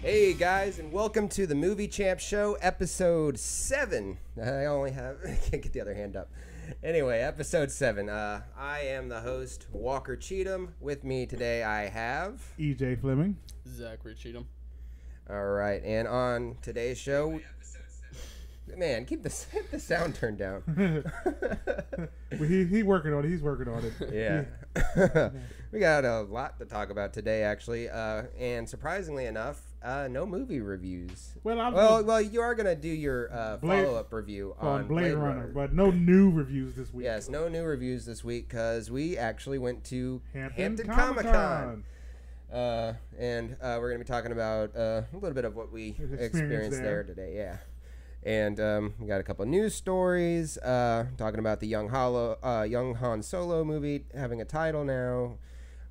Hey guys, and welcome to the Movie Champ Show, episode 7. I can't get the other hand up. Anyway, episode 7. I am the host, Walker Cheatham. With me today I have... EJ Flemming. Zakary Cheatham. Alright, and on today's show... Man, keep the sound turned down. He working on it. He's working on it. Yeah. We got a lot to talk about today, actually. And surprisingly enough, no movie reviews. Well, you are going to do your follow-up review on Blade Runner, but no new reviews this week. Yes, no new reviews this week because we actually went to Hampton Comic-Con. And we're going to be talking about a little bit of what we experienced there today. Yeah. And we got a couple of news stories talking about the young Han Solo movie having a title now.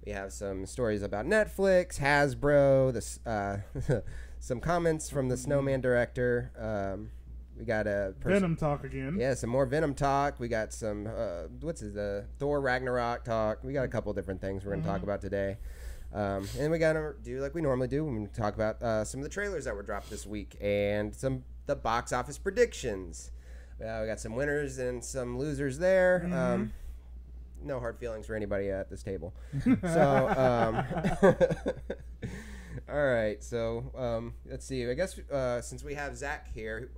We have some stories about Netflix, Hasbro, some comments from the Snowman director. We got a Venom talk again. Yeah, some more Venom talk. We got some Thor Ragnarok talk. We got a couple of different things we're going to talk about today. And we got to do like we normally do. We're going to talk about some of the trailers that were dropped this week and the box office predictions. We got some winners and some losers there. No hard feelings for anybody at this table. So, all right. So, let's see. I guess since we have Zach here,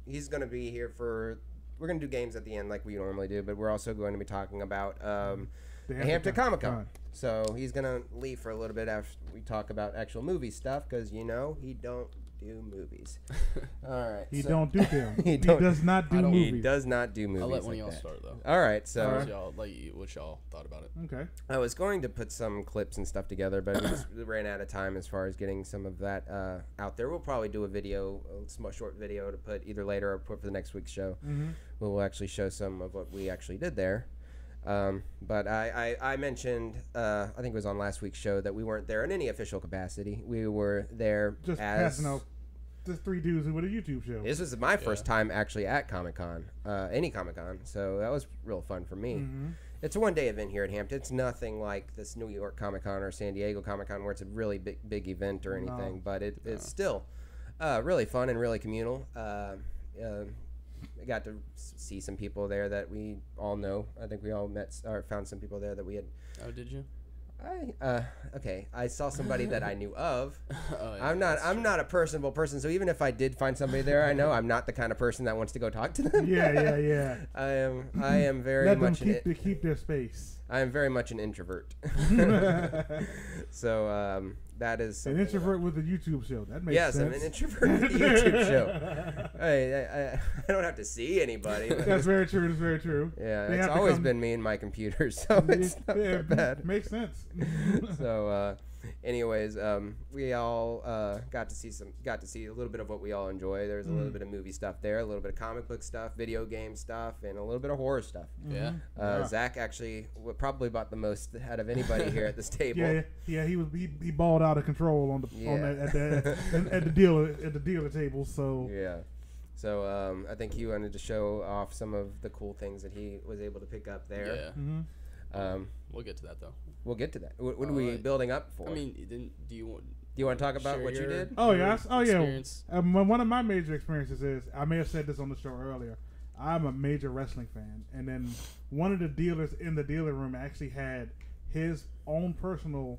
he's going to be here for. We're going to do games at the end like we normally do, but we're also going to be talking about the Hampton Comic-Con. So he's going to leave for a little bit after we talk about actual movie stuff because he don't do movies. All right. He don't do them. He does not do movies. He does not do movies. I'll let one like of y'all that. start though. All right. So what y'all thought about it. Okay. I was going to put some clips and stuff together, but we just ran out of time as far as getting some of that out there. We'll probably do a short video to put either later or put for the next week's show. We'll actually show some of what we actually did there. But I mentioned, I think it was on last week's show, that we weren't there in any official capacity. We were there just passing out. Just 3 dudes with a YouTube show. This was my first time actually at Comic-Con, any Comic-Con, so that was real fun for me. It's a one-day event here at Hampton. It's nothing like this New York Comic-Con or San Diego Comic-Con where it's a really big event or anything, but it's still really fun and really communal. I got to see some people there that we all know. I think we all met or found some people there that we had. Oh, did you? I saw somebody that I knew of. Yeah, I'm not a personable person, so even if I did find somebody there, I know I'm not the kind of person that wants to go talk to them. Yeah. I am very Let much them keep their space. I am very much an introvert. So that is an introvert with a YouTube show. That makes sense. Yes, I'm an introvert with a YouTube show. I don't have to see anybody. That's very true. That's very true. Yeah, it's always been me and my computer, so it's not that bad. Makes sense. So, anyways, we all got to see a little bit of what we all enjoy. There's a little bit of movie stuff there, a little bit of comic book stuff, video game stuff, and a little bit of horror stuff. Yeah. Zach actually probably bought the most out of anybody here at this table. Yeah. He balled out of control at the dealer table. So yeah. So I think he wanted to show off some of the cool things that he was able to pick up there. Yeah. We'll get to that though. We'll get to that. What are we building up for? I mean, do you want to talk about what you did? Oh yeah. One of my major experiences is, I may have said this on the show earlier, I'm a major wrestling fan, and then one of the dealers in the dealer room actually had his own personal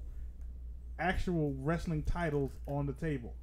actual wrestling titles on the table,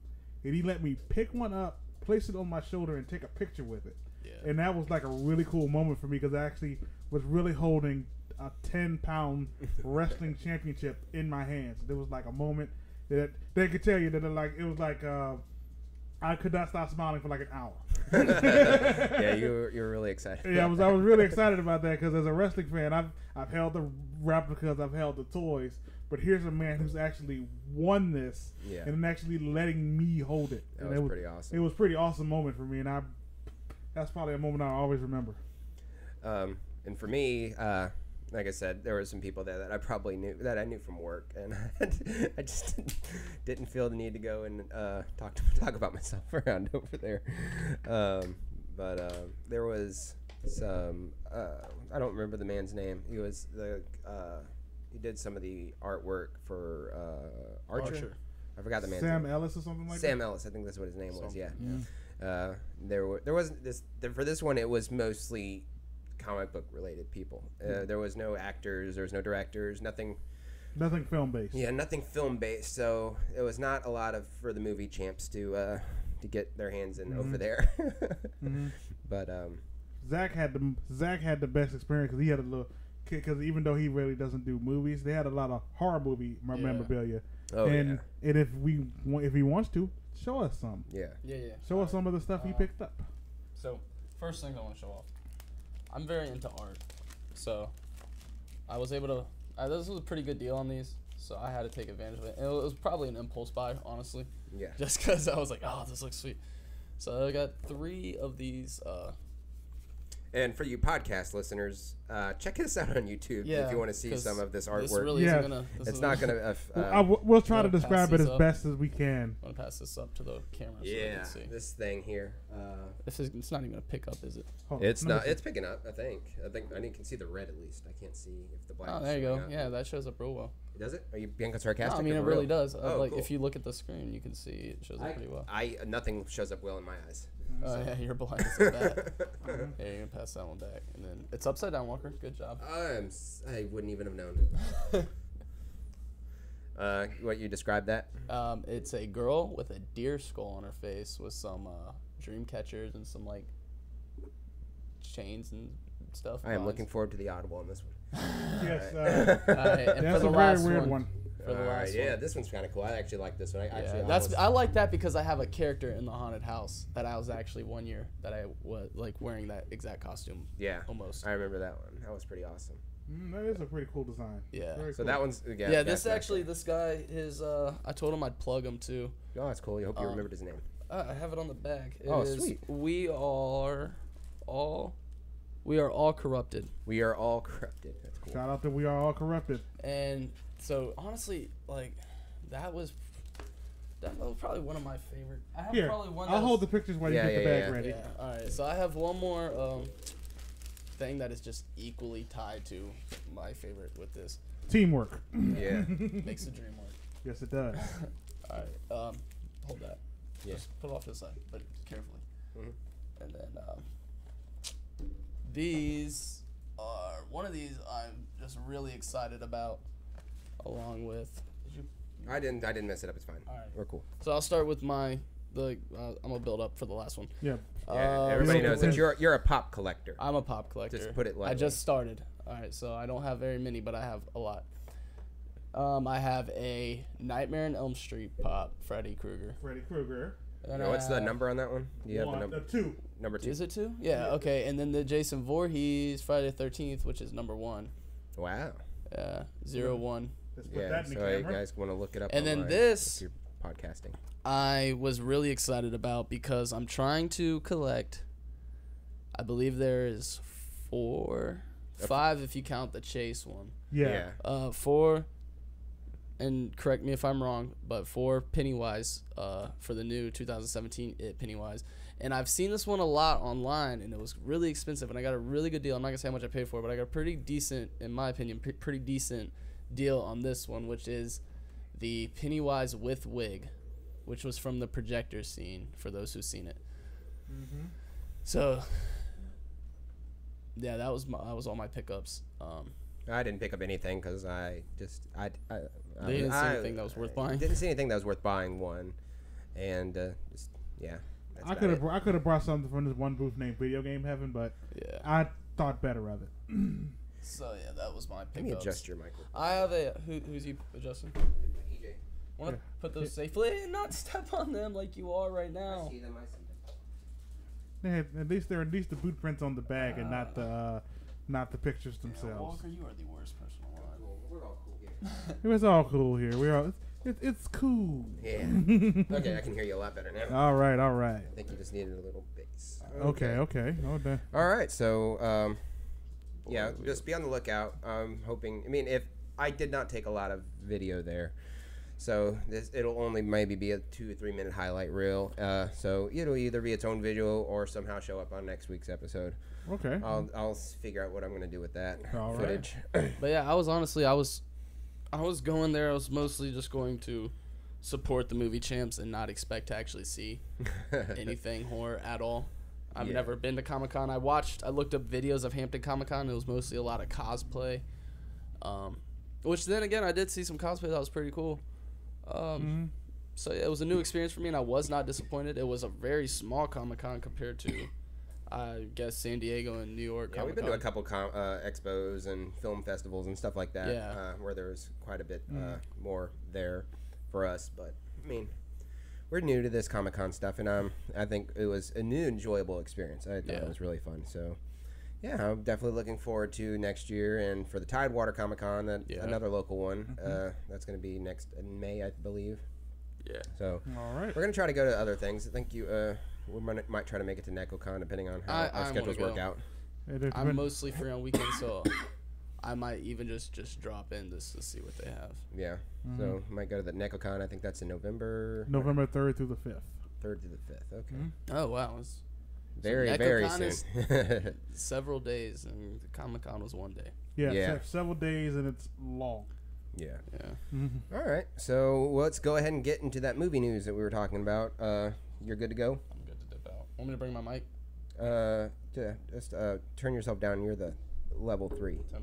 and he let me pick one up, place it on my shoulder, and take a picture with it. Yeah. And that was like a really cool moment for me because I actually was really holding a 10-pound wrestling championship in my hands. There was like a moment that they could tell you that it was like I could not stop smiling for like an hour. Yeah, you were really excited. Yeah, I was really excited about that because as a wrestling fan, I've held the replicas, I've held the toys, but here's a man who's actually won this and actually letting me hold it. That was pretty awesome. It was a pretty awesome moment for me, and that's probably a moment I'll always remember. And for me, like I said, there were some people there that I probably knew from work, and I just didn't feel the need to go and talk about myself around over there. But there was some I don't remember the man's name. He was he did some of the artwork for Archer. I forgot the man's Sam name. Ellis or something like Sam that. Ellis, I think that's what his name was. Yeah. Mm. There wasn't this for this one. It was mostly comic book related people. There was no actors. There was no directors. Nothing film based. Yeah, nothing film based. So it was not a lot of for the movie champs to get their hands in over there. But Zach had the best experience because he had a little. Because even though he really doesn't do movies, they had a lot of horror movie memorabilia. Oh, and if he wants to, show us some. Yeah. Show us some of the stuff he picked up. So first thing I want to show off, I'm very into art, so I was able to. This was a pretty good deal on these, so I had to take advantage of it. And it was probably an impulse buy, honestly. Yeah. Just because I was like, oh, this looks sweet. So I got 3 of these. And for you podcast listeners, check us out on YouTube if you want to see some of this artwork. This really isn't gonna. It's not gonna. We'll try to describe it as best as we can. I'm gonna pass this up to the camera so yeah, they can see. This thing here. It's not even gonna pick up, is it? It's not. It's picking up. I think I can see the red at least. I can't see if the black. Oh, there you go. Yeah, that shows up real well. Does it? Are you being sarcastic? No, I mean, it really does. Oh, like cool. if you look at the screen, you can see it shows up pretty well. Nothing shows up well in my eyes. Oh yeah, you're blind so bad. Yeah, you're gonna pass that one back, and then it's upside down, Walker. Good job. I wouldn't even have known. What you described that? It's a girl with a deer skull on her face with some dream catchers and some like chains and stuff. I am looking forward to the audible on this one. Yes. All right, and That's for a the very last weird one. For the last one. Yeah, this one's kind of cool. I actually like this one. I like that because I have a character in the haunted house that I was actually one year that I was like wearing that exact costume. Yeah, almost. I remember that one. That was pretty awesome. That is a pretty cool design. Yeah. Very so cool. that one's this guy is I told him I'd plug him too. Oh, that's cool. I hope you remembered his name. I have it on the bag. Sweet. We are all corrupted. We are all corrupted. That's cool. Shout out to We Are All Corrupted. And so honestly, like that was probably one of my favorite. I have Here, probably one. I'll hold the pictures while you get the bag ready. Yeah. All right. So I have one more thing that is just equally tied to my favorite with this. Teamwork. Yeah. Makes the dream work. Yes, it does. All right. Hold that. Yeah. Just put it off to the side, but carefully. Mm-hmm. And then these are one of these I'm just really excited about. Along with, I didn't mess it up. It's fine. All right. We're cool. So I'll start with I'm gonna build up for the last one. Yeah. Everybody knows that you're a pop collector. I'm a pop collector. Just put it lightly. I just started. All right, so I don't have very many, but I have a lot. I have a Nightmare on Elm Street pop, Freddy Krueger. What's the number on that one? Do you have the number? 2. Number 2. Is it 2? Yeah. Okay, and then the Jason Voorhees Friday the 13th, which is number 1. Wow. 01. Let's put that in the camera. You guys want to look it up. And then online this, if you're podcasting. I was really excited about because I'm trying to collect. I believe there is 5 if you count the Chase one. Yeah. 4, and correct me if I'm wrong, but 4 Pennywise for the new 2017 Pennywise. And I've seen this one a lot online, and it was really expensive, and I got a really good deal. I'm not going to say how much I paid for it, but I got a pretty decent, in my opinion, pretty decent deal on this one, which is the Pennywise with wig, which was from the projector scene, for those who've seen it. Mm-hmm. So, yeah, that was all my pickups. I didn't pick up anything because I didn't see anything that was worth buying. Didn't see anything that was worth buying. And I could have brought something from this one booth named Video Game Heaven, but yeah, I thought better of it. So yeah, that was my pickups. Let me adjust your microphone. I have who's you adjusting? EJ. Want to put those safely and not step on them like you are right now. I see them. At least the boot prints on the bag and not the pictures themselves. Walker, you are the worst person alive. We're all cool here. It was all cool here. It's cool. Yeah. Okay, I can hear you a lot better now. All right. I think you just needed a little bass. Okay. All right. So, just be on the lookout. I'm hoping. I mean, if I did not take a lot of video there, so it'll only maybe be a 2 or 3 minute highlight reel. So it'll either be its own video or somehow show up on next week's episode. Okay. I'll figure out what I'm gonna do with that footage. But yeah, I was going there. I was mostly just going to support the movie champs and not expect to actually see anything horror at all. I've never been to Comic-Con. I looked up videos of Hampton Comic-Con. It was mostly a lot of cosplay. Which then again, I did see some cosplay that was pretty cool. So it was a new experience for me, and I was not disappointed. It was a very small Comic-Con compared to, I guess, San Diego and New York. Yeah, we've been to a couple expos and film festivals and stuff like that. Yeah. Where there was quite a bit more there for us. But I mean, we're new to this Comic-Con stuff, and I think it was a new, enjoyable experience. I thought it was really fun. So. Yeah, I'm definitely looking forward to next year, and for the Tidewater Comic-Con, another local one. That's going to be next in May, I believe. Yeah. So, all right, we're going to try to go to other things. I think we might try to make it to NecoCon, depending on how our schedules work out. I'm mostly free on weekends, so I might even just drop in just to see what they have. Yeah. So, might go to the NecoCon. I think that's in November. November 3rd through the 5th. 3rd to the 5th. Okay. Oh wow. Very, very soon. Several days, and the Comic-Con was one day. Yeah. Several days, and it's long. Yeah. All right, so let's go ahead and get into that movie news that we were talking about. You're good to go? I'm good to dip out. Want me to bring my mic? Just turn yourself down. You're the level 3. 10-4.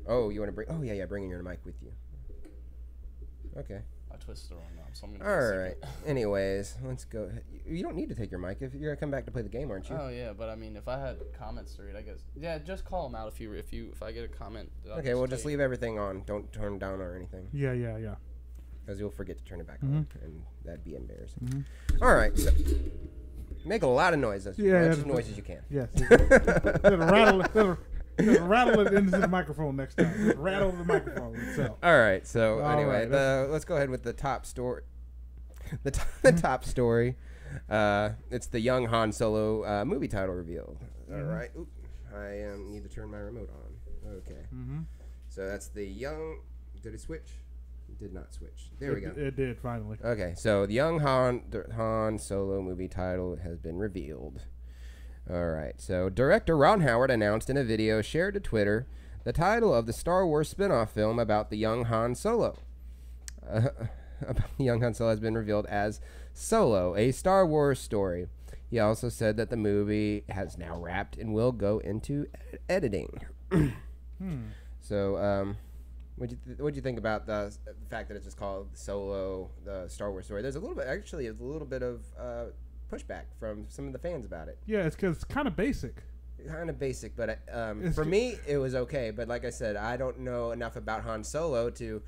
Oh, you want to bring? Oh, yeah, bringing your mic with you. Okay. I twisted the wrong knob, so I'm gonna. All right. Anyways, let's go. You don't need to take your mic if you're gonna come back to play the game, aren't you? Oh yeah, but I mean, if I had comments to read, I guess. Yeah, just call them out if I get a comment. Okay, well, just leave everything on. Don't turn down or anything. Yeah. Because you'll forget to turn it back on, and that'd be embarrassing. All right. So make a lot of noise. As much noise as you can. Yes. Rattle it into the microphone next time. Just rattle the microphone itself. All right. So anyway, let's go ahead with the top story. The top story. It's the young Han Solo movie title revealed. All right. Oop, I need to turn my remote on. Okay. So that's the young. Did it switch? It did not switch. There we go. It did finally. Okay. So the young Han Solo movie title has been revealed. All right, so director Ron Howard announced in a video shared to Twitter the title of the Star Wars spin-off film about the young Han Solo. About the young Han Solo has been revealed as Solo, a Star Wars story. He also said that the movie has now wrapped and will go into editing. So, what'd you think about the fact that it's just called Solo, the Star Wars story? There's a little bit of pushback from some of the fans about it. Yeah, it's because it's kind of basic. But for me, it was okay. But like I said, I don't know enough about Han Solo to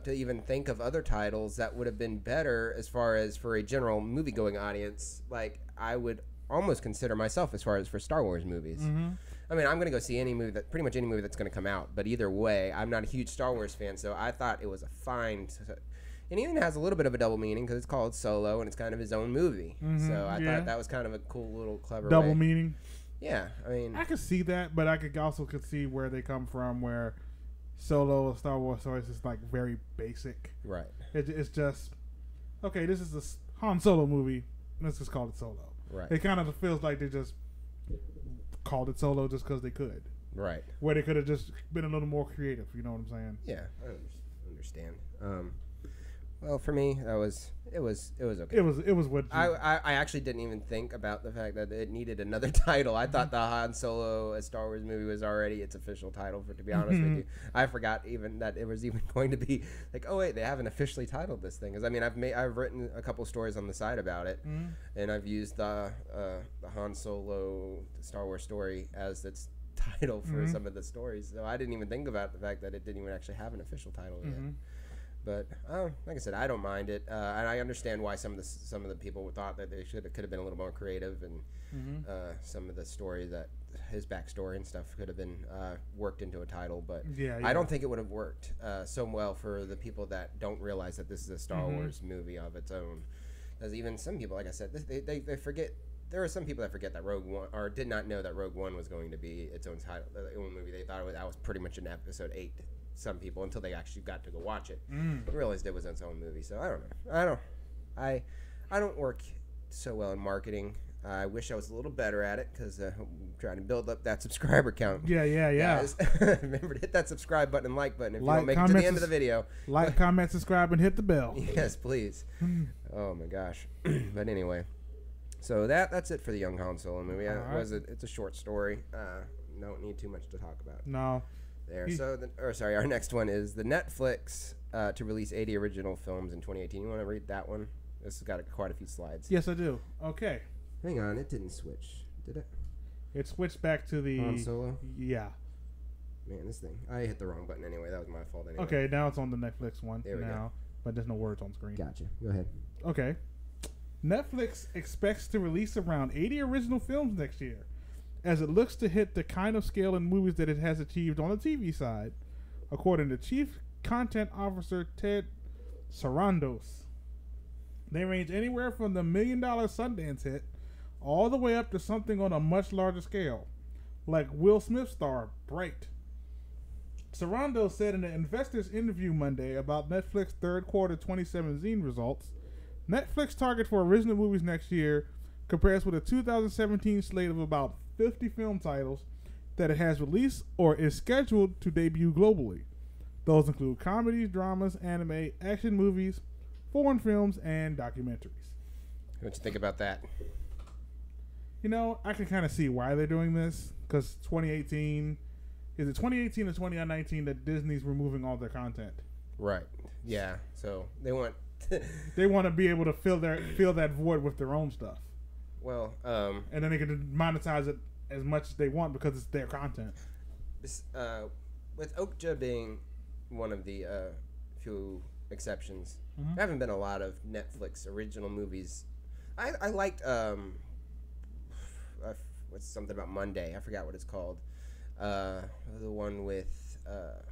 even think of other titles that would have been better as far as for a general movie-going audience. Like, I would almost consider myself as far as for Star Wars movies. I mean, I'm going to go see pretty much any movie that's going to come out. But either way, I'm not a huge Star Wars fan, so I thought it was a fine. And even has a little bit of a double meaning because it's called Solo and it's kind of his own movie. So I thought that was kind of a cool little clever double way. Meaning. Yeah, I mean, I could see that, but I could also see where they come from. Where Solo, a Star Wars story, is just like very basic. Right. It's just okay. This is a Han Solo movie. Let's just call it Solo. Right. It kind of feels like they just called it Solo just because they could. Right. Where they could have just been a little more creative. You know what I'm saying? Yeah, I understand. Well, for me, it was okay. It was what I actually didn't even think about the fact that it needed another title. I thought the Han Solo, a Star Wars movie, was already its official title. To be honest with you, I forgot even that it was even going to be like, oh wait, they haven't officially titled this thing. Because I mean, I've written a couple stories on the side about it, and I've used the Han Solo Star Wars story as its title for some of the stories. So I didn't even think about the fact that it didn't even actually have an official title yet. But like I said, I don't mind it, and I understand why some of the people thought that they could have been a little more creative, and some of the story that his backstory and stuff could have been worked into a title. But I don't think it would have worked so well for the people that don't realize that this is a Star Wars movie of its own. Because even some people, like I said, they forget. There are some people that forget that Rogue One, or did not know that Rogue One was going to be its own title, its own movie. They thought that was pretty much an Episode 8. Some people until they actually got to go watch it realized it was its own movie. So I don't know. I don't work so well in marketing. I wish I was a little better at it because I'm trying to build up that subscriber count. Yeah. Guys, remember to hit that subscribe button and like button if you don't make it to the end of the video. Like, comment, subscribe, and hit the bell. Yes, please. Oh my gosh. But anyway, so that's it for the Young Han Solo movie. It's a short story. Don't need too much to talk about. No. There. So, our next one is the Netflix to release 80 original films in 2018. You want to read that one? This has got quite a few slides. Yes, I do. Okay. Hang on, it didn't switch, did it? It switched back to the Han Solo. Yeah. Man, this thing. I hit the wrong button anyway. That was my fault anyway. Okay, now it's on the Netflix one. There we go. But there's no words on screen. Gotcha. Go ahead. Okay. Netflix expects to release around 80 original films next year, as it looks to hit the kind of scale in movies that it has achieved on the TV side, according to Chief Content Officer Ted Sarandos. They range anywhere from the $1 million Sundance hit all the way up to something on a much larger scale, like Will Smith's star Bright. Sarandos said in an investors interview Monday about Netflix third quarter 2017 results, Netflix target for original movies next year compares with a 2017 slate of about 50 film titles that it has released or is scheduled to debut globally. Those include comedies, dramas, anime, action movies, foreign films, and documentaries. What you think about that? You know, I can kind of see why they're doing this, because 2018, is it 2018 or 2019 that Disney's removing all their content? Right. Yeah. So they want they want to be able to fill that void with their own stuff. Well, and then they can monetize it as much as they want because it's their content. This, with Okja being one of the few exceptions, there haven't been a lot of Netflix original movies. I liked what's something about Monday. I forgot what it's called. The one with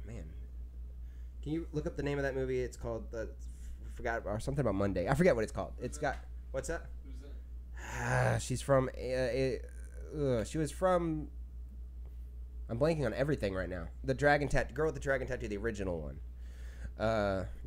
man. Can you look up the name of that movie? It's called or something about Monday. I forget what it's called. It's got what's that? She's from. She was from. I'm blanking on everything right now. The girl with the dragon tattoo, the original one.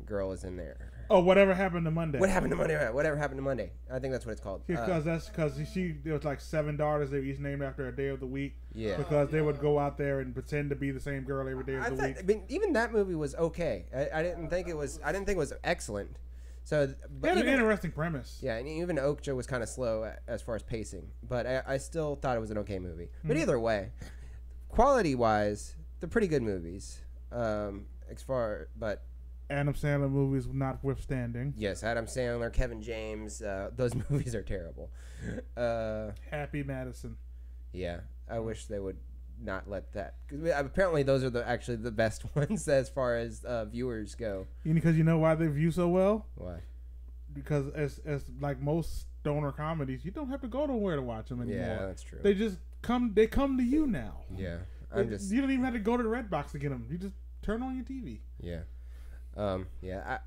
Girl is in there. Oh, Whatever Happened to Monday. What happened to Monday? Whatever Happened to Monday. I think that's what it's called. Because there was like 7 daughters. They were each named after a day of the week. Yeah. Because they would go out there and pretend to be the same girl every day of the week. I mean, even that movie was okay. I didn't think it was excellent. So, but it had an interesting premise. Yeah, and even Okja was kind of slow as far as pacing, but I still thought it was an okay movie. But either way, quality-wise, they're pretty good movies. But Adam Sandler movies notwithstanding. Yes, Adam Sandler, Kevin James, those movies are terrible. Happy Madison. Yeah, I wish they would not let that. Cause apparently, those are actually the best ones as far as viewers go. Because you know why they view so well? Why? Because as like most stoner comedies, you don't have to go nowhere to watch them anymore. Yeah, that's true. They just come. They come to you now. Yeah, you don't even have to go to the Redbox to get them. You just turn on your TV. Yeah. Yeah.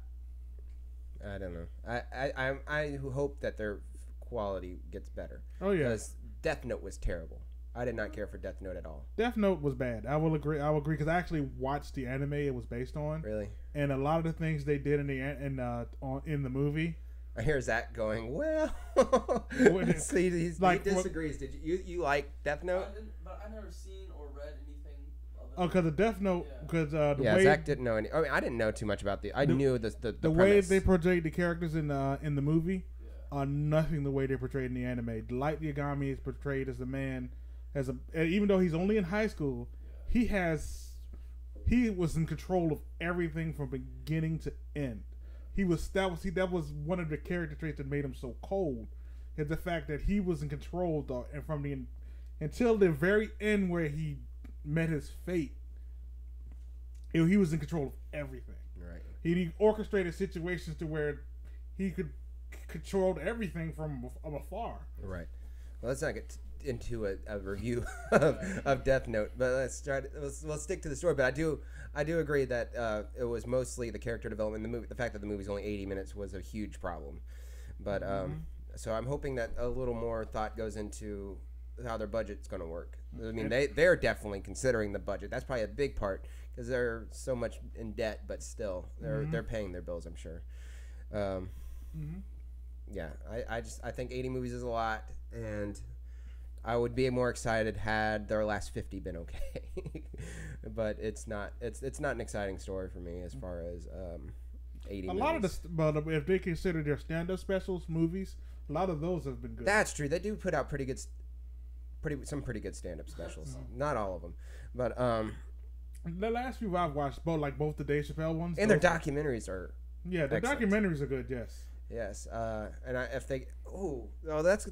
I don't know. I hope that their quality gets better. Oh yeah. Because Death Note was terrible. I did not care for Death Note at all. Death Note was bad. I will agree because I actually watched the anime it was based on. Really? And a lot of the things they did in the movie. I hear Zach going, well. So he disagrees. Did you like Death Note? But I never seen or read anything. Because the Death Note, because the way Zach didn't know any. I mean, I didn't know too much about I knew the way they portrayed the characters in the movie are nothing the way they portrayed in the anime. Light Yagami is portrayed as a man. Even though he's only in high school, he was in control of everything from beginning to end. That was one of the character traits that made him so cold, is the fact that he was in control until the very end where he met his fate. He was in control of everything. Right. He orchestrated situations to where he could control everything from afar. Right. Well, let's not get into a review of Death Note, but let's stick to the story. But I do agree that it was mostly the character development in the movie. The fact that the movie's only 80 minutes was a huge problem. But so I'm hoping that a little more thought goes into how their budget's going to work. I mean, they're definitely considering the budget. That's probably a big part because they're so much in debt, but still they're paying their bills, I'm sure. yeah, I think 80 movies is a lot, and I would be more excited had their last 50 been okay. But it's not an exciting story for me as far as 80 movies. Lot of the, but if they consider their stand-up specials movies, a lot of those have been good. That's true. They do put out some pretty good stand-up specials. Not all of them, but the last few I've watched, both the Dave Chappelle ones, and their documentaries are the documentaries are good. Yes. Yes,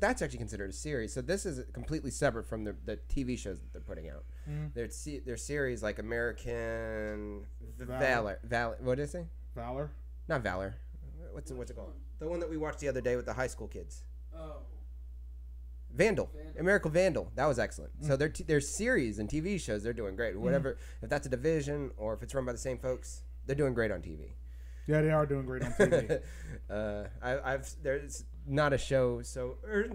that's actually considered a series. So this is completely separate from the TV shows that they're putting out. Mm-hmm. Their series like American Valor. What did I say? Valor. Not Valor. What's it called? The one that we watched the other day with the high school kids. Oh. Vandal. American Vandal. That was excellent. Mm-hmm. So their series and TV shows, they're doing great. Whatever, if that's a division or if it's run by the same folks, they're doing great on TV. Yeah, they are doing great on TV. There's not a show,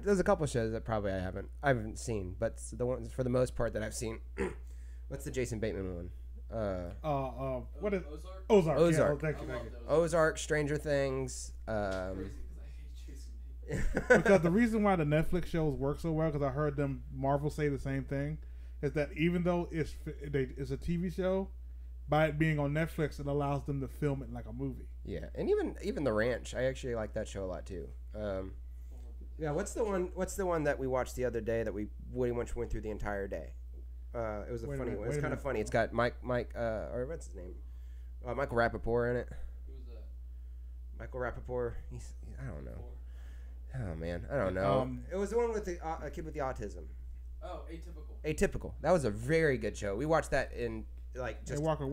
there's a couple shows that probably I haven't seen, but the ones for the most part that I've seen. What's the Jason Bateman one? What is Ozark? Ozark. Yeah, thank you. Ozark, Stranger Things. Because the reason why the Netflix shows work so well, because I heard Marvel say the same thing, is that even though it's a TV show, by it being on Netflix, it allows them to film it like a movie. Yeah, and even The Ranch, I actually like that show a lot too. Yeah, what's the one that we watched the other day that we pretty much went through the entire day? It was funny one. It's kind of funny. It's got Mike or what's his name? Michael Rappaport in it. Who's that? Michael Rappaport. I don't know. Oh man, I don't know. It was the one with the kid with the autism. Oh, Atypical. Atypical. That was a very good show. We watched that in just. Hey Walker,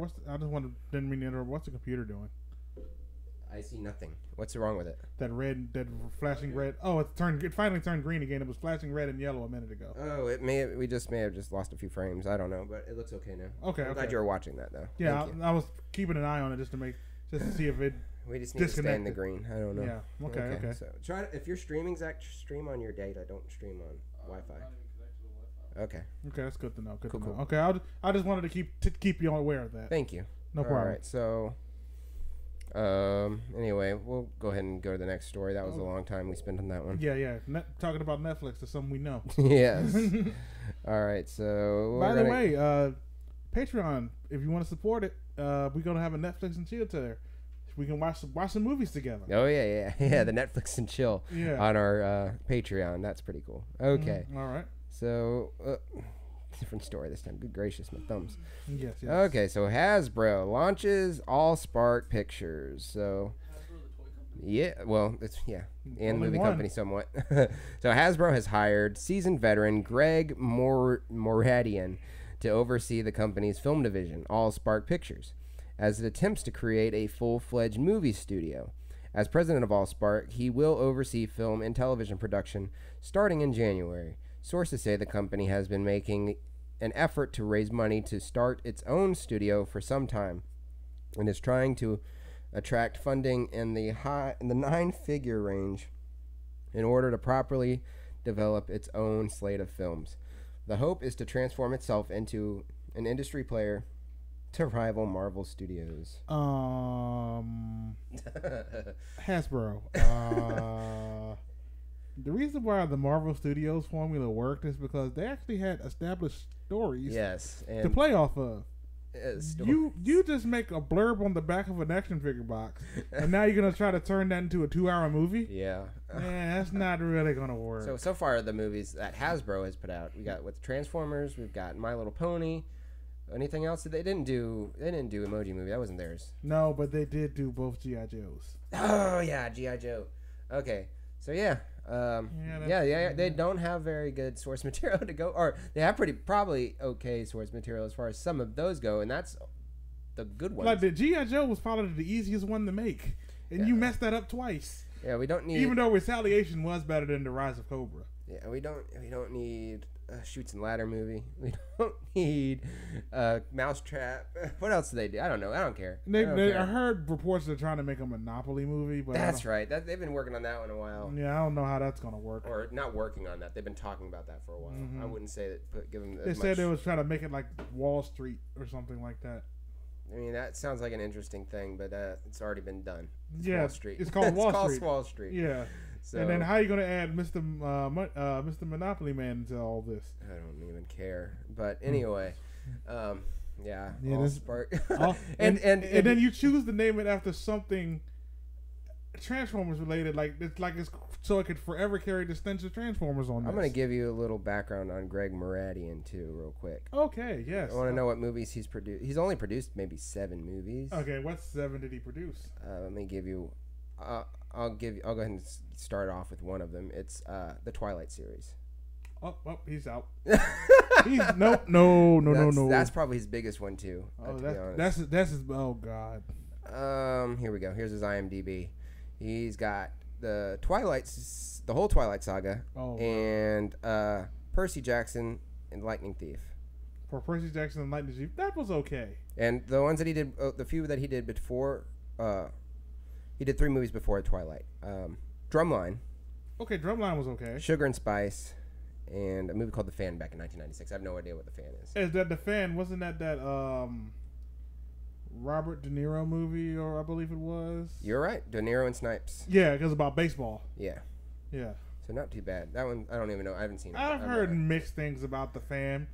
didn't mean to interrupt. What's the computer doing? I see nothing. What's wrong with it? That flashing red. Oh, it finally turned green again. It was flashing red and yellow a minute ago. Oh, we may have just lost a few frames. I don't know, but it looks okay now. Okay, I'm glad you were watching that though. Yeah, I was keeping an eye on it just to see if it. We just need to stay in the green. I don't know. Yeah. Okay. So try if you're streaming, Zach, stream on your data. Don't stream on Wi-Fi. Okay. Okay, that's good to know. Cool. Okay, I just wanted to keep you aware of that. Thank you. No problem. All right, so anyway, we'll go ahead and go to the next story. That was a long time we spent on that one. Yeah. Talking about Netflix is something we know. Yes. All right, so by the way, Patreon, if you want to support it, we're gonna have a Netflix and chill there. We can watch some movies together. Oh yeah. The Netflix and chill on our Patreon. That's pretty cool. Okay. All right. So, different story this time. Good gracious, my thumbs. Yes. Okay, so Hasbro launches Allspark Pictures. So, yeah, well, and movie company somewhat. So Hasbro has hired seasoned veteran Greg Moradian to oversee the company's film division, Allspark Pictures, as it attempts to create a full-fledged movie studio. As president of Allspark, he will oversee film and television production starting in January. Sources say the company has been making an effort to raise money to start its own studio for some time, and is trying to attract funding in the 9-figure range in order to properly develop its own slate of films. The hope is to transform itself into an industry player to rival Marvel Studios. Hasbro. The reason why the Marvel Studios formula worked is because they actually had established stories to play off of. You just make a blurb on the back of an action figure box, and now you're gonna try to turn that into a 2-hour movie? Yeah. Man, that's not really gonna work. So far the movies that Hasbro has put out, we got with Transformers, we've got My Little Pony. Anything else? They didn't do Emoji Movie. That wasn't theirs. No, but they did do both G.I. Joes. Oh yeah, G.I. Joe. Okay, so they don't have very good source material to go, or they have probably okay source material as far as some of those go, and that's the good ones. Like the G.I. Joe was probably the easiest one to make, and you messed that up twice. Yeah, we don't need. Even though Retaliation was better than The Rise of Cobra. Yeah, we don't need a Shoots and Ladder movie. We don't need Mousetrap. What else do they do? I don't know. I don't care. I heard reports they're trying to make a Monopoly movie, but that's right. They've been working on that one a while. Yeah, I don't know how that's gonna work. Or not working on that. They've been talking about that for a while. I wouldn't say that. Give them. They said they was trying to make it like Wall Street or something like that. I mean, that sounds like an interesting thing, but it's already been done. It's Wall Street. It's called Wall Street. Wall Street. Yeah. So, and then how are you gonna add Mr. Monopoly Man to all this? I don't even care. But anyway, yeah, Allspark. and then you choose to name it after something Transformers related, so it could forever carry the stench of Transformers on. I'm gonna give you a little background on Greg Maradian too, real quick. Okay, yes. I want to know what movies he's produced. He's only produced maybe 7 movies. Okay, what 7 did he produce? Let me give you. I'll go ahead and start off with one of them. It's the Twilight series. Oh, he's out. No. That's probably his biggest one too. Oh, that's his. Oh God. Here we go. Here's his IMDb. He's got the whole Twilight saga, and Percy Jackson and Lightning Thief. For Percy Jackson and Lightning Thief, that was okay. And the ones that he did, the few that he did before, he did 3 movies before Twilight. Drumline. Okay, Drumline was okay. Sugar and Spice, and a movie called The Fan back in 1996. I have no idea what The Fan is. Is that The Fan? Wasn't that Robert De Niro movie, or I believe it was? You're right. De Niro and Snipes. Yeah, because about baseball. Yeah. Yeah. So not too bad. That one, I don't even know. I haven't seen it. I've heard mixed things about The Fan.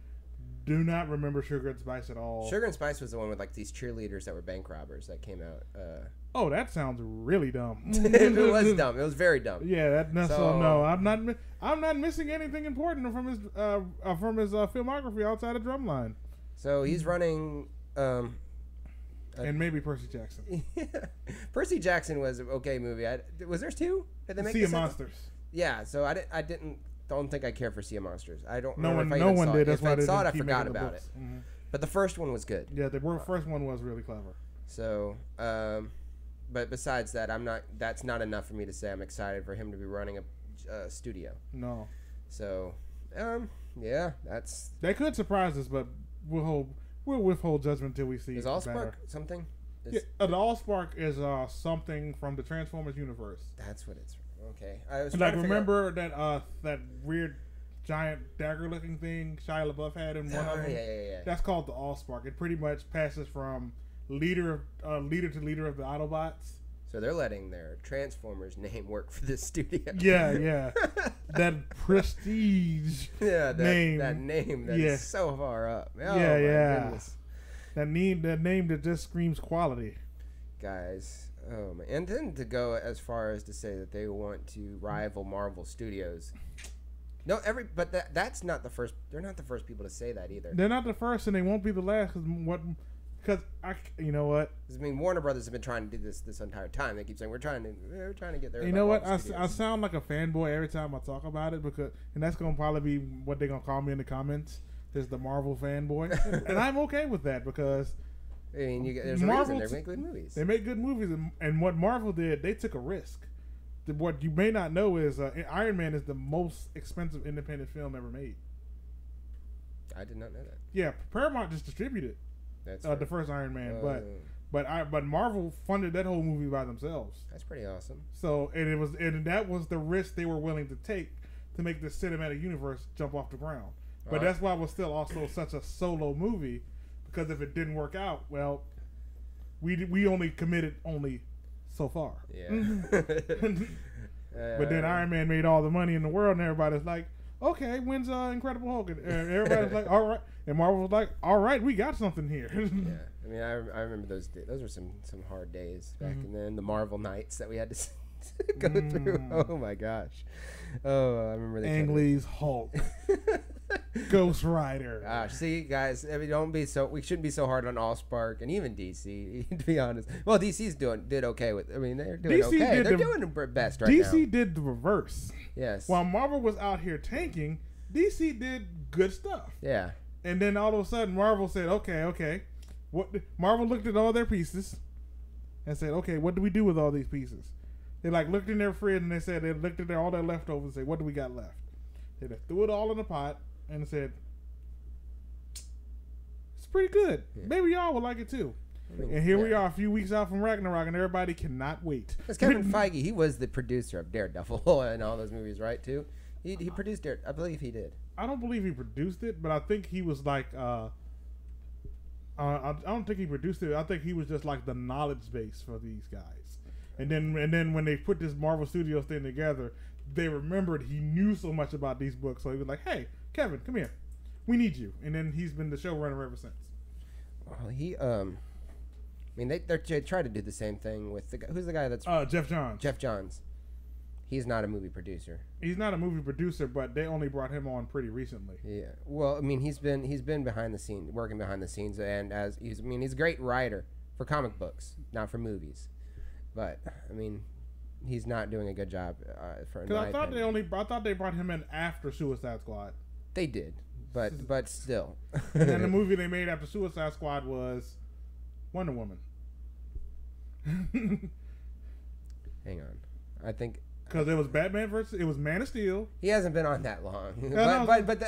Do not remember Sugar and Spice at all. Sugar and Spice was the one with like these cheerleaders that were bank robbers that came out. Oh, that sounds really dumb. It was dumb. It was very dumb. Yeah, no. I'm not missing anything important from his filmography outside of Drumline. So he's running. And maybe Percy Jackson. Percy Jackson was an okay movie. Was there 2? Did they make Sea of Monsters? Yeah. So I don't think I care for Sea of Monsters. I don't. No one did. If I saw it, I forgot about it. Mm-hmm. But the first one was good. Yeah, the first one was really clever. So, but besides that, that's not enough for me to say I'm excited for him to be running a studio. No. So, yeah, that's. They could surprise us, but we'll withhold judgment until we see. Is Allspark something? The Allspark is something from the Transformers universe. That's what it's. Okay. I was remember that weird giant dagger-looking thing Shia LaBeouf had in one of them. Yeah. That's called the Allspark. It pretty much passes from leader to leader of the Autobots. So they're letting their Transformers name work for this studio. Yeah. That prestige name. That name that is so far up. Oh, yeah. Goodness. That name that just screams quality. Guys, oh man. And then to go as far as to say that they want to rival Marvel Studios. No, but that's not the first. They're not the first people to say that either. They're not the first, and they won't be the last. Because you know what? I mean, Warner Brothers have been trying to do this entire time. They keep saying we're trying to get there. You know what? I sound like a fanboy every time I talk about it and that's gonna probably be what they're gonna call me in the comments. Is the Marvel fanboy, and I'm okay with that because. I mean, there's a reason they make good movies. They make good movies, and what Marvel did, they took a risk. What you may not know is Iron Man is the most expensive independent film ever made. I did not know that. Yeah, Paramount just distributed the first Iron Man, but Marvel funded that whole movie by themselves. That's pretty awesome. So and that was the risk they were willing to take to make the cinematic universe jump off the ground. But that's why it was still also such a solo movie. Because if it didn't work out, well, we only committed so far. Yeah. But then Iron Man made all the money in the world, and everybody's like, "Okay, when's Incredible Hulk?" And everybody's like, "All right," and Marvel was like, "All right, we got something here." Yeah, I mean, I remember those days. Those were some hard days back in then. The Marvel nights that we had to go through. Oh my gosh. Oh, I remember the Ang Lee's Hulk. Ghost Rider. Gosh, see, guys, I mean, we shouldn't be so hard on Allspark and even DC, to be honest. Well, DC's did okay with. I mean, they're doing okay. They're doing their best right now. DC did the reverse. Yes. While Marvel was out here tanking, DC did good stuff. Yeah. And then all of a sudden, Marvel said, "Okay." Marvel looked at all their pieces and said, "Okay, what do we do with all these pieces?" They looked in their fridge and they looked at all their leftovers and said, "What do we got left?" They threw it all in a pot. And said, "It's pretty good. Yeah. Maybe y'all will like it too." And here we are, a few weeks out from Ragnarok, and everybody cannot wait. Because Kevin Feige, he was the producer of Daredevil and all those movies, right? Too. He produced Daredevil. I believe he did. I don't believe he produced it, but I think he was I don't think he produced it. I think he was just like the knowledge base for these guys. And then when they put this Marvel Studios thing together, they remembered he knew so much about these books, so he was like, "Hey, Kevin, come here, we need you." And then he's been the showrunner ever since. Well, I mean, they try to do the same thing with the guy. Who's the guy that's Jeff Johns. Jeff Johns. He's not a movie producer. He's not a movie producer, but they only brought him on pretty recently. Yeah. Well, I mean, he's been behind the scenes, working behind the scenes, and he's a great writer for comic books, not for movies. But I mean, he's not doing a good job. Because I thought they brought him in after Suicide Squad. They did, but still. And then the movie they made after Suicide Squad was Wonder Woman. Hang on, I think because it was Batman versus it was Man of Steel. He hasn't been on that long, but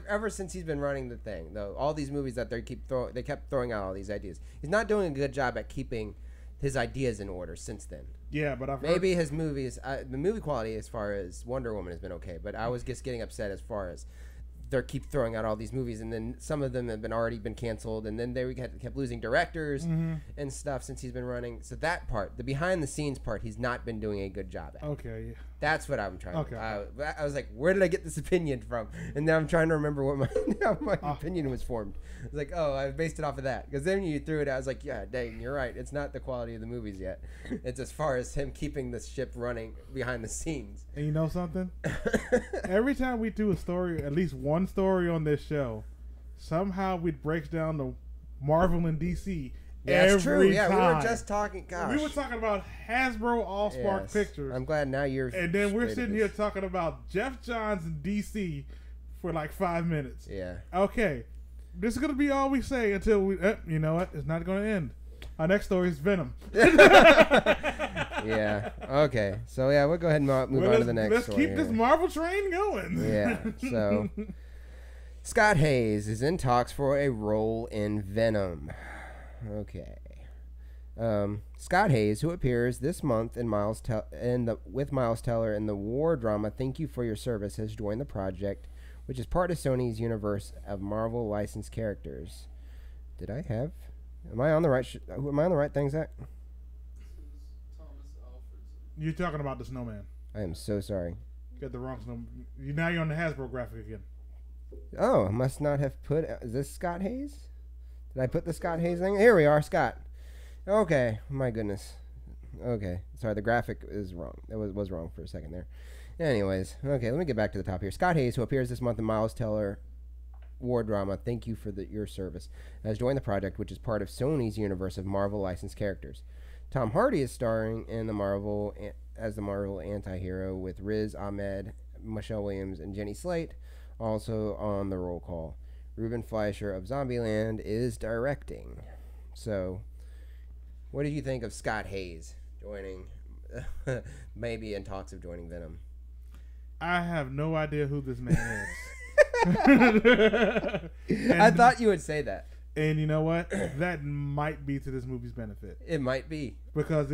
ever since he's been running the thing, though, all these movies that they kept throwing out all these ideas. He's not doing a good job at keeping his ideas in order since then. Yeah, but maybe his movies, the movie quality as far as Wonder Woman has been okay, but I was just getting upset as far as they keep throwing out all these movies, and then some of them have already been canceled, and then they kept losing directors and stuff since he's been running. So that part, the behind the scenes part, he's not been doing a good job at. Okay, yeah. That's what I'm trying to. I was like, where did I get this opinion from? And now I'm trying to remember what my opinion was formed. I was like, oh, I based it off of that. Because then you threw it out. I was like, yeah, dang, you're right. It's not the quality of the movies yet. It's as far as him keeping the ship running behind the scenes. And you know something? Every time we do a story, at least one story on this show, somehow it breaks down to Marvel and DC. Yeah, that's true. Yeah, time. we were just talking. Gosh, we were talking about Hasbro Allspark Pictures. I'm glad now you're. And then we're sitting here talking about Jeff Johns and DC for like 5 minutes. Yeah. Okay, this is gonna be all we say until we. You know what? It's not gonna end. Our next story is Venom. Yeah. Okay. So yeah, we'll go ahead and move on to the next. Let's keep this Marvel train going. Yeah. So Scott Haze is in talks for a role in Venom. Okay. Scott Haze, who appears this month with Miles Teller in the war drama Thank You for Your Service, has joined the project, which is part of Sony's universe of Marvel licensed characters. Am I on the right thing, Zach? You're talking about the Snowman. I am so sorry. You got the wrong Snowman. Now you're on the Hasbro graphic again. Oh, I must not have put. Is this Scott Haze? Did I put the Scott Haze thing? Here we are, Scott. Okay, my goodness. Okay, sorry, the graphic is wrong. It was wrong for a second there. Anyways, okay, let me get back to the top here. Scott Haze, who appears this month in Miles Teller war drama Thank You for Your Service, has joined the project, which is part of Sony's universe of Marvel licensed characters. Tom Hardy is starring in as the Marvel anti-hero with Riz Ahmed, Michelle Williams, and Jenny Slate, also on the roll call. Ruben Fleischer of Zombieland is directing. So, what did you think of Scott Haze joining, maybe in talks of joining Venom? I have no idea who this man is. I thought you would say that. And you know what? That might be to this movie's benefit. It might be. Because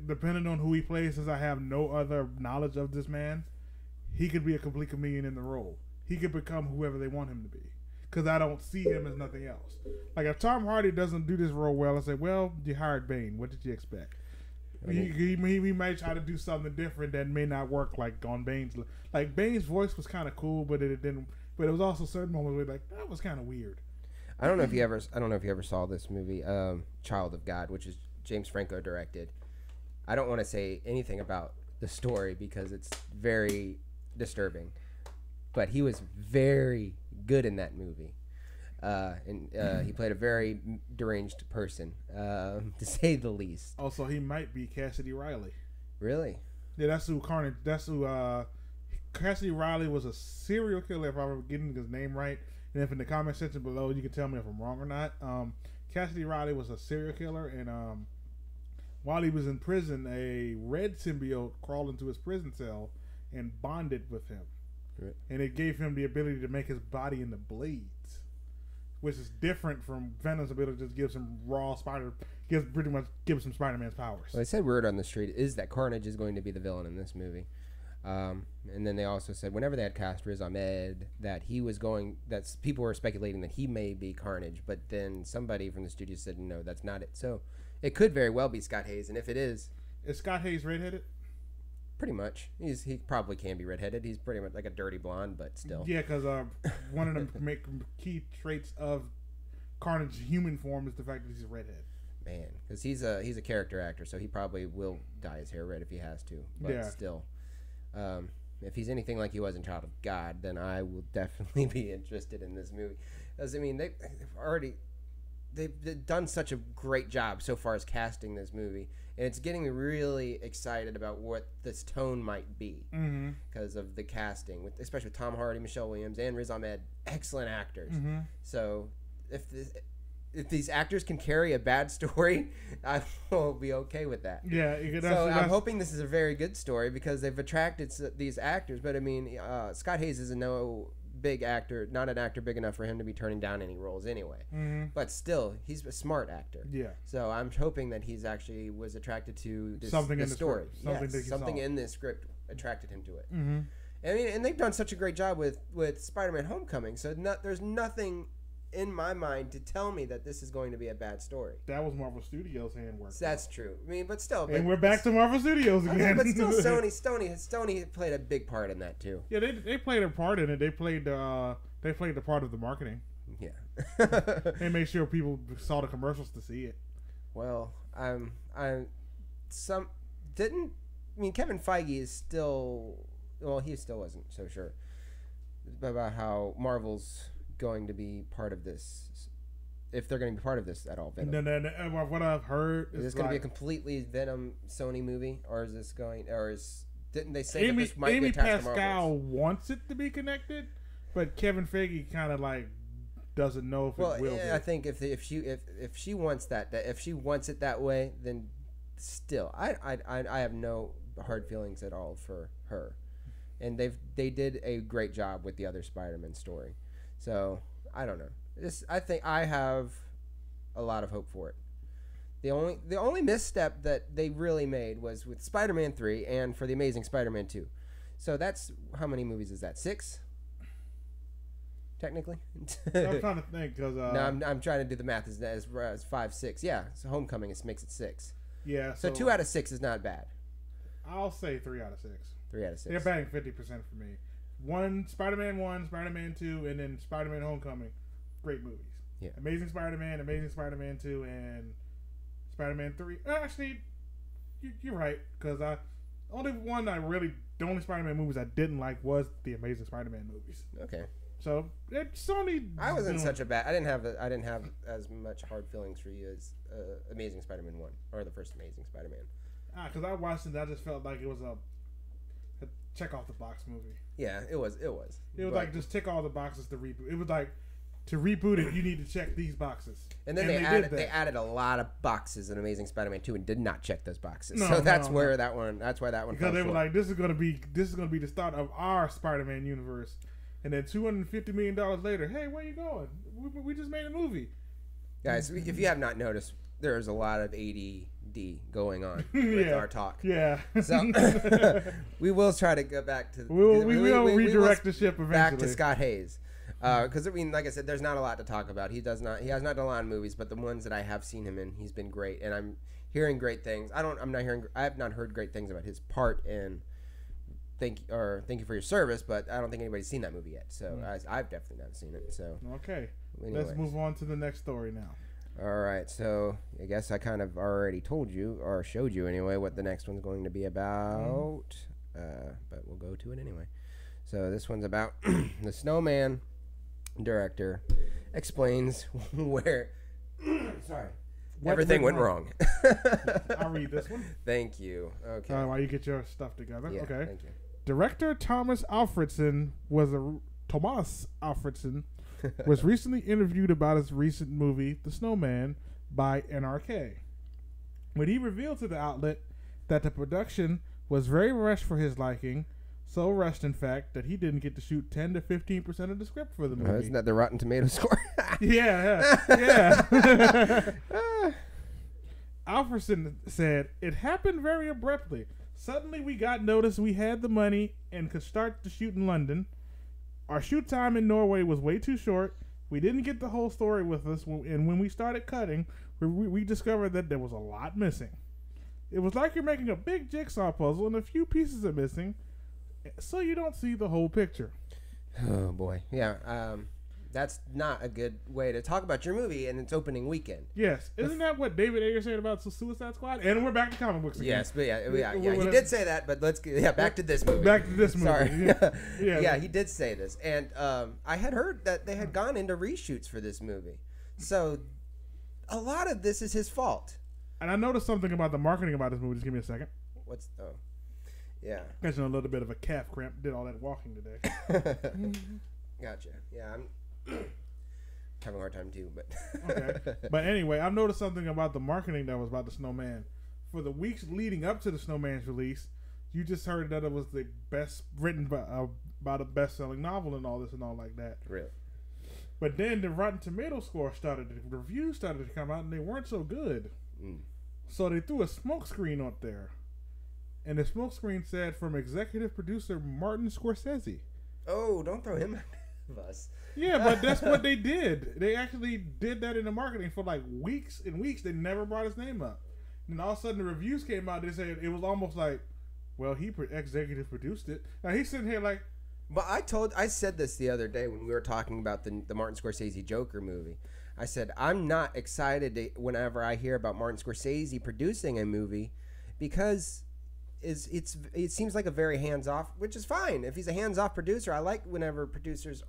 depending on who he plays, since I have no other knowledge of this man, he could be a complete chameleon in the role. He could become whoever they want him to be. Because I don't see him as nothing else. Like, if Tom Hardy doesn't do this role well, I say, well, you hired Bane. What did you expect? He might try to do something different that may not work, like on Bane's. Like, Bane's voice was kind of cool, but it didn't. But it was also certain moments where, like, that was kind of weird. I don't know if you ever saw this movie, Child of God, which is James Franco directed. I don't want to say anything about the story because it's very disturbing, but he was very good in that movie, and he played a very deranged person, to say the least. Also, he might be Cassidy Riley. Really? Yeah, that's who Carnage. That's who Cassidy Riley was a serial killer. If I'm getting his name right, and if in the comment section below you can tell me if I'm wrong or not. Cassidy Riley was a serial killer, and while he was in prison, a red symbiote crawled into his prison cell and bonded with him. And it gave him the ability to make his body into blades, which is different from Venom's ability to just give some give some Spider-Man's powers. Well, they said word on the street is that Carnage is going to be the villain in this movie. And then they also said whenever they had cast Riz Ahmed that people were speculating that he may be Carnage, but then somebody from the studio said no, that's not it. So it could very well be Scott Haze, and if it is, Is Scott Haze redheaded? Pretty much. He probably can be redheaded. He's pretty much like a dirty blonde, but still. Yeah, because one of the key traits of Carnage's human form is the fact that he's a redhead. Man, because he's a character actor, so he probably will dye his hair red if he has to. But still, if he's anything like he was in Child of God, then I will definitely be interested in this movie. Because I mean, they've done such a great job so far as casting this movie, and it's getting me really excited about what this tone might be because of the casting, especially with Tom Hardy, Michelle Williams, and Riz Ahmed, excellent actors. So if these actors can carry a bad story, I will be okay with that. Yeah. I'm hoping this is a very good story because they've attracted these actors. But I mean, Scott Haze is no big actor, not an actor big enough for him to be turning down any roles anyway. But still, he's a smart actor. Yeah. So I'm hoping that he's actually was attracted to this story. Something in this script attracted him to it. I mean, and they've done such a great job with Spider-Man: Homecoming. So there's nothing in my mind to tell me that this is going to be a bad story. That was Marvel Studios' handwork. That's true. I mean, but still. And we're back to Marvel Studios again. But still, Sony played a big part in that too. Yeah, they played a part in it. They played the part of the marketing. Yeah. They made sure people saw the commercials to see it. Well, Kevin Feige is still. Well, he still wasn't so sure about how Marvel's going to be part of this, if they're going to be part of this at all. Venom. No. What I've heard is this going to be a completely Venom Sony movie, or is this going? Didn't they say that this might be attached to Marvel? Pascal wants it to be connected, but Kevin Feige kind of like doesn't know if it will. Yeah, I think if she wants if she wants it that way, then still, I have no hard feelings at all for her, and they did a great job with the other Spider-Man story. So I don't know. I think I have a lot of hope for it. The only misstep that they really made was with Spider-Man 3 and for the Amazing Spider-Man 2. So that's how many movies is that? 6? Technically. I'm trying to think because no, I'm trying to do the math as 5, 6. Yeah, so Homecoming makes it 6. Yeah. So 2 out of 6 is not bad. I'll say 3 out of 6. 3 out of 6. They're batting 50% for me. Spider-Man 1, Spider-Man 2, and then Spider-Man Homecoming. Great movies. Yeah. Amazing Spider-Man 2, and Spider-Man 3. Actually, you're right, because the only Spider-Man movies I didn't like was the Amazing Spider-Man movies. Okay. So Sony. I wasn't such a bad. I didn't have as much hard feelings for you as Amazing Spider-Man 1 or the first Amazing Spider-Man. Because I watched it, I just felt like it was a check off the box movie. Yeah, it was. It was like just tick all the boxes to reboot. It was like to reboot it, you need to check these boxes. And then they added a lot of boxes in Amazing Spider-Man 2 and did not check those boxes. That's why that one. Because they were like, this is gonna be the start of our Spider-Man universe. And then $250 million later, hey, where you going? We just made a movie. Guys, if you have not noticed, there's a lot of ADD going on with our talk. Yeah. So we will try to go back to. We will redirect the ship eventually. Back to Scott Haze, because I mean, like I said, there's not a lot to talk about. He has not done a lot of movies, but the ones that I have seen him in, he's been great, and I'm hearing great things. I have not heard great things about his part in Thank You for Your Service, but I don't think anybody's seen that movie yet. So I've definitely not seen it. So okay, let's move on to the next story now. All right, so I guess I kind of already told you, or showed you anyway, what the next one's going to be about, but we'll go to it anyway. So this one's about the Snowman director explains where everything went wrong. I'll read this one. Thank you. Okay. While you get your stuff together. Yeah, okay. Thank you. Director Thomas Alfredson was recently interviewed about his recent movie, The Snowman, by NRK. When he revealed to the outlet that the production was very rushed for his liking, so rushed, in fact, that he didn't get to shoot 10 to 15% of the script for the movie. Isn't that the Rotten Tomatoes score? Yeah. Alfredson said, "It happened very abruptly. Suddenly we got notice we had the money and could start to shoot in London. Our shoot time in Norway was way too short. We didn't get the whole story with us, and when we started cutting, we discovered that there was a lot missing. It was like you're making a big jigsaw puzzle and a few pieces are missing, so you don't see the whole picture. Oh boy, yeah. That's not a good way to talk about your movie in its opening weekend. Yes, isn't that what David Ayer said about Suicide Squad? And we're back to comic books again. Yes, but yeah, he did say that. But let's back to this movie. Back to this movie. Sorry. Yeah, he did say this, and I had heard that they had gone into reshoots for this movie, so a lot of this is his fault. And I noticed something about the marketing about this movie. Just give me a second. Yeah. Catching a little bit of a calf cramp. Did all that walking today. Gotcha. Yeah, I'm having a hard time too, but okay. But anyway, I've noticed something about the marketing that was about the Snowman. For the weeks leading up to the Snowman's release, you just heard that it was the best written about a best-selling novel and all this and all like that. Really? But then the Rotten Tomatoes score the reviews started to come out, and they weren't so good. So they threw a smokescreen up there, and the smokescreen said from executive producer Martin Scorsese. Oh, don't throw him under us. Yeah, but that's what they did. They actually did that in the marketing for like weeks and weeks. They never brought his name up. And all of a sudden the reviews came out. They said it was almost like, well, he executive produced it. Now he's sitting here like. But I said this the other day when we were talking about the Martin Scorsese Joker movie. I said I'm not excited whenever I hear about Martin Scorsese producing a movie because it seems like a very hands-off, which is fine. If he's a hands-off producer, I like whenever producers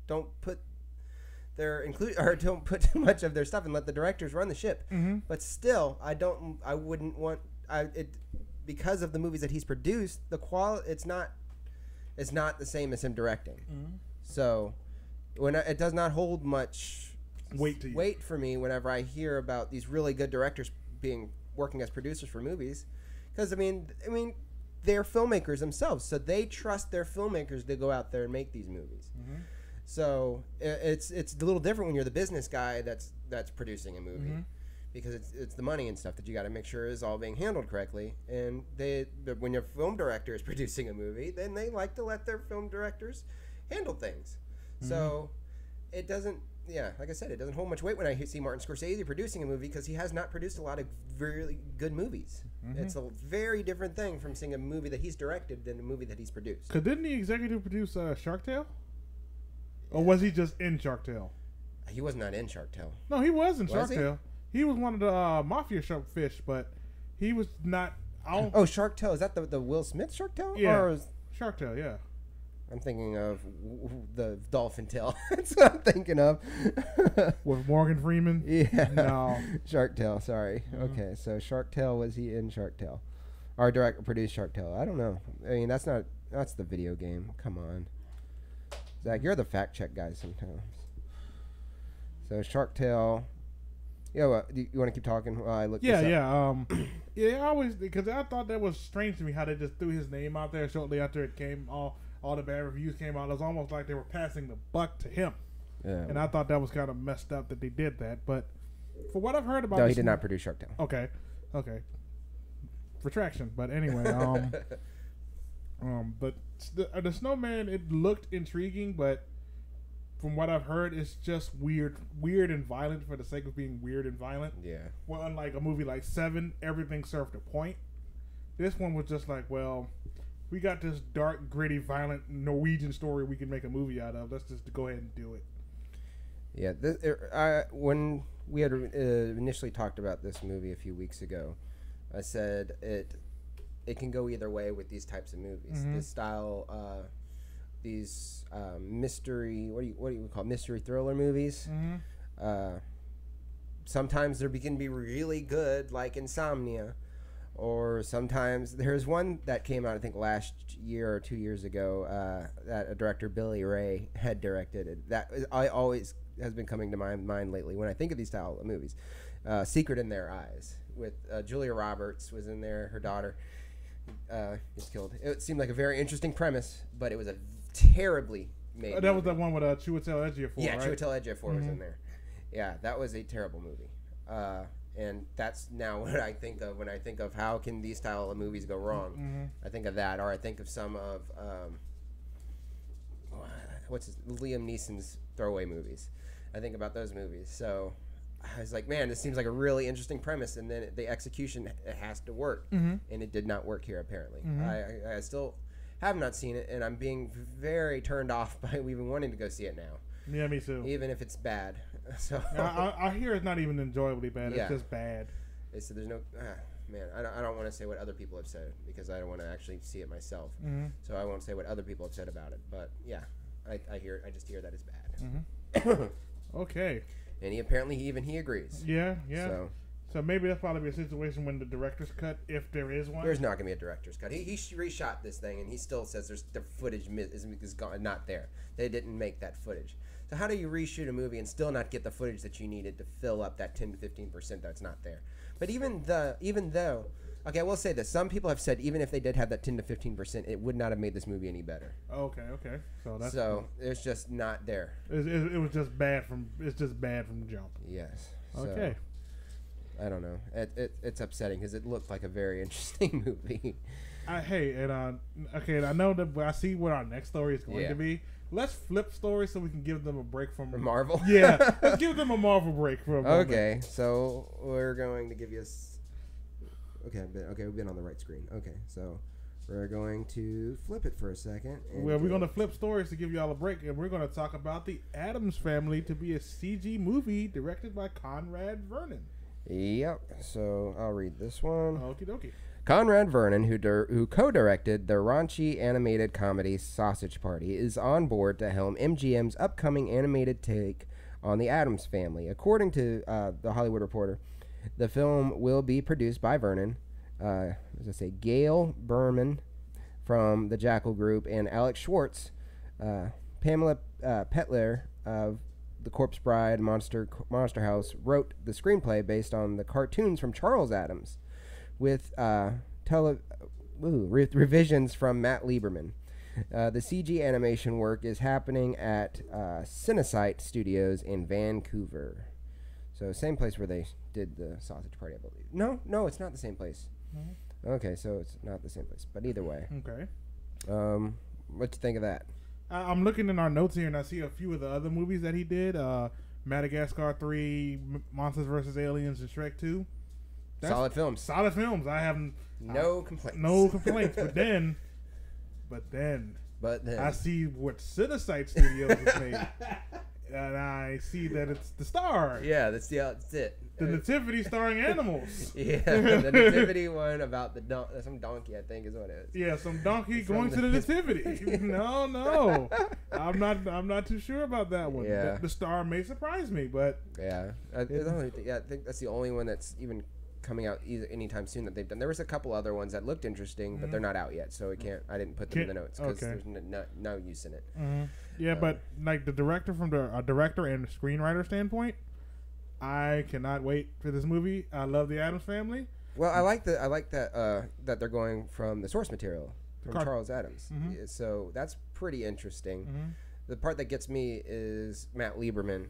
don't put don't put too much of their stuff and let the directors run the ship. Mm-hmm. But still, I wouldn't want it because of the movies that he's produced. The quality it's not the same as him directing. Mm-hmm. So it does not hold much weight for me whenever I hear about these really good directors working as producers for movies. Because I mean, they're filmmakers themselves, so they trust their filmmakers to go out there and make these movies. Mm-hmm. So it's a little different when you're the business guy that's producing a movie, mm-hmm. because it's the money and stuff that you got to make sure is all being handled correctly. And when your film director is producing a movie, then they like to let their film directors handle things. Mm-hmm. So it doesn't. Yeah, like I said, it doesn't hold much weight when I see Martin Scorsese producing a movie because he has not produced a lot of really good movies. Mm-hmm. It's a very different thing from seeing a movie that he's directed than a movie that he's produced. Cause didn't he executive produce Shark Tale? Or was he just in Shark Tale? He was not in Shark Tale. No, he was in Shark Tale. He was one of the mafia sharkfish, but he was not. Oh, Shark Tale. Is that the Will Smith Shark Tale? Yeah, Shark Tale, yeah. I'm thinking of the Dolphin Tale. That's what I'm thinking of. With Morgan Freeman? Yeah. No. Shark Tale, sorry. Mm-hmm. Okay, so Shark Tale, was he in Shark Tale? Or produced Shark Tale? I don't know. I mean, that's the video game. Come on. Zach, you're the fact check guy sometimes. So Shark Tale. Yeah, well, you want to keep talking while I look this up? Yeah, I always, because I thought that was strange to me how they just threw his name out there shortly after it came all the bad reviews came out. It was almost like they were passing the buck to him. Yeah. And I thought that was kind of messed up that they did that. But for what I've heard about... No, he did not produce Shark Tale. Okay. Retraction. But anyway, but the Snowman, it looked intriguing, but from what I've heard, it's just weird and violent for the sake of being weird and violent. Yeah. Well, unlike a movie like Seven, everything served a point. This one was just like, well... We got this dark, gritty, violent Norwegian story we can make a movie out of. Let's just go ahead and do it. Yeah, when we had initially talked about this movie a few weeks ago, I said it can go either way with these types of movies. Mm-hmm. This style, these mystery, what do you call it? Mystery thriller movies. Mm-hmm. Sometimes they can be really good, like Insomnia. Or sometimes there's one that came out, I think, last year or 2 years ago, that a director, Billy Ray, had directed. That always has been coming to my mind lately when I think of these style of movies. Secret in Their Eyes, with Julia Roberts was in there. Her daughter is killed. It seemed like a very interesting premise, but it was a terribly made movie. That was the one with Chiwetel Ejiofor, yeah, right? Chiwetel Ejiofor was in there. Yeah, that was a terrible movie. And that's now what I think of when I think of how can these style of movies go wrong. Mm-hmm. I think of that, or I think of some of Liam Neeson's throwaway movies. I think about those movies. So I was like, man, this seems like a really interesting premise, and then the execution has to work, and it did not work here apparently. I still have not seen it, and I'm being very turned off by even wanting to go see it now. Yeah, me too. Even if it's bad. So I hear it's not even enjoyably bad. It's just bad. So there's no man. I don't want to say what other people have said because I don't want to actually see it myself. So I won't say what other people have said about it. But yeah, I just hear that it's bad. Okay. And he agrees. Yeah. So maybe that's probably a situation when the director's cut, if there is one. There's not gonna be a director's cut. He reshot this thing, and he still says the footage is gone, not there. They didn't make that footage. So how do you reshoot a movie and still not get the footage that you needed to fill up that 10 to 15% that's not there? But even though, okay, I will say this: some people have said even if they did have that 10 to 15%, it would not have made this movie any better. Okay. So cool. It's just not there. It was just bad from. It's just bad from the jump. Yes. Okay. So, I don't know. It's upsetting because it looked like a very interesting movie. And I know that I see what our next story is going to be. Let's flip stories so we can give them a break from Marvel. Yeah, let's give them a Marvel break for a moment. Okay, so we're going to give you Okay, we've been on the right screen. Okay, so we're going to flip it for a second. Well, we're going to flip stories to give y'all a break, and we're going to talk about the Addams Family to be a CG movie directed by Conrad Vernon. Yep. So I'll read this one. Okie dokie. Conrad Vernon, who co-directed the raunchy animated comedy Sausage Party, is on board to helm MGM's upcoming animated take on the Addams Family. According to The Hollywood Reporter, the film will be produced by Vernon, Gail Berman from the Jackal Group, and Alex Schwartz. Pamela Petler of The Corpse Bride, Monster House wrote the screenplay based on the cartoons from Charles Addams, with revisions from Matt Lieberman. The CG animation work is happening at Cinesite Studios in Vancouver. So same place where they did the Sausage Party, I believe. No, it's not the same place. Mm-hmm. Okay, so it's not the same place. But either way. Okay. What you think of that? I'm looking in our notes here, and I see a few of the other movies that he did. Madagascar 3, Monsters vs. Aliens, and Shrek 2. Solid films. I have no complaints. No complaints. But then I see what Cinesite Studios has made, and I see that it's the Star. Yeah, that's it. The Nativity starring animals. Yeah, the Nativity one about some donkey, I think, is what it is. Yeah, some donkey going to the Nativity. No, I'm not too sure about that one. Yeah. The Star may surprise me, but yeah, I think that's the only one that's even coming out anytime soon that they've done. There was a couple other ones that looked interesting, but they're not out yet, so I didn't put them in the notes because there's no use in it. Yeah, but like the director from the director and screenwriter standpoint, I cannot wait for this movie. I love the Addams Family. Well, I like that they're going from the source material from Charles Addams. So that's pretty interesting. The part that gets me is Matt Lieberman.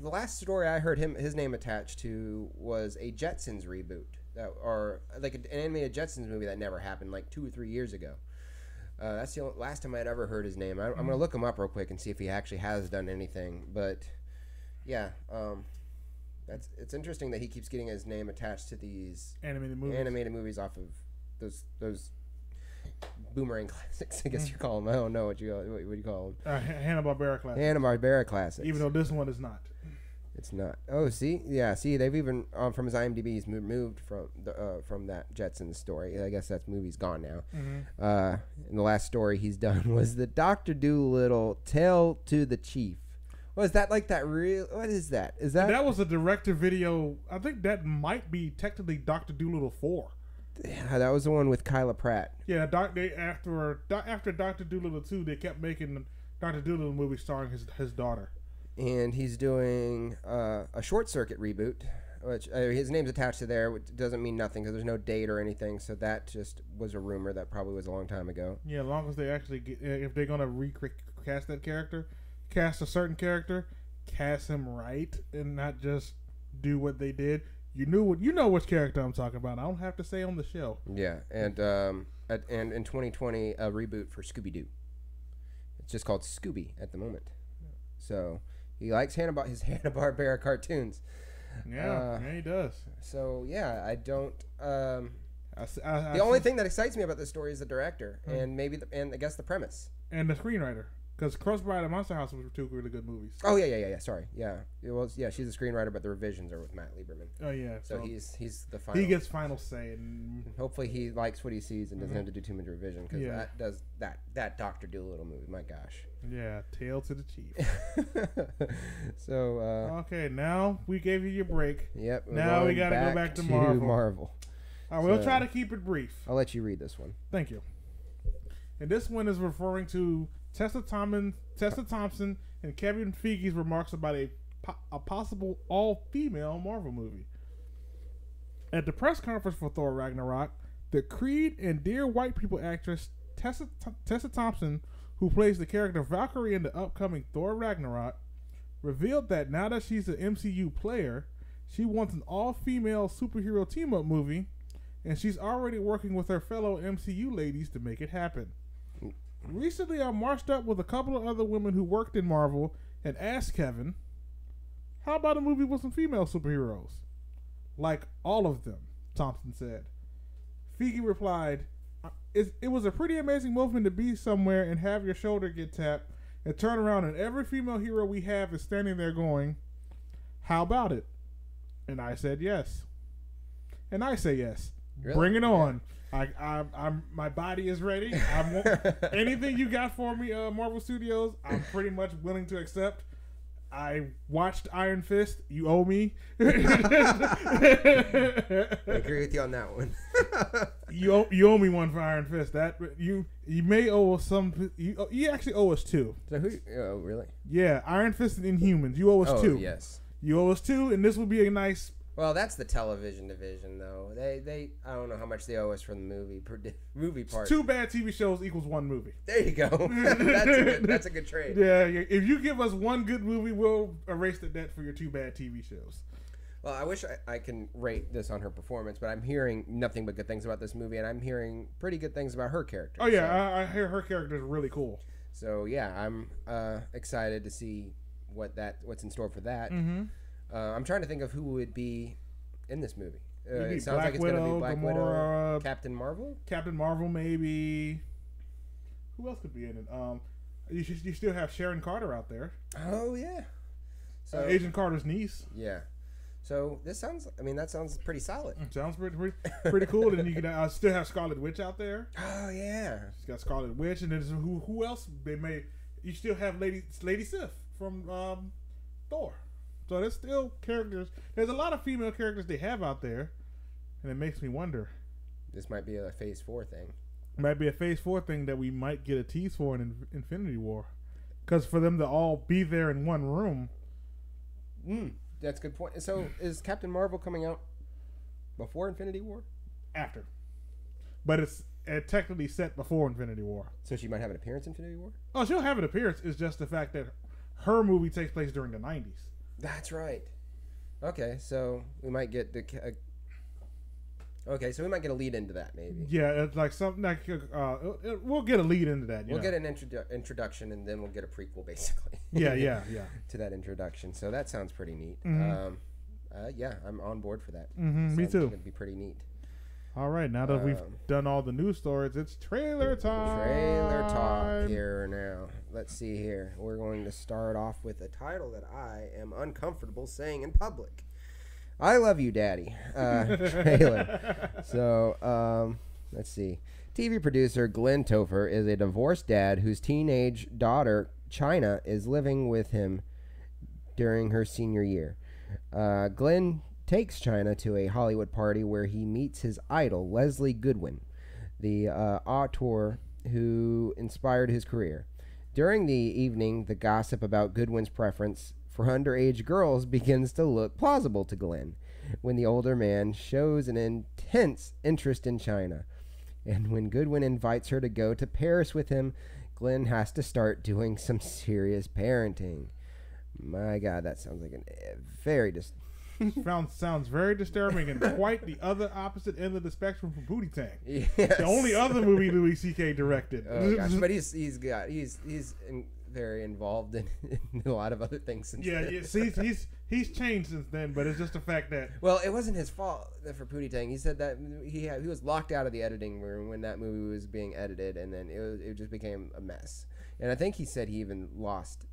The last story I heard his name attached to was a Jetsons reboot, or like an animated Jetsons movie that never happened, like 2 or 3 years ago. That's the last time I'd ever heard his name. I'm gonna look him up real quick and see if he actually has done anything. But yeah, it's interesting that he keeps getting his name attached to these animated movies off of those boomerang classics, I guess you call them. I don't know what you call them. Hanna-Barbera classics. Hanna-Barbera classics. Even though this one is not. It's not. Oh, see, they've even from his IMDb, he's moved from that Jetsons story. I guess that movie's gone now. And the last story he's done was the Dr. Dolittle Tale to the Chief. Was that like that real? What is that? That was a direct-to-video? I think that might be technically Dr. Dolittle 4. Yeah, that was the one with Kyla Pratt. Yeah, after Dr. Dolittle 2, they kept making Dr. Dolittle movies starring his daughter. And he's doing a Short Circuit reboot, which his name's attached to there, which doesn't mean nothing because there's no date or anything. So that just was a rumor that probably was a long time ago. Yeah, as long as they actually if they're gonna recast that character, cast a certain character, cast him right, and not just do what they did. You know which character I'm talking about. I don't have to say on the show. Yeah, and in 2020 a reboot for Scooby-Doo. It's just called Scooby at the moment. So He likes his Hanna-Barbera cartoons. Yeah, he does. So yeah, I don't. The only thing that excites me about this story is the director and I guess the premise and the screenwriter. Because Crossbody and Monster House were two really good movies. Oh yeah. Sorry, yeah, it was. Yeah, she's a screenwriter, but the revisions are with Matt Lieberman. Oh yeah, so he's the final. He gets final say, and hopefully he likes what he sees and doesn't have to do too much revision because that Dr. Dolittle movie. My gosh. Yeah, tail to the chief. So okay, now we gave you your break. Yep. Now we gotta go back to Marvel. All right, we'll try to keep it brief. I'll let you read this one. Thank you. And this one is referring to Tessa Thompson and Kevin Feige's remarks about a possible all-female Marvel movie. At the press conference for Thor Ragnarok, the Creed and Dear White People actress Tessa Thompson, who plays the character Valkyrie in the upcoming Thor Ragnarok, revealed that now that she's an MCU player, she wants an all-female superhero team-up movie, and she's already working with her fellow MCU ladies to make it happen. Recently, I marched up with a couple of other women who worked in Marvel and asked Kevin, how about a movie with some female superheroes? Like all of them, Thompson said. Feige replied, it was a pretty amazing movement to be somewhere and have your shoulder get tapped and turn around and every female hero we have is standing there going, how about it? And I said yes. And I say yes. Really? Bring it on. I'm my body is ready. I want anything you got for me, Marvel Studios. I'm pretty much willing to accept. I watched Iron Fist. You owe me. I agree with you on that one. you owe me one for Iron Fist. That you may owe us some. You actually owe us two. So who? Oh, really? Yeah, Iron Fist and Inhumans. You owe us two. Yes. You owe us two, and this will be a nice. Well, that's the television division, though. They I don't know how much they owe us for the movie part. 2 bad TV shows equals 1 movie. There you go. That's a good trade. Yeah, if you give us 1 good movie, we'll erase the debt for your 2 bad TV shows. Well, I wish I can rate this on her performance, but I'm hearing nothing but good things about this movie, and I'm hearing pretty good things about her character. Oh, yeah, I hear her character is really cool. So, yeah, I'm excited to see what's in store for that. Mm-hmm. I'm trying to think of who would be in this movie. It sounds like it's going to be Black Widow, Captain Marvel? Captain Marvel, maybe. Who else could be in it? You still have Sharon Carter out there. Oh, yeah. So Agent Carter's niece. Yeah. So that sounds pretty solid. Sounds pretty cool. And you can still have Scarlet Witch out there. Oh, yeah. She's got Scarlet Witch. And then who else? You still have Lady Sif from Thor. So there's still characters. There's a lot of female characters they have out there, and it makes me wonder. This might be a Phase 4 thing. Might be a Phase 4 thing that we might get a tease for in Infinity War. Because for them to all be there in one room. That's a good point. So is Captain Marvel coming out before Infinity War? After. But it's technically set before Infinity War. So she might have an appearance in Infinity War? Oh, she'll have an appearance. It's just the fact that her movie takes place during the 90s. That's right. Okay, so we might get so we might get a lead into that, maybe. Yeah, it's like something like we'll get a lead into that. We'll get an introduction, and then we'll get a prequel, basically. Yeah. To that introduction, so that sounds pretty neat. Mm-hmm. Yeah, I'm on board for that. Mm-hmm, me too. It'd be pretty neat. All right, now that we've done all the news stories, it's trailer time. Trailer talk here now. Let's see here. We're going to start off with a title that I am uncomfortable saying in public. I Love You, Daddy. Trailer. So, let's see. TV producer Glenn Topher is a divorced dad whose teenage daughter, China, is living with him during her senior year. Glenn takes China to a Hollywood party where he meets his idol, Leslie Goodwin, the auteur who inspired his career. During the evening, the gossip about Goodwin's preference for underage girls begins to look plausible to Glenn when the older man shows an intense interest in China. And when Goodwin invites her to go to Paris with him, Glenn has to start doing some serious parenting. My God, that sounds like sounds very disturbing and quite the other opposite end of the spectrum from Booty Tank. Yes. The only other movie Louis C.K. directed. Oh gosh, but he's very involved in a lot of other things since then. Yeah. He's changed since then, but it's just the fact that it wasn't his fault for Pootie Tang. He said that he was locked out of the editing room when that movie was being edited, and then it just became a mess. And I think he said he even lost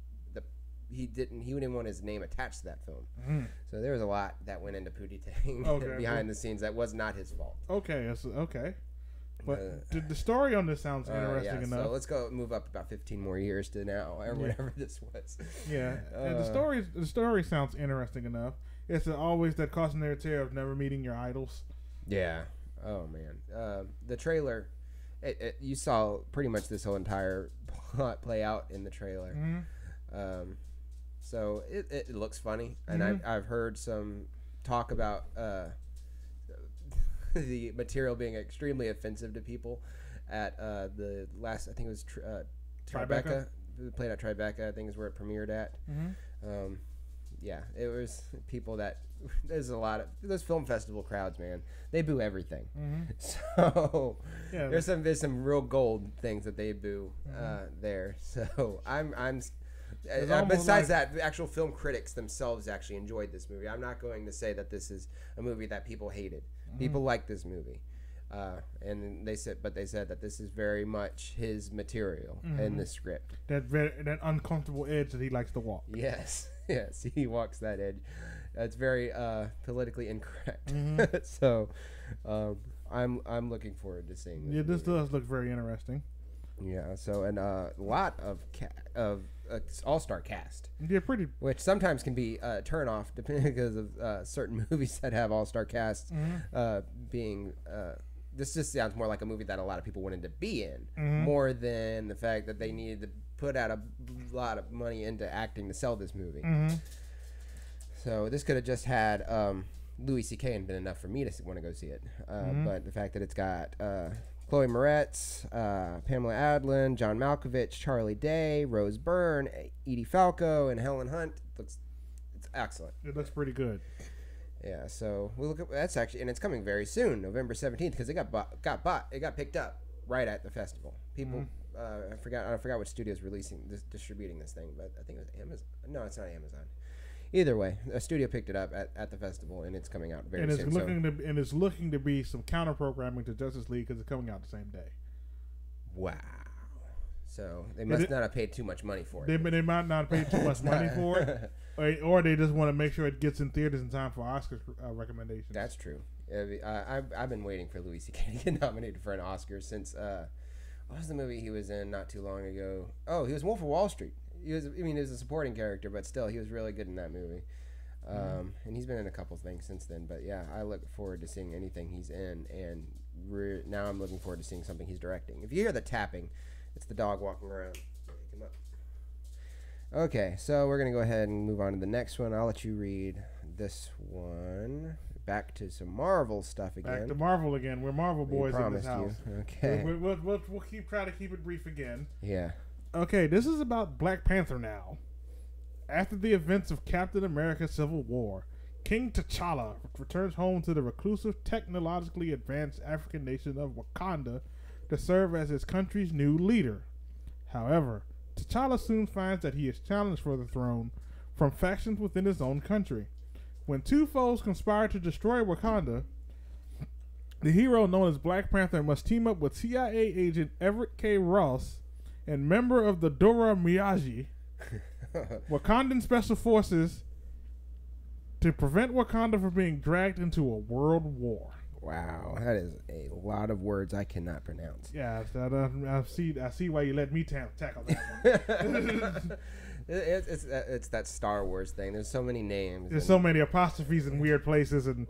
he didn't want his name attached to that film. So there was a lot that went into Pootie Tang behind the scenes that was not his fault. Okay. But the story on this sounds interesting enough. So let's move up about 15 more years to now, or whatever this was. Yeah, and the story sounds interesting enough. It's always that cautionary tale of never meeting your idols. Yeah. Oh man. The trailer, you saw pretty much this whole entire plot play out in the trailer. So it looks funny, and I've heard some talk about the material being extremely offensive to people at the last, I think it was Tribeca. It played at Tribeca, I think is where it premiered at. Yeah, it was people that there's a lot of those film festival crowds, man. They boo everything. So there's some real gold things that they boo there. So I'm besides that, the actual film critics themselves actually enjoyed this movie. I'm not going to say that this is a movie that people hated. People like this movie, and they said that this is very much his material in the script. That uncomfortable edge that he likes to walk. Yes, he walks that edge. That's very politically incorrect. So, I'm looking forward to seeing this. Yeah, this does look very interesting. Yeah. So, and a lot of all-star cast. Yeah, pretty. Which sometimes can be a turn off depending because of certain movies that have all-star casts being. This just sounds more like a movie that a lot of people wanted to be in, more than the fact that they needed to put out a lot of money into acting to sell this movie. So this could have just had Louis C.K. and been enough for me to want to go see it. But the fact that it's got Chloe Moretz, Pamela Adlon, John Malkovich, Charlie Day, Rose Byrne, Edie Falco, and Helen Hunt, it's excellent. It looks pretty good. Yeah, so we look at that's actually, and it's coming very soon, November 17th, because it got picked up right at the festival. People, I forgot what studio's distributing this thing, but I think it was Amazon. No, it's not Amazon. Either way, a studio picked it up at the festival, and it's coming out very soon. It's looking to be some counter programming to Justice League because it's coming out the same day. Wow! So they must not have paid too much money for it. They might not have paid too much money for it, or they just want to make sure it gets in theaters in time for Oscar recommendations. That's true. I've been waiting for Louis C.K. to get nominated for an Oscar since what was the movie he was in not too long ago? Oh, he was Wolf of Wall Street. He was a supporting character, but still, he was really good in that movie. And he's been in a couple things since then. But yeah, I look forward to seeing anything he's in. And now I'm looking forward to seeing something he's directing. If you hear the tapping, it's the dog walking around. Pick him up. Okay, so we're going to go ahead and move on to the next one. I'll let you read this one. Back to some Marvel stuff again. Back to Marvel again. We're Marvel boys in this house. Okay. We'll try to keep it brief again. Yeah. Okay, this is about Black Panther now. After the events of Captain America Civil War, King T'Challa returns home to the reclusive, technologically advanced African nation of Wakanda to serve as his country's new leader. However, T'Challa soon finds that he is challenged for the throne from factions within his own country. When two foes conspire to destroy Wakanda, the hero known as Black Panther must team up with CIA agent Everett K. Ross and member of the Dora Milaje, Wakandan Special Forces, to prevent Wakanda from being dragged into a world war. Wow, that is a lot of words I cannot pronounce. Yeah, I see why you let me tackle that one. It's that Star Wars thing. There's so many names. There's so many apostrophes in weird places and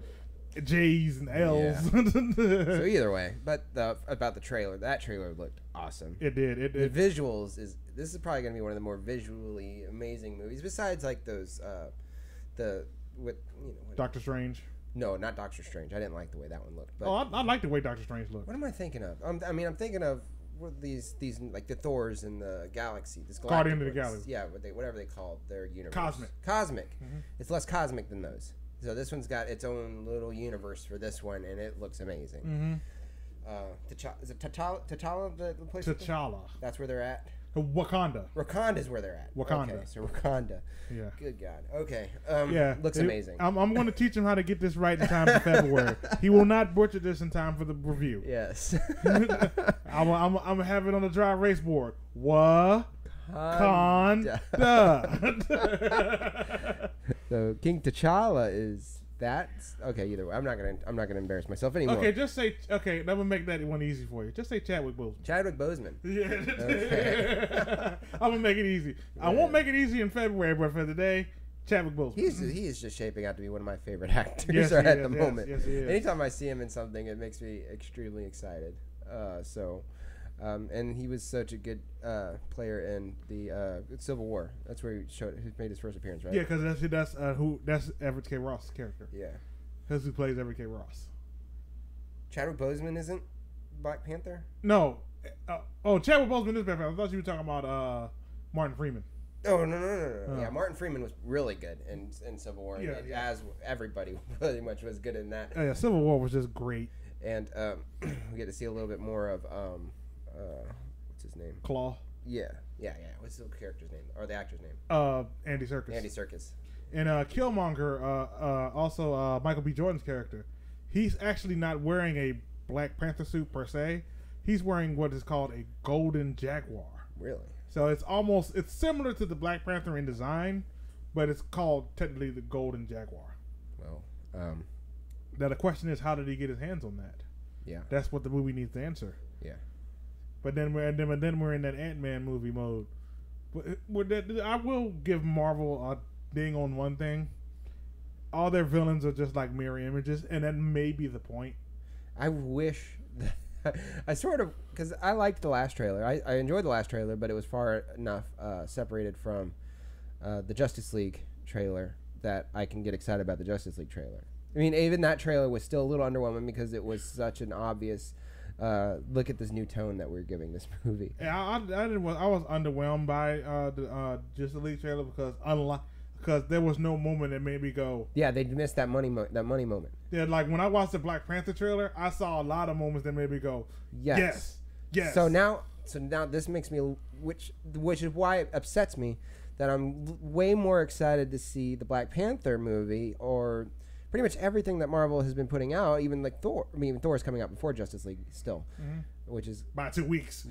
J's and L's. Yeah. So either way, but about the trailer, that trailer looked awesome. It did. The visuals this is probably gonna be one of the more visually amazing movies. Besides like those Doctor Strange. No, not Doctor Strange. I didn't like the way that one looked. But I like the way Doctor Strange looked. What am I thinking of? I'm thinking of these like the Thors in the galaxy. This Guardian of the Galaxy. Yeah, whatever they call their universe. Cosmic. It's less cosmic than those. So this one's got its own little universe for this one, and it looks amazing. Is it T'Challa? The place? T'Challa. That's where they're at. Wakanda. Wakanda is where they're at. Wakanda. Okay, so Wakanda. Yeah. Good God. Okay. Looks amazing. I'm going to teach him how to get this right in time for February. He will not butcher this in time for the review. Yes. I'm going to have it on the dry erase board. Wakanda. So King T'Challa is that? Okay, either way. I'm not gonna embarrass myself anymore. Okay, just say let me make that one easy for you. Just say Chadwick Boseman. Chadwick Boseman. Yeah. Okay. I'm gonna make it easy. I won't make it easy in February, but for today, Chadwick Boseman. He is just shaping out to be one of my favorite actors at the moment. Yes, he is. Anytime I see him in something, it makes me extremely excited. And he was such a good player in the Civil War. That's where he made his first appearance, right? Yeah, because that's Everett K. Ross' character. Yeah, that's who plays Everett K. Ross. Chadwick Boseman isn't Black Panther? No. Chadwick Boseman is Black Panther. I thought you were talking about Martin Freeman. Oh no! Yeah, Martin Freeman was really good in Civil War, as everybody pretty much was good in that. Yeah, Civil War was just great. And we get to see a little bit more of what's his name? Claw. Yeah. What's the character's name or the actor's name? Andy Serkis. Andy Serkis. And Killmonger, also Michael B. Jordan's character, he's actually not wearing a Black Panther suit per se. He's wearing what is called a Golden Jaguar. Really? So it's similar to the Black Panther in design, but it's called technically the Golden Jaguar. Well, now the question is, how did he get his hands on that? Yeah. That's what the movie needs to answer. Yeah. But then we're in that Ant-Man movie mode. But I will give Marvel a ding on one thing. All their villains are just like mirror images, and that may be the point. I wish I sort of, because I liked the last trailer. I enjoyed the last trailer, but it was far enough separated from the Justice League trailer that I can get excited about the Justice League trailer. I mean, even that trailer was still a little underwhelming because it was such an obvious look at this new tone that we're giving this movie. Yeah, I was underwhelmed by the Justice League trailer because there was no moment that made me go. Yeah, they missed that money moment. Yeah, like when I watched the Black Panther trailer, I saw a lot of moments that made me go, yes. So now this makes me, which is why it upsets me that I'm way more excited to see the Black Panther movie or pretty much everything that Marvel has been putting out, even like Thor. I mean, even Thor's coming out before Justice League still, which is by 2 weeks.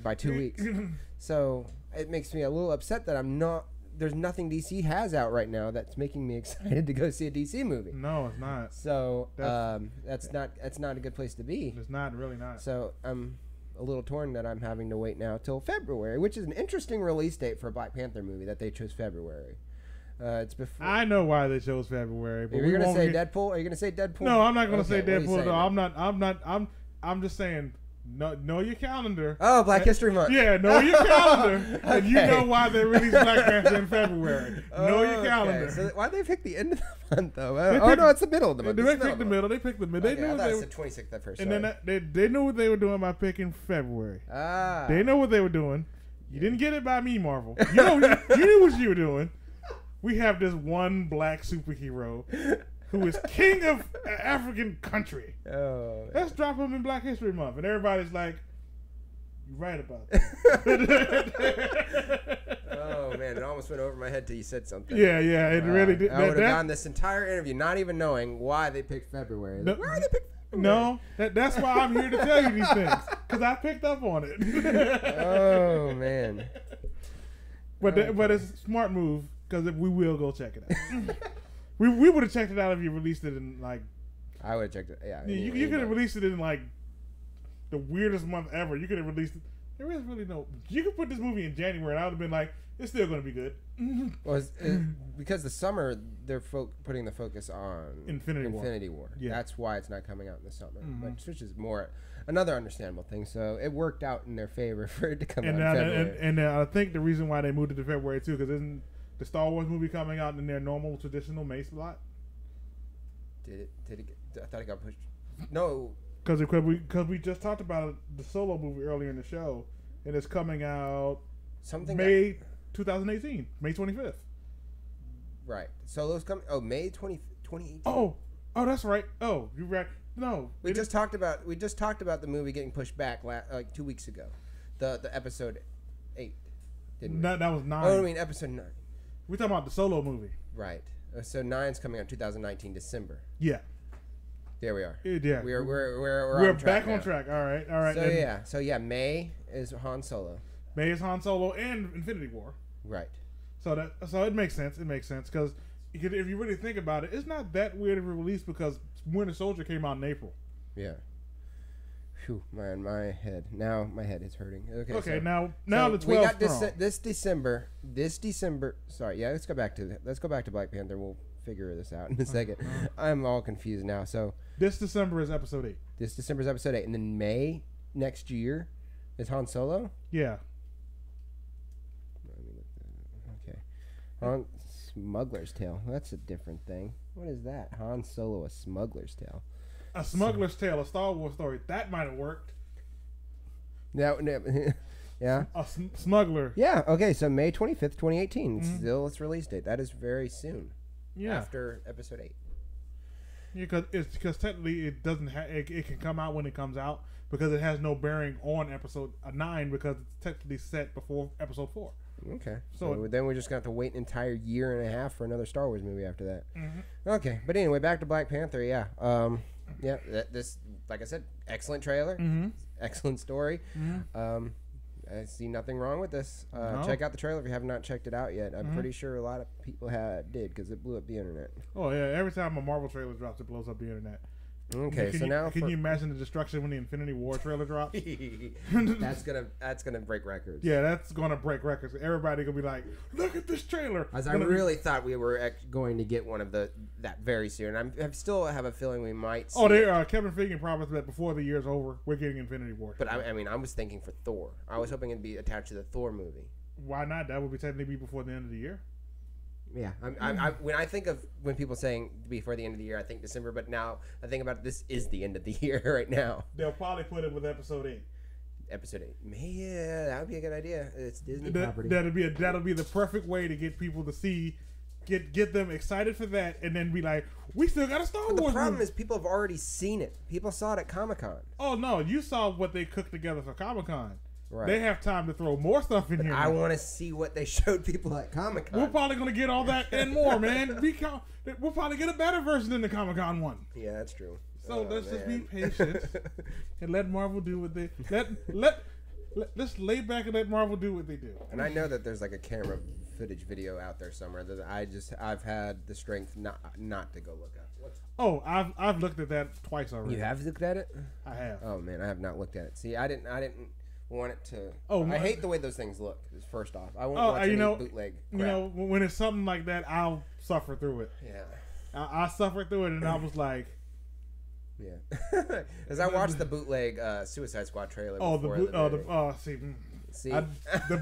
So it makes me a little upset that I'm not. There's nothing DC has out right now that's making me excited to go see a DC movie. No, it's not. So that's not a good place to be. It's really not. So I'm a little torn that I'm having to wait now till February, which is an interesting release date for a Black Panther movie that they chose February. It's before. I know why they chose February. But Are you gonna say Deadpool? Are you gonna say Deadpool? No, I'm not gonna say Deadpool. No, I'm just saying. Know your calendar. Oh, Black History Month. Yeah, know your calendar, and you know why they released Black Panther in February. Know your calendar. So why they pick the end of the month though? No, it's the middle of the month. They picked the middle. They picked the middle. Okay, I thought it was the 26th at first. And then they knew what they were doing by picking February. They know what they were doing. You didn't get it by me, Marvel. You knew what you were doing. We have this one black superhero who is king of African country. Oh, let's drop him in Black History Month. And everybody's like, you're right about that. Oh, man. It almost went over my head till you said something. Yeah. It really did. I would have gone this entire interview not even knowing why they picked February. Like, why they picked February? No, that's why I'm here to tell you these things. Because I picked up on it. Oh, man. But it's a smart move because we will go check it out. We would have checked it out if you released it in like. I would have checked it. Yeah. You could have released it in like the weirdest month ever. You could have released it. There is really no. You could put this movie in January, and I would have been like, it's still going to be good. Well, because the summer they're putting the focus on Infinity War. Yeah. That's why it's not coming out in the summer. Which is more another understandable thing. So it worked out in their favor for it to come out in February. And I think the reason why they moved it to February too, because isn't the Star Wars movie coming out in their normal traditional May slot? Did it get, I thought it got pushed. No. Because we just talked about the Solo movie earlier in the show, and it's coming out May 2018, May 25th. Right. Solo's coming. Oh, May 2018. Oh, that's right. Oh, you're right. No, we just talked about the movie getting pushed back like 2 weeks ago, the episode 8. didn't we? No, that was 9. Oh, I mean episode 9. We're talking about the Solo movie. Right. So 9's coming out 2019 December. Yeah. There we are. Yeah. We're on track back now. on track. All right. So yeah, May is Han Solo. May is Han Solo and Infinity War. Right. So it makes sense. It makes sense because if you really think about it, it's not that weird of a release because Winter Soldier came out in April. Yeah. Whew, man, my head is hurting. Okay. Okay. So, now the 12th. We got this December. Sorry. Yeah. Let's go back to Black Panther. We'll figure this out in a second. I'm all confused now. So this December is episode 8. This December is episode 8, and then May next year is Han Solo. Yeah. Okay. Han Smuggler's Tale. That's a different thing. What is that? Han Solo, a Smuggler's Tale. A Smuggler's Tale, a Star Wars story. That might have worked. No, yeah. A smuggler. Yeah. Okay. So May 25th, 2018. Still its release date. That is very soon. Yeah. After episode 8. Yeah, because technically it doesn't it can come out when it comes out because it has no bearing on episode 9 because it's technically set before episode 4. Okay. So then we're just gonna have to wait an entire year and a half for another Star Wars movie after that. Okay. But anyway, back to Black Panther. Yeah. Yeah. This, like I said, excellent trailer. Excellent story. I see nothing wrong with this. No. Check out the trailer if you have not checked it out yet. I'm pretty sure a lot of people did because it blew up the internet. Oh yeah, every time a Marvel trailer drops, it blows up the internet. Okay, can you imagine the destruction when the Infinity War trailer drops? That's gonna break records. Yeah, that's gonna break records. Everybody gonna be like, "Look at this trailer." As I really thought we were going to get one of that very soon. I still have a feeling we might. See Kevin Feige promised that before the year's over, we're getting Infinity War. But I mean, I was thinking for Thor. I was hoping it'd be attached to the Thor movie. Why not? That would be technically before the end of the year. Yeah, when people saying before the end of the year, I think December. But now I think about it, this is the end of the year right now. They'll probably put it with episode 8. Episode 8. Yeah, that would be a good idea. It's Disney property. That'll be the perfect way to get people to see, get them excited for that, and then be like, we still got a Star Wars. The problem is people have already seen it. People saw it at Comic-Con. Oh no, you saw what they cooked together for Comic-Con. Right. They have time to throw more stuff in here. I want to see what they showed people at Comic-Con. We're probably going to get all that and more, man. We'll probably get a better version than the Comic-Con one. Yeah, that's true. So let's just be patient and let Marvel do what they let's lay back and let Marvel do what they do. And I know that there's like a camera footage video out there somewhere that I've had the strength not to go look up. I've looked at that twice already. You have looked at it? I have. Oh man, I have not looked at it. See, I didn't want it to. I hate the way those things look. First off, I won't watch any bootleg crap. You know, when it's something like that, I'll suffer through it. Yeah. I suffered through it, and I was like, yeah. As I watched the bootleg Suicide Squad trailer. The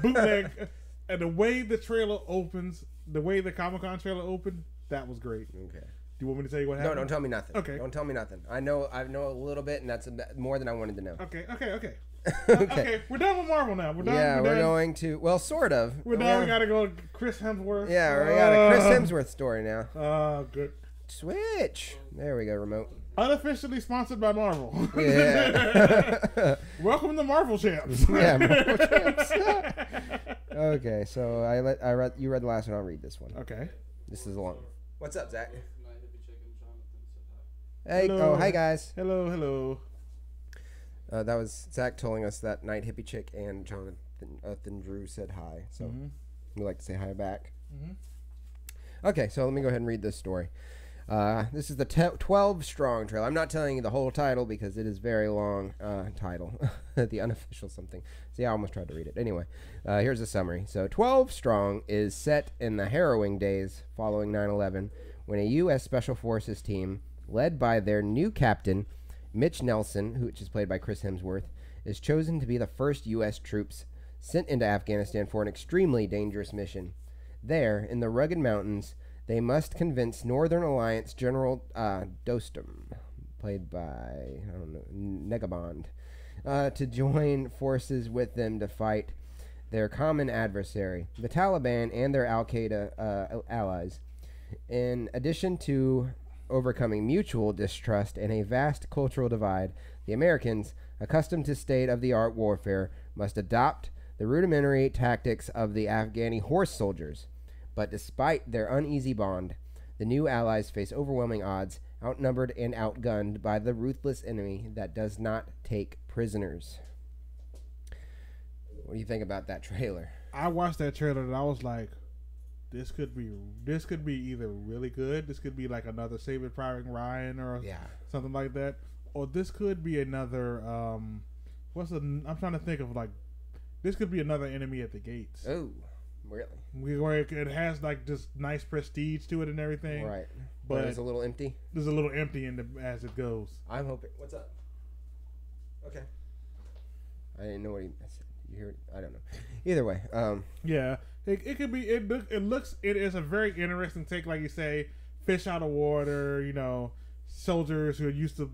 bootleg and the way the trailer opens, the way the Comic-Con trailer opened, that was great. Okay. Do you want me to tell you what happened? No, don't tell me nothing. Okay. Don't tell me nothing. I know a little bit, and that's more than I wanted to know. Okay. Okay. We're done with Marvel now. We're going to. Well, sort of. We're done. We gotta go to Chris Hemsworth. Yeah, we got a Chris Hemsworth story now. Good. Switch. There we go. Remote. Unofficially sponsored by Marvel. Yeah. Welcome to Marvel Champs. Yeah, Marvel Champs. Okay, so you read the last one. I'll read this one. Okay. This is long. What's up, Zach? Hey. Hello. Oh, hi guys. Hello. That was Zach telling us that Night Hippie Chick and Jonathan Drew said hi. So we like to say hi back. Okay, so let me go ahead and read this story. This is the 12 Strong trailer. I'm not telling you the whole title because it is very long title. The unofficial something. See, I almost tried to read it. Anyway, here's a summary. So 12 Strong is set in the harrowing days following 9/11 when a U.S. Special Forces team led by their new captain, Mitch Nelson, which is played by Chris Hemsworth, is chosen to be the first U.S. troops sent into Afghanistan for an extremely dangerous mission. There, in the rugged mountains, they must convince Northern Alliance General Dostum, played by, Negabond, to join forces with them to fight their common adversary, the Taliban and their Al-Qaeda allies. In addition to overcoming mutual distrust and a vast cultural divide, the Americans, accustomed to state-of-the-art warfare, must adopt the rudimentary tactics of the Afghani horse soldiers. But despite their uneasy bond, the new allies face overwhelming odds, outnumbered and outgunned by the ruthless enemy that does not take prisoners. What do you think about that trailer? I watched that trailer and I was like, this could be either really good. This could be like another Saving Private Ryan or something like that, or this could be another. I'm trying to think of like, this could be another Enemy at the Gates. Oh, really? Where it has like just nice prestige to it and everything. Right. But it's a little empty. There's a little empty as it goes. I'm hoping. What's up? Okay. I didn't know what he said. You hear it? I don't know. Either way, yeah, it could be. It is a very interesting take, like you say, fish out of water. You know, soldiers who are used to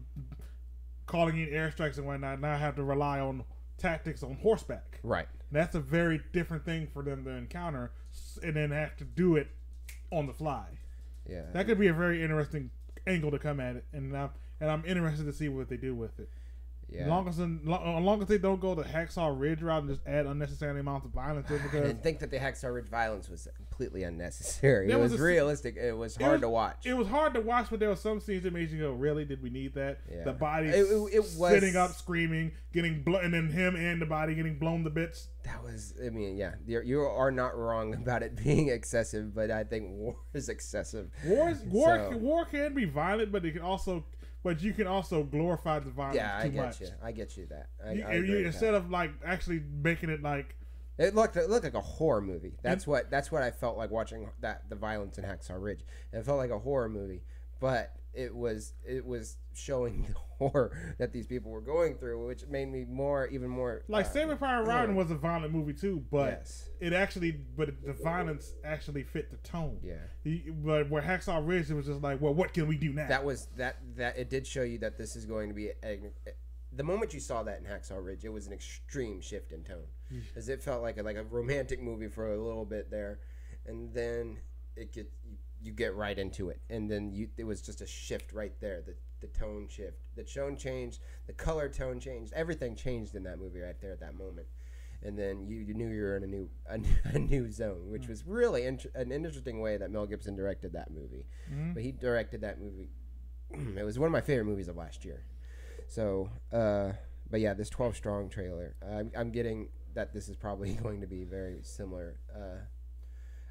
calling in airstrikes and whatnot now have to rely on tactics on horseback. Right. That's a very different thing for them to encounter, and then have to do it on the fly. Yeah, that could be a very interesting angle to come at it, and I'm interested to see what they do with it. Yeah. As long as they don't go the Hacksaw Ridge route and just add unnecessary amounts of violence to it, because I didn't think that the Hacksaw Ridge violence was completely unnecessary. It was realistic. It was hard to watch. It was hard to watch, but there were some scenes that made you go, "Really? Did we need that?" Yeah. The body sitting up, screaming, getting and then him and the body getting blown to bits. That was. I mean, yeah, you are not wrong about it being excessive, but I think war is excessive. War can be violent, but it can also. But you can also glorify the violence too much. I get you that. Instead of like actually making it like it looked like a horror movie. That's what I felt like watching the violence in Hacksaw Ridge. It felt like a horror movie, but it was showing the horror that these people were going through, which made me even more like Saving Private Ryan was a violent movie too, but yes. the violence actually fit the tone. Yeah. But where Hacksaw Ridge, it was just like, well, what can we do now? That it did show you that this is going to be the moment you saw that in Hacksaw Ridge, it was an extreme shift in tone, because it felt like a romantic movie for a little bit there, and then you get right into it, and then it was just a shift right there. The tone shift, the tone changed, the color tone changed, everything changed in that movie right there at that moment, and then you knew you were in a new zone, which was really an interesting way that Mel Gibson directed that movie. Mm-hmm. But he directed that movie. It was one of my favorite movies of last year. So, but yeah, this 12 Strong trailer, I'm getting that this is probably going to be very similar.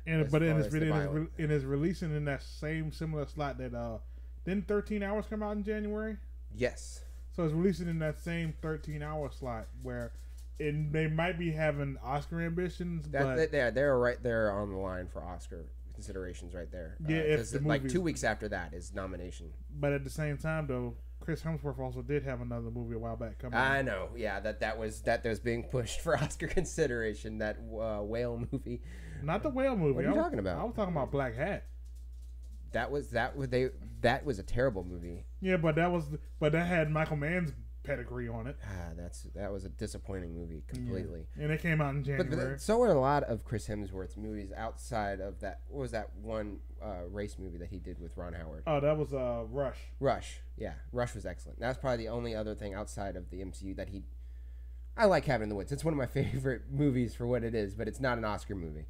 But it is releasing in that same similar slot that didn't 13 Hours come out in January? Yes. So it's releasing in that same 13-hour slot where they might be having Oscar ambitions, but they're right there on the line for Oscar considerations right there. Yeah, like 2 weeks after that is nomination. But at the same time, though, Chris Hemsworth also did have another movie a while back coming. I know, yeah, that was being pushed for Oscar consideration. That whale movie. Not the whale movie. What are you talking about? I was talking about Black Hat. That was a terrible movie. Yeah, but that had Michael Mann's pedigree on it. That was a disappointing movie completely. Yeah. And it came out in January. But so were a lot of Chris Hemsworth's movies outside of that. What was that one race movie that he did with Ron Howard? Oh, that was Rush. Rush, yeah, Rush was excellent. That's probably the only other thing outside of the MCU that I like Cabin in the Woods. It's one of my favorite movies for what it is, but it's not an Oscar movie.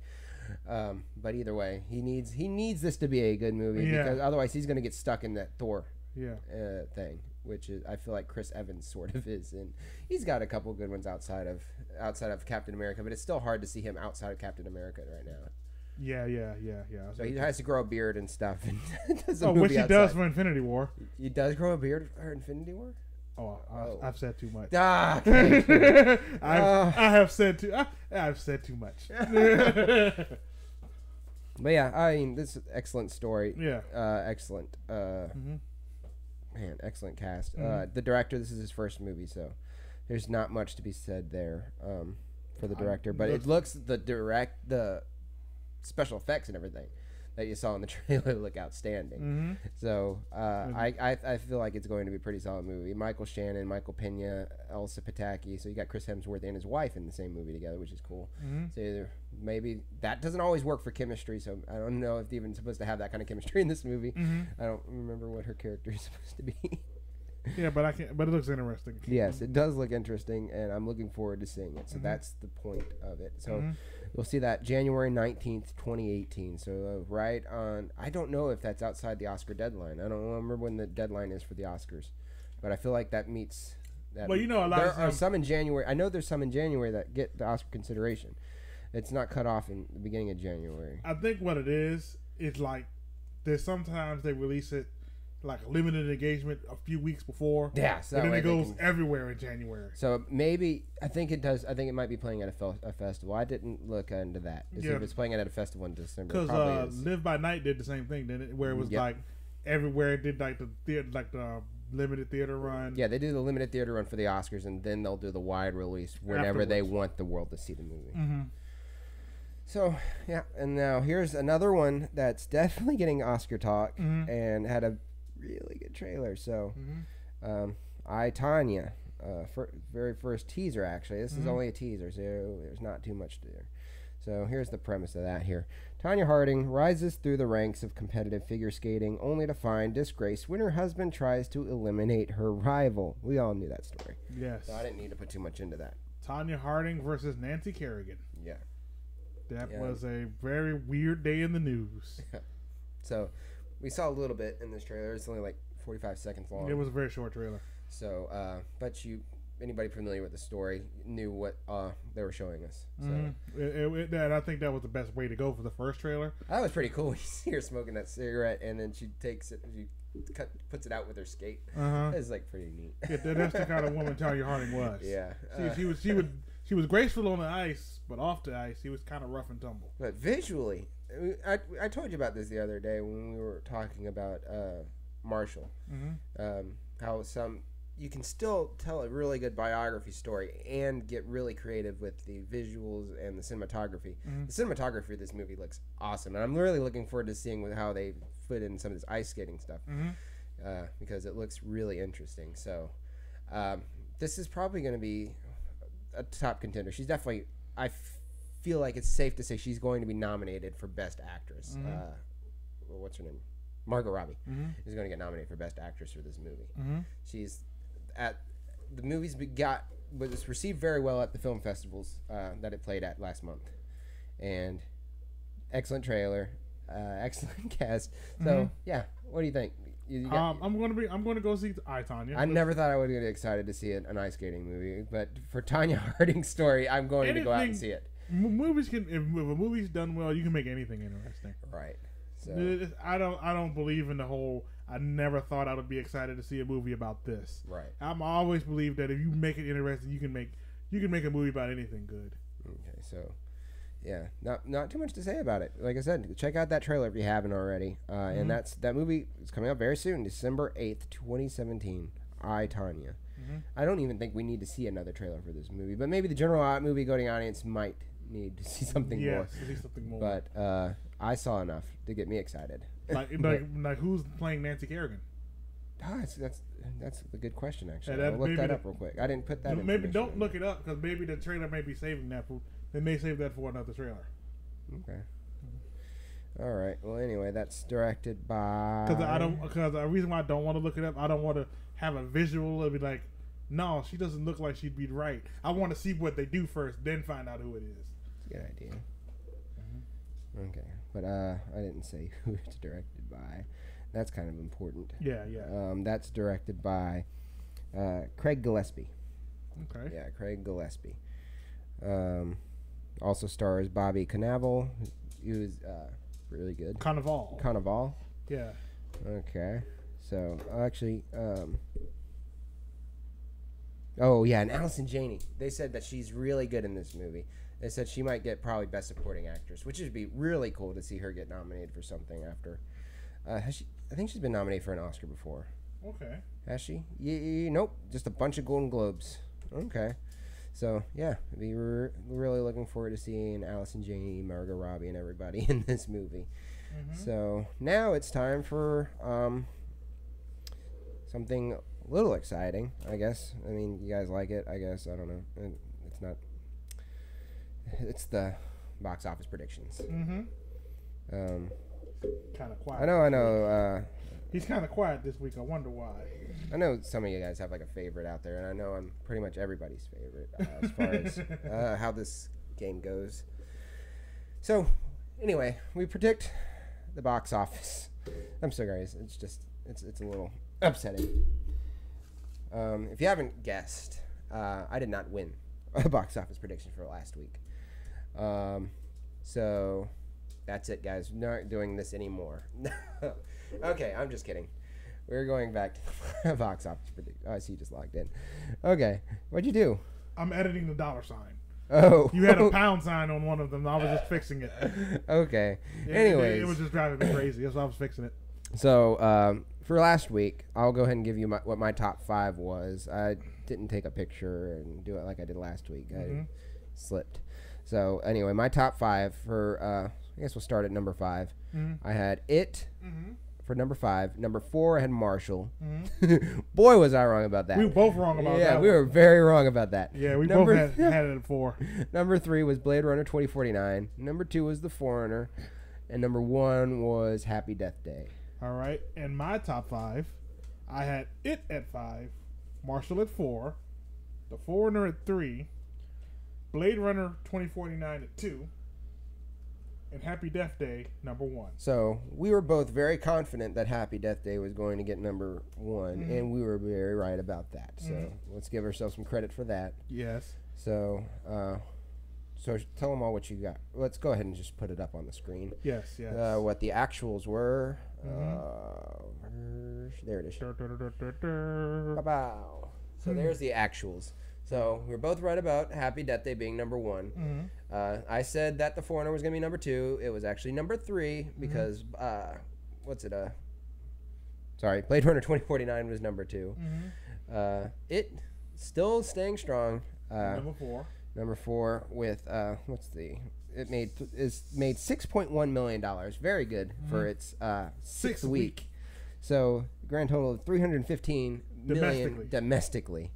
But either way, he needs this to be a good movie, because otherwise he's going to get stuck in that Thor thing, which is, I feel like Chris Evans sort of is, and he's got a couple good ones outside of Captain America, but it's still hard to see him outside of Captain America right now. Yeah. So he has to grow a beard and stuff. And which he does for Infinity War. He does grow a beard for Infinity War? I've said too much. Okay. I've said too much. But yeah, I mean, this is excellent story. Yeah. Excellent. Man, excellent cast. The director, this is his first movie, so there's not much to be said there for the director. But it looks the special effects and everything that you saw in the trailer look outstanding. Mm-hmm. So I feel like it's going to be a pretty solid movie. Michael Shannon, Michael Pena, Elsa Pataki. So you got Chris Hemsworth and his wife in the same movie together, which is cool. Mm-hmm. So maybe that doesn't always work for chemistry. So I don't know if they're even supposed to have that kind of chemistry in this movie. Mm-hmm. I don't remember what her character is supposed to be. Yeah, but I can't. But it looks interesting. Yes, it does look interesting, and I'm looking forward to seeing it. So that's the point of it. So we'll see that January 19th, 2018. So right on. I don't know if that's outside the Oscar deadline. I don't remember when the deadline is for the Oscars, but I feel like that meets. Well, you know, there are some in January. I know there's some in January that get the Oscar consideration. It's not cut off in the beginning of January. I think what it is like there's sometimes they release it like a limited engagement a few weeks before. Yeah, so and then it goes everywhere in January. So maybe I think it does. I think it might be playing at a festival. I didn't look into that. If it's playing at a festival in December, because Live by Night did the same thing, didn't it? Where it was like everywhere. It did like the theater, like the limited theater run. Yeah, they do the limited theater run for the Oscars, and then they'll do the wide release whenever they want the world to see the movie. So, yeah, and now here's another one that's definitely getting Oscar talk and had a really good trailer. So, I, Tonya, very first teaser, actually. This is only a teaser, so there's not too much there. So, here's the premise of that here. Tonya Harding rises through the ranks of competitive figure skating only to find disgrace when her husband tries to eliminate her rival. We all knew that story. Yes. So, I didn't need to put too much into that. Tonya Harding versus Nancy Kerrigan. Yeah. That was a very weird day in the news. So, we saw a little bit in this trailer. It's only like 45 seconds long. It was a very short trailer. So, but anybody familiar with the story knew what they were showing us. So. And I think that was the best way to go for the first trailer. That was pretty cool. You see her smoking that cigarette, and then she takes it, puts it out with her skate. It's like pretty neat. Yeah, that's the kind of woman Tonya Harding was. Yeah, she was graceful on the ice, but off the ice, she was kind of rough and tumble. But visually, I told you about this the other day when we were talking about Marshall. How you can still tell a really good biography story and get really creative with the visuals and the cinematography. The cinematography of this movie looks awesome, and I'm really looking forward to seeing how they fit in some of this ice skating stuff because it looks really interesting. So this is probably going to be a top contender. She's definitely, I feel like it's safe to say she's going to be nominated for Best Actress. What's her name? Margot Robbie is going to get nominated for Best Actress for this movie. She's the movie's was received very well at the film festivals that it played at last month, and excellent trailer, excellent cast. So yeah, what do you think? I'm going to go see I, Tonya. I never thought I would get excited to see an ice skating movie, but for Tonya Harding's story, I'm going to go out and see it. If a movie's done well, you can make anything interesting. Right. So I don't believe in the whole. I never thought I would be excited to see a movie about this. Right. I'm always believed that if you make it interesting, you can make a movie about anything good. Okay, so yeah, not too much to say about it. Like I said, check out that trailer if you haven't already. And that movie is coming out very soon, December 8th, 2017. I, Tonya. I don't even think we need to see another trailer for this movie, but maybe the general movie-going audience might need to see something more. Yes, see something more. But I saw enough to get me excited. Like who's playing Nancy Kerrigan? That's a good question, actually. I'll look that up real quick. I didn't put that. Maybe don't look it up because maybe the trailer may be saving that for. They may save that for another trailer. Okay. All right. Well, anyway, that's directed by. Because the reason why I don't want to look it up, I don't want to have a visual and be like, no, she doesn't look like she'd be right. I want to see what they do first, then find out who it is. Good idea. Okay, but I didn't say who it's directed by. That's kind of important. Yeah. That's directed by Craig Gillespie. Okay. Yeah, Craig Gillespie. Also stars Bobby Cannavale, who's really good. Cannavale. Yeah. Okay. So actually, oh yeah, and Allison Janney. They said that she's really good in this movie. They said she might get probably Best Supporting Actress, which would be really cool to see her get nominated for something after. Has she? I think she's been nominated for an Oscar before. Okay. Has she? Nope. Just a bunch of Golden Globes. Okay. So yeah, we're really looking forward to seeing Allison Janney, Margot Robbie, and everybody in this movie. So now it's time for something a little exciting, I guess. I mean, you guys like it, I guess. I don't know. It's not. It's the box office predictions. Kind of quiet. I know. He's kind of quiet this week. I wonder why. I know some of you guys have like a favorite out there, and I know I'm pretty much everybody's favorite as far as how this game goes. So, anyway, we predict the box office. I'm sorry, guys. It's just it's a little upsetting. If you haven't guessed, I did not win a box office prediction for last week. So that's it, guys. Not doing this anymore. Okay, I'm just kidding. We're going back to the box office prediction. Oh, I see you just logged in. Okay, what'd you do? I'm editing the dollar sign. Oh, you had a pound sign on one of them. I was just fixing it. Okay. Yeah, Anyways, it was just driving me crazy. That's why I was fixing it. So for last week, I'll go ahead and give you what my top 5 was. I didn't take a picture and do it like I did last week. I slipped. So anyway, my top 5 for I guess we'll start at number 5. I had It for number 5. Number 4, I had Marshall. Boy, was I wrong about that. We were both wrong about that. Yeah, we were very wrong about that. Yeah, we both had it at 4. Number 3 was Blade Runner 2049. Number 2 was The Foreigner. And number 1 was Happy Death Day. All right. And my top 5, I had It at 5, Marshall at 4, The Foreigner at 3, Blade Runner 2049 at 2, and Happy Death Day number 1. So we were both very confident that Happy Death Day was going to get number 1, and we were very right about that. So let's give ourselves some credit for that. Yes. So so tell them all what you got. Let's go ahead and just put it up on the screen. Yes, yes. What the actuals were. There it is. Ba-bow. So there's the actuals. So we were both right about Happy Death Day being number 1. I said that The Foreigner was going to be number 2. It was actually number 3 because Blade Runner 2049 was number 2. It still staying strong. Number 4 with it made $6.1 million. Very good for its 6th week. So grand total of $315 million domestically.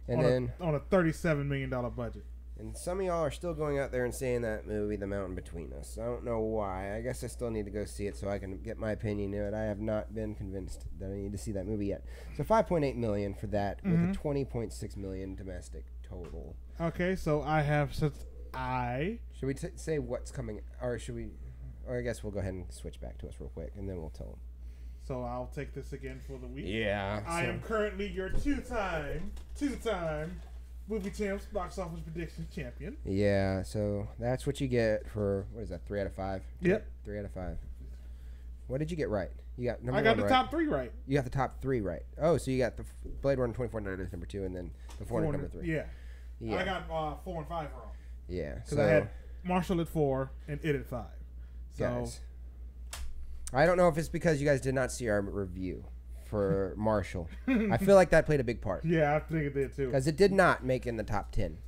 And on a $37 million budget. And some of y'all are still going out there and saying that movie, The Mountain Between Us. I don't know why. I guess I still need to go see it so I can get my opinion in it. I have not been convinced that I need to see that movie yet. So $5.8 million for that with a $20.6 million domestic total. Okay, so I have Should we say what's coming, or should we? Or I guess we'll go ahead and switch back to us real quick, and then we'll tell them. So I'll take this again for the week. Yeah. I am currently your two-time movie champs box office prediction champion. Yeah. So that's what you get for what is that? 3 out of 5. Yep. 3 out of 5. What did you get right? You got number 1 I got the right? top 3 right. You got the top 3 right. Oh, so you got the Blade Runner 2049 number 2, and then The Foreigner number 3. Yeah. I got 4 and 5 wrong. Yeah. Because I had Marshall at 4 and It at 5. So. Guys, I don't know if it's because you guys did not see our review for Marshall. I feel like that played a big part. Yeah, I think it did too. Because it did not make in the top 10.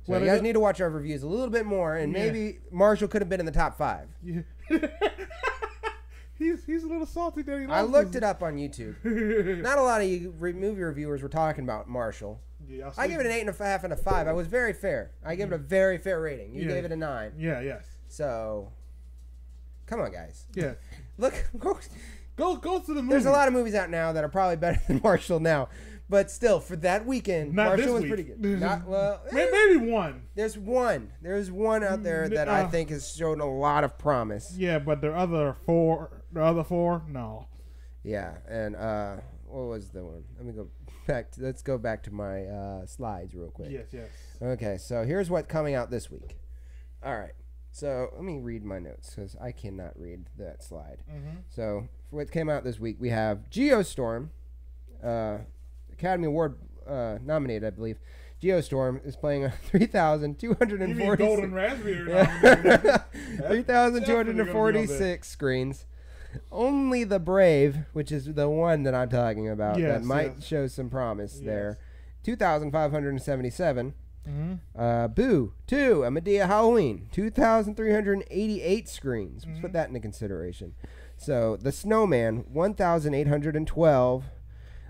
So you guys need to watch our reviews a little bit more, and maybe Marshall could have been in the top 5. Yeah. He's a little salty that he lost. I looked it up on YouTube. Not a lot of you movie reviewers were talking about Marshall. Yeah, I give it an 8.5 and a 5. I was very fair. I gave it a very fair rating. You gave it a 9. Yeah, yes. So, come on, guys. Yeah. Look, go to the movie. There's a lot of movies out now that are probably better than Marshall now. But still, for that weekend, Marshall was pretty good. Not, well, maybe one. There's one. There's one out there that I think has shown a lot of promise. Yeah, but the other four, no. Yeah, and what was the one? Let's go back to my slides real quick. Yes. Okay, so here's what's coming out this week. All right. So let me read my notes because I cannot read that slide. So for what came out this week, we have Geostorm, Academy Award nominated, I believe. Geostorm is playing 3,246. Golden Raspberry. 3,246 screens. Only The Brave, which is the one that I'm talking about, that might show some promise there. 2,577. Boo 2, A Medea Halloween, 2,388 screens. Let's put that into consideration. So The Snowman, 1,812.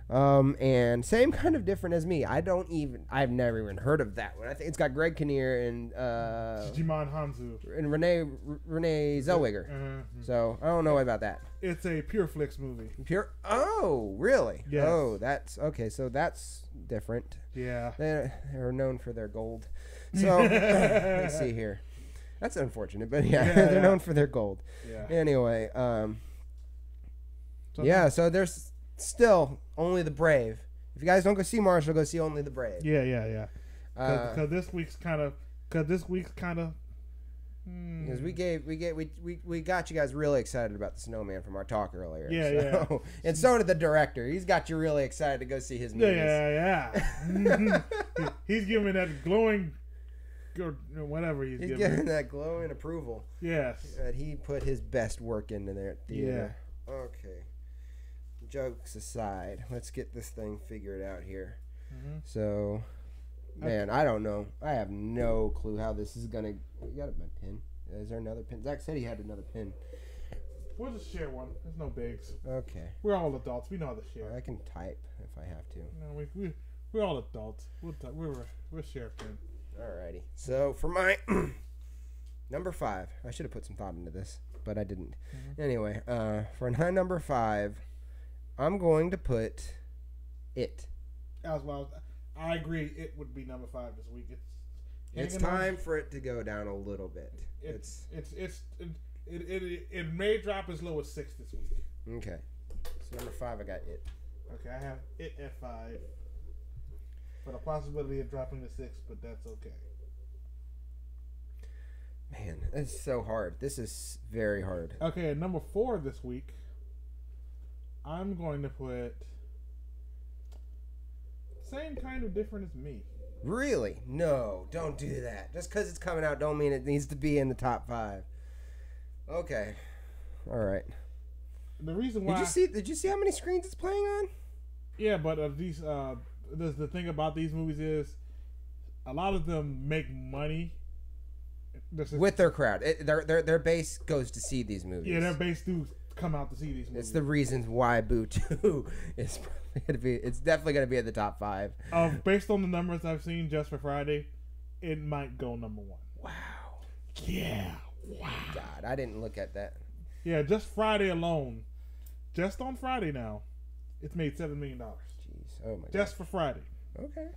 And same kind of different as me. I've never even heard of that one. I think it's got Greg Kinnear and Jimon Hanzu and Renee Zellweger. So I don't know about that. It's a Pure Flix movie. Oh, really? Yes. Oh, that's okay. So that's different. Yeah. They're known for their gold. So let's see here. That's unfortunate, but they're known for their gold. Yeah. Anyway, so there's still Only the Brave. If you guys don't go see Marshall, go see Only the Brave. Yeah. Because this week's kind of. Because we got you guys really excited about the Snowman from our talk earlier. Yeah. And so did the director. He's got you really excited to go see his movies. Yeah. He's giving that glowing, or whatever he's giving that glowing approval. Yes. That he put his best work into their theater. Yeah. Okay. Jokes aside, let's get this thing figured out here. So, man, I don't know. I have no clue how this is gonna. You got my pin? Is there another pin? Zach said he had another pin. We'll just share one. There's no bigs. Okay. We're all adults. We know how to share. I can type if I have to. No, we're all adults. We'll share a pin. Alrighty. So for my number 5, I should have put some thought into this, but I didn't. Anyway, for my number 5. I'm going to put It. I agree. It would be number 5 this week. It's time for it to go down a little bit. It may drop as low as 6 this week. Okay. So number 5, I got It. Okay, I have It at 5. But a possibility of dropping to 6, but that's okay. Man, it's so hard. This is very hard. Okay, at number 4 this week. I'm going to put Same Kind of Different as Me. Really? No, don't do that. Just because it's coming out don't mean it needs to be in the top 5. Okay. All right. The reason why... Did you see how many screens it's playing on? Yeah, but the thing about these movies is a lot of them make money with their crowd. Their base goes to see these movies. Yeah, their base do come out to see these movies. It's the reasons why Boo 2 is probably going to be... It's definitely going to be at the top 5. Based on the numbers I've seen just for Friday, it might go number 1. Wow. Yeah. Wow. God, I didn't look at that. Yeah, just Friday alone. Just on Friday now, it's made $7 million. Jeez. Oh, my God. Just for Friday. Okay.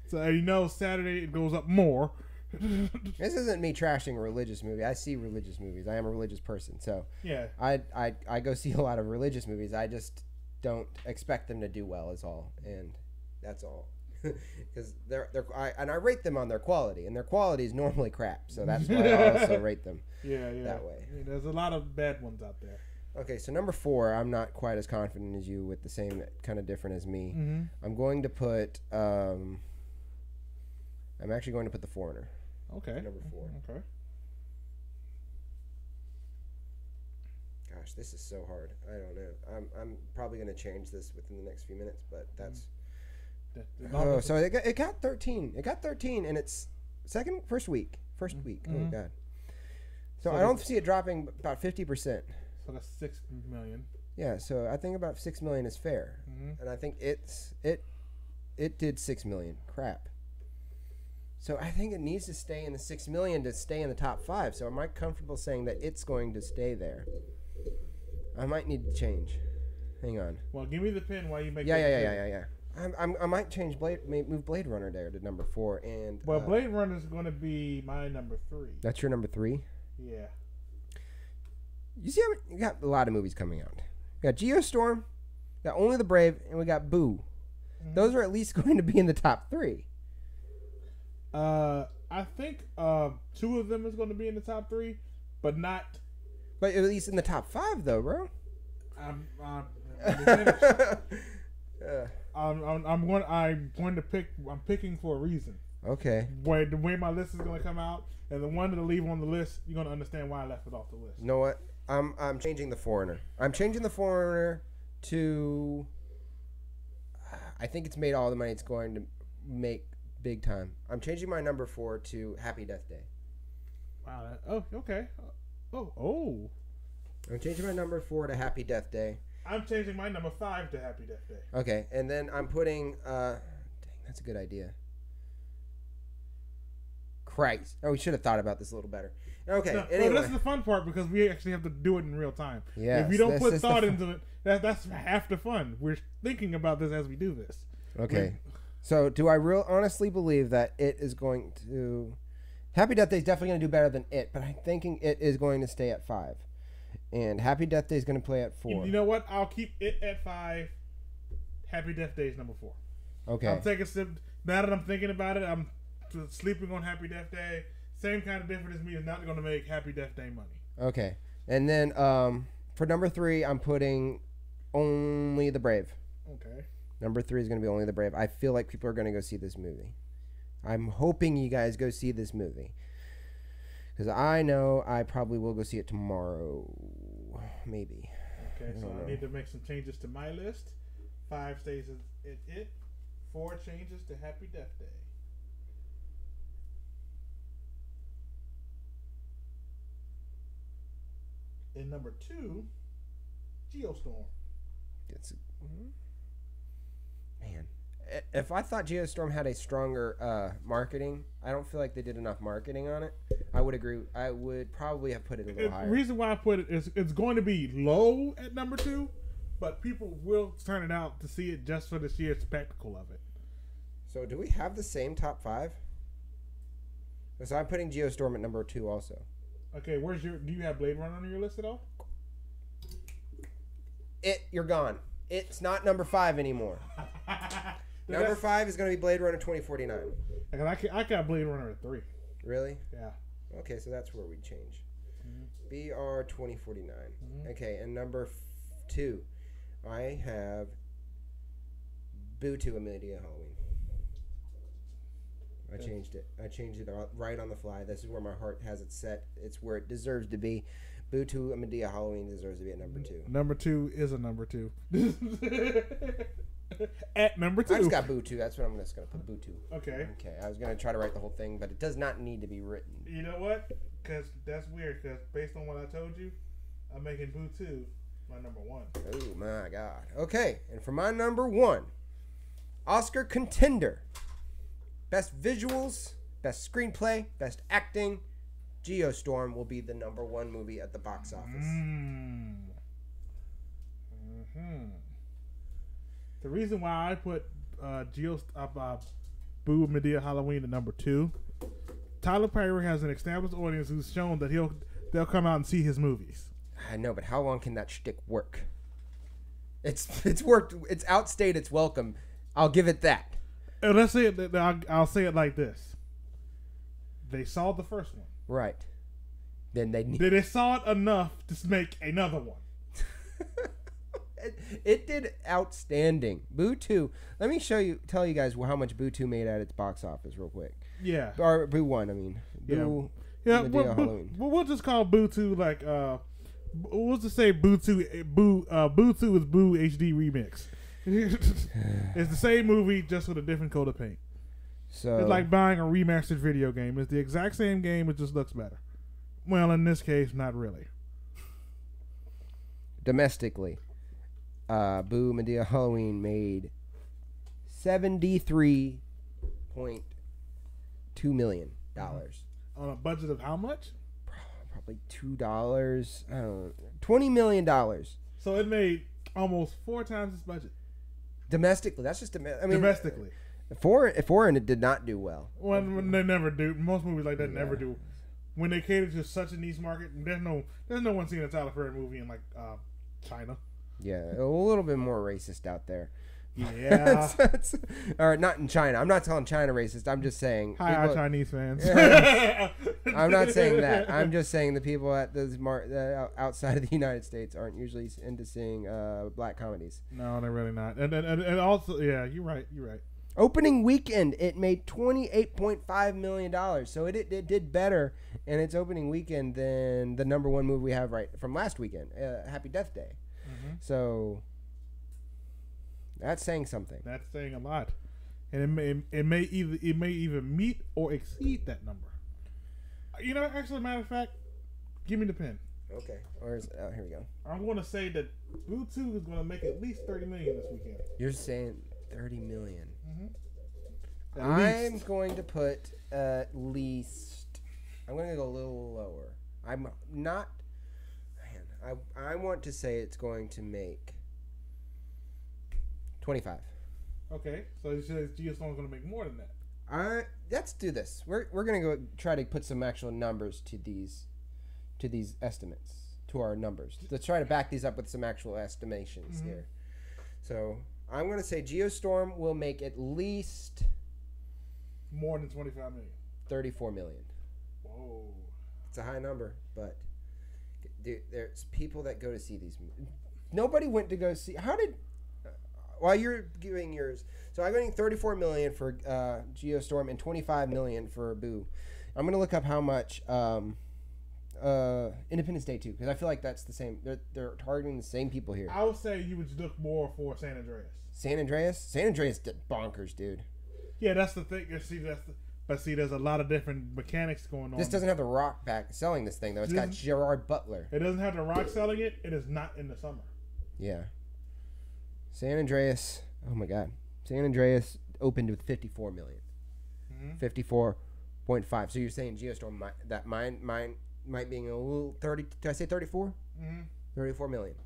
So, Saturday it goes up more. This isn't me trashing a religious movie. I see religious movies. I am a religious person, so yeah. I go see a lot of religious movies. I just don't expect them to do well, is all, and that's all. Because I rate them on their quality, and their quality is normally crap. So that's why I also rate them. That way. Yeah, there's a lot of bad ones out there. Okay, so number 4, I'm not quite as confident as you with the same kind of different as me. I'm going to put. I'm actually going to put The Foreigner. Okay. Number 4. Okay. Gosh, this is so hard. I don't know. I'm probably going to change this within the next few minutes, but that's. So it got 13. It got 13, and it's first week. Oh God. So I don't see it dropping about 50%. So that's 6 million. Yeah. So I think about 6 million is fair, and I think it did 6 million. Crap. So I think it needs to stay in the 6 million to stay in the top 5. So am I comfortable saying that it's going to stay there? I might need to change. Hang on. Well, give me the pin while you make. Yeah. I might change move Blade Runner there to number 4 and. Well, Blade Runner is going to be my number 3. That's your number 3. Yeah. You see, you got a lot of movies coming out. We got Geostorm, we got Only the Brave, and we got Boo. Those are at least going to be in the top 3. I think 2 of them is going to be in the top 3, but not. But at least in the top 5, though, bro. I'm going to pick. I'm picking for a reason. Okay. The way my list is going to come out, and the one to leave on the list, you're going to understand why I left it off the list. You know what? I'm changing The Foreigner. I'm changing The Foreigner to. I think it's made all the money it's going to make big time. I'm changing my number 4 to Happy Death Day. Wow. Oh, okay. Oh. I'm changing my number 4 to Happy Death Day. I'm changing my number 5 to Happy Death Day. Okay, and then I'm putting. Dang, that's a good idea. Christ! Oh, we should have thought about this a little better. Okay. No, anyway, well, that's the fun part because we actually have to do it in real time. Yes, if you don't put thought into it, that's half the fun. We're thinking about this as we do this. Okay. So, do I honestly believe that it is going to? Happy Death Day is definitely going to do better than it, but I'm thinking it is going to stay at 5, and Happy Death Day is going to play at 4. You know what? I'll keep it at 5. Happy Death Day is number 4. Okay. I'll take a sip. Now that I'm thinking about it, I'm sleeping on Happy Death Day. Same kind of difference as me is not going to make Happy Death Day money. Okay. And then for number 3, I'm putting Only the Brave. Okay. Number 3 is going to be Only the Brave. I feel like people are going to go see this movie. I'm hoping you guys go see this movie. Because I know I probably will go see it tomorrow. Maybe. Okay, so I need to make some changes to my list. 5 stays at it. 4 changes to Happy Death Day. In number 2, Geostorm. Man, if I thought Geostorm had a stronger marketing, I don't feel like they did enough marketing on it. I would agree. I would probably have put it a little higher. The reason why I put it is it's going to be low at number 2, but people will turn it out to see it just for the sheer spectacle of it. So do we have the same top 5? So I'm putting Geostorm at number 2 also. Okay, do you have Blade Runner on your list at all? You're gone. It's not number 5 anymore. Number 5 is going to be Blade Runner 2049. I got Blade Runner at 3. Really? Yeah. Okay, so that's where we change. BR 2049. Okay, and number 2, I have Boo to Amelia Halloween. I changed it. I changed it right on the fly. This is where my heart has it set. It's where it deserves to be. Boo to Medea Halloween deserves to be at number 2. Number 2 is a number 2. At number 2. I just got Boo 2. That's what I'm just going to put Boo 2. Okay. Okay. I was going to try to write the whole thing, but it does not need to be written. You know what? Because that's weird. Because based on what I told you, I'm making Boo 2 my number 1. Oh, my God. Okay. And for my number 1, Oscar contender. Best visuals, best screenplay, best acting. Geostorm will be the number 1 movie at the box office. The reason why I put Boo Medea Halloween at number 2, Tyler Perry has an established audience who's shown that they'll come out and see his movies. I know, but how long can that shtick work? It's worked. It's outstayed its welcome. I'll give it that. And let's say it. I'll say it like this: they saw the first one, right? Then they saw it enough to make another one. It did outstanding. Boo 2. Let me tell you guys how much Boo 2 made at its box office real quick. Yeah. Or Boo 1. I mean. Boo. Yeah. We'll just call Boo 2 like we'll just say Boo 2. Boo 2 is Boo HD remix. It's the same movie, just with a different coat of paint. So it's like buying a remastered video game. It's the exact same game, it just looks better. Well, in this case, not really. Domestically, Boo Medea Halloween made $73.2 million. On a budget of how much? Probably $2. I don't know. $20 million. So it made almost 4 times its budget. Domestically, that's just domestically. Foreign, it did not do well. When they never do. Most movies like that never do. When they cater to such a niche market, there's no one seeing a Tyler Perry movie in like China. Yeah, a little bit more racist out there. Yeah. Or not in China. I'm not calling China racist. I'm just saying. Hi, our Chinese fans. I'm not saying that. I'm just saying the people at the outside of the United States aren't usually into seeing black comedies. No, they're really not. And also, yeah, you're right. Opening weekend, it made $28.5 million. So it did better in its opening weekend than the number 1 movie we have right from last weekend, Happy Death Day. Mm-hmm. So that's saying something. That's saying a lot, and it may either meet or exceed that number. You know, actually, matter of fact, give me the pen. Okay. Where's here we go. I'm going to say that Boo 2 is going to make at least $30 million this weekend. You're saying $30 million. Mm-hmm. I'm going to put at least. I'm going to go a little lower. I'm not. Man, I want to say it's going to make 25. Okay, so you said Geostorm's going to make more than that. Let's do this. We're going to go try to put some actual numbers to these estimates, to our numbers. Let's try to back these up with some actual estimations here. So I'm going to say Geostorm will make at least more than 25 million. 34 million. Whoa. It's a high number, but dude, there's people that go to see these movies. Nobody went to go see. How did? While you're giving yours, so I'm getting 34 million for Geostorm and 25 million for Boo. I'm gonna look up how much Independence Day 2, because I feel like that's the same. They're targeting the same people here. I would say you would look more for San Andreas. San Andreas did bonkers, dude. Yeah, that's the thing. But there's a lot of different mechanics going on. This doesn't have the Rock back selling this thing though. It's got Gerard Butler. It doesn't have the Rock selling it. It is not in the summer. Yeah. San Andreas. Oh my God. San Andreas opened with 54 million. 54.5. So you're saying Geostorm might be a little 30. Did I say 34? 34 million.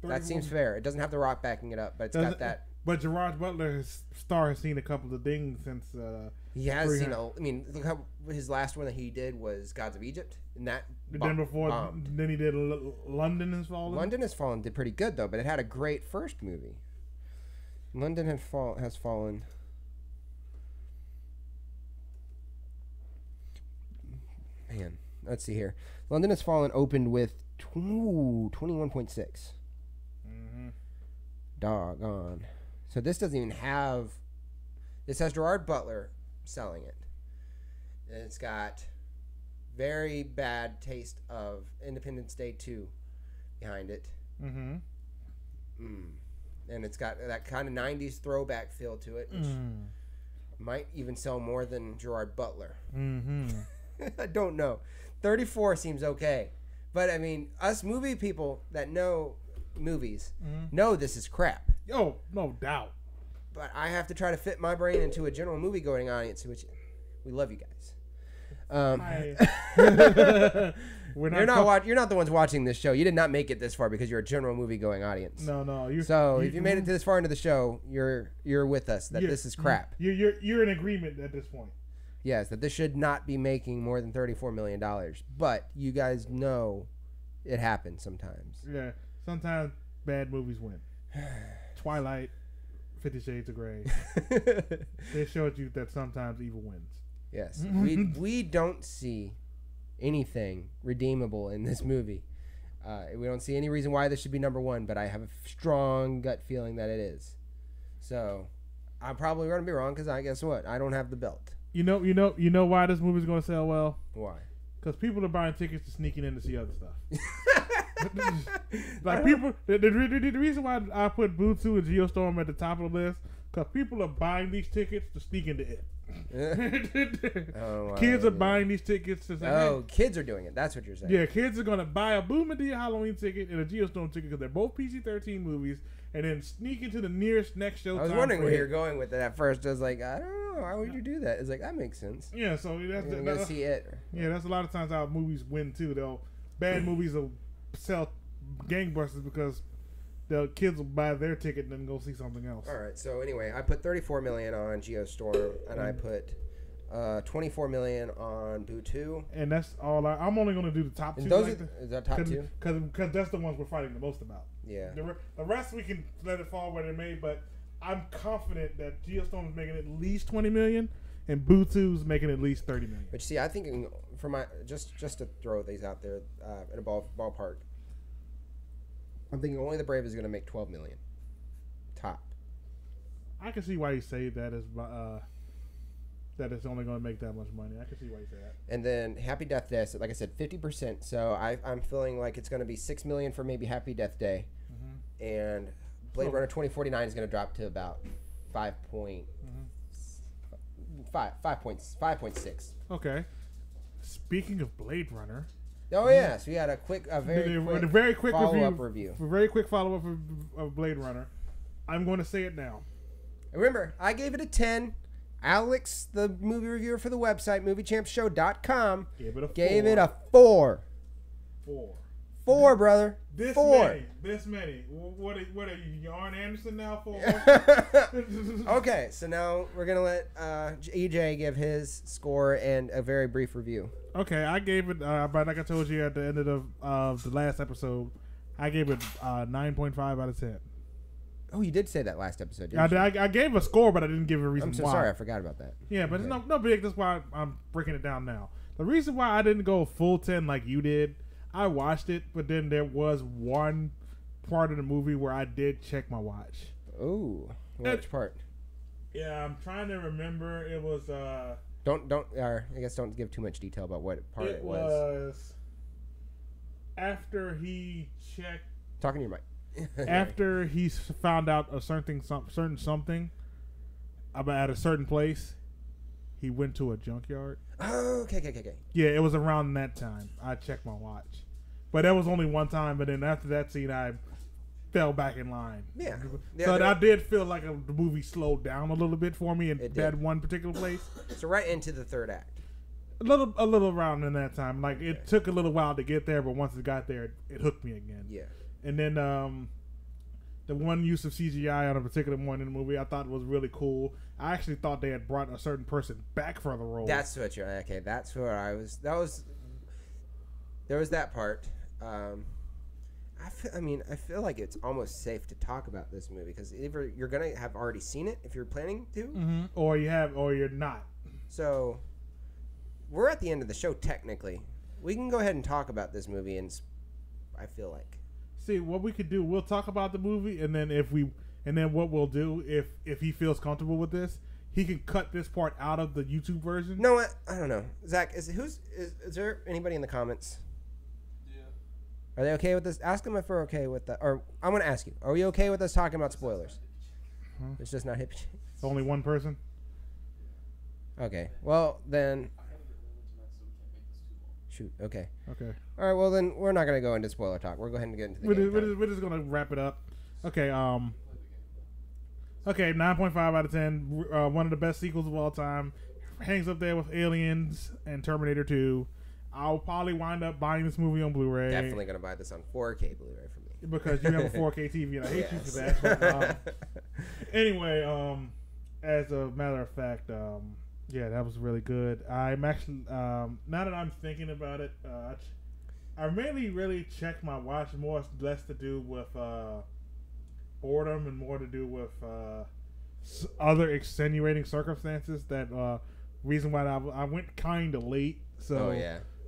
34. That seems fair. It doesn't have the Rock backing it up, but it's got that. But Gerard Butler's star has seen a couple of things since. He has seen. I mean, look how his last one that he did was Gods of Egypt, and that. Then he did London Has Fallen. London Has Fallen did pretty good though, but it had a great first movie. London has fallen. Man, let's see here. London Has Fallen opened with 21.6. Doggone. So this doesn't even have. This has Gerard Butler selling it. And it's got very bad taste of Independence Day 2 behind it. And it's got that kind of 90s throwback feel to it, which might even sell more than Gerard Butler. I don't know. 34 seems okay. But, I mean, us movie people that know movies know this is crap. Oh, no doubt. But I have to try to fit my brain into a general movie-going audience, which we love you guys. You're not the ones watching this show. You did not make it this far because you're a general movie-going audience. No. If you made it to this far into the show, you're with us. That this is crap. You're in agreement at this point. Yes, that this should not be making more than $34 million. But you guys know it happens sometimes. Yeah, sometimes bad movies win. Twilight, 50 Shades of Grey. They showed you that sometimes evil wins. Yes, we don't see anything redeemable in this movie. We don't see any reason why this should be number one, but I have a strong gut feeling that it is. So I'm probably going to be wrong because guess what? I don't have the belt. You know why this movie's going to sell well? Why? Because people are buying tickets to sneaking in to see other stuff. Like people, the reason why I put Boo 2 and Geostorm at the top of the list, because people are buying these tickets to sneak into it. Kids are buying these tickets to say, kids are doing it. That's what you're saying. Yeah, kids are going to buy a Boo Madea Halloween ticket and a Geostorm ticket because they're both PG-13 movies, and then sneak into the nearest next show. I was wondering where you're going with it at first. I was like, I don't know. Why would you do that? It's like, that makes sense. Yeah, so that's I'm going to see it. Yeah, that's a lot of times how movies win, too. Bad movies will sell gangbusters because the kids will buy their ticket and then go see something else. All right. So anyway, I put 34 million on Geostorm, and I put 24 million on Boo 2. And that's all. I'm only going to do the top two. Is that top two? Because that's the ones we're fighting the most about. Yeah. The rest we can let it fall where they may, but I'm confident that Geostorm is making at least 20 million, and Boo 2 is making at least 30 million. But see, I think for my just to throw these out there in a ballpark, I'm thinking Only the Brave is going to make 12 million. Top. I can see why you say that is that it's only going to make that much money. I can see why you say that. And then Happy Death Day, so like I said, 50%. So I'm feeling like it's going to be 6 million for maybe Happy Death Day, and Blade Runner 2049 is going to drop to about 5.6. Okay. Speaking of Blade Runner, Oh yeah, so we had a very quick follow-up review. A very quick follow-up of Blade Runner. I'm going to say it now. Remember, I gave it a 10. Alex, the movie reviewer for the website, moviechampshow.com, gave it a 4. 4, brother. This 4. many. What are you, Yarn Anderson now for? Okay, so now we're going to let EJ give his score and a very brief review. Okay, I gave it, but like I told you at the end of the last episode, I gave it 9.5 out of 10. Oh, you did say that last episode, didn't you? I gave a score, but I didn't give a reason why. I'm so sorry, I forgot about that. Yeah, but it's no big. That's why I'm breaking it down now. The reason why I didn't go full 10 like you did, I watched it, but then there was one part of the movie where I did check my watch. Ooh, which part? Yeah, I'm trying to remember. It was I guess don't give too much detail about what part it was. It was after he checked. Talking to your mic. After he found out a certain something about at a certain place, he went to a junkyard. Oh, okay. Yeah, it was around that time. I checked my watch, but that was only one time. But then after that scene, I fell back in line. Yeah. So I did feel like the movie slowed down a little bit for me in that one particular place. So right into the third act. A little around in that time. Like it took a little while to get there, but once it got there, it hooked me again. Yeah. And then the one use of CGI on a particular point in the movie I thought was really cool. I actually thought they had brought a certain person back for the role. That's what you're okay. That's where I was. There was that part. I feel like it's almost safe to talk about this movie because either you're gonna have already seen it if you're planning to, or you're not. So we're at the end of the show technically. We can go ahead and talk about this movie, and I feel like. See, what we could do, we'll talk about the movie, and then what we'll do, if he feels comfortable with this, he can cut this part out of the YouTube version. No, I don't know. Zach, is there anybody in the comments? Yeah. Are they okay with this? Ask them if we're okay with that. Or I'm going to ask you, are we okay with us talking about spoilers? It's just not hippie. It's only one person? Okay. Well, then... Shoot. Okay. All right. Well, then we're not gonna go into spoiler talk. We're going to get into the we're just gonna wrap it up. Okay. Okay. 9.5 out of 10. One of the best sequels of all time. Hangs up there with Aliens and Terminator 2. I'll probably wind up buying this movie on Blu-ray. Definitely gonna buy this on 4K Blu-ray for me because you have a 4K TV and I hate you for that. But, anyway, as a matter of fact, yeah, that was really good. I'm actually, now that I'm thinking about it, I really checked my watch less to do with boredom and more to do with other extenuating circumstances. That reason why I went kind of late. So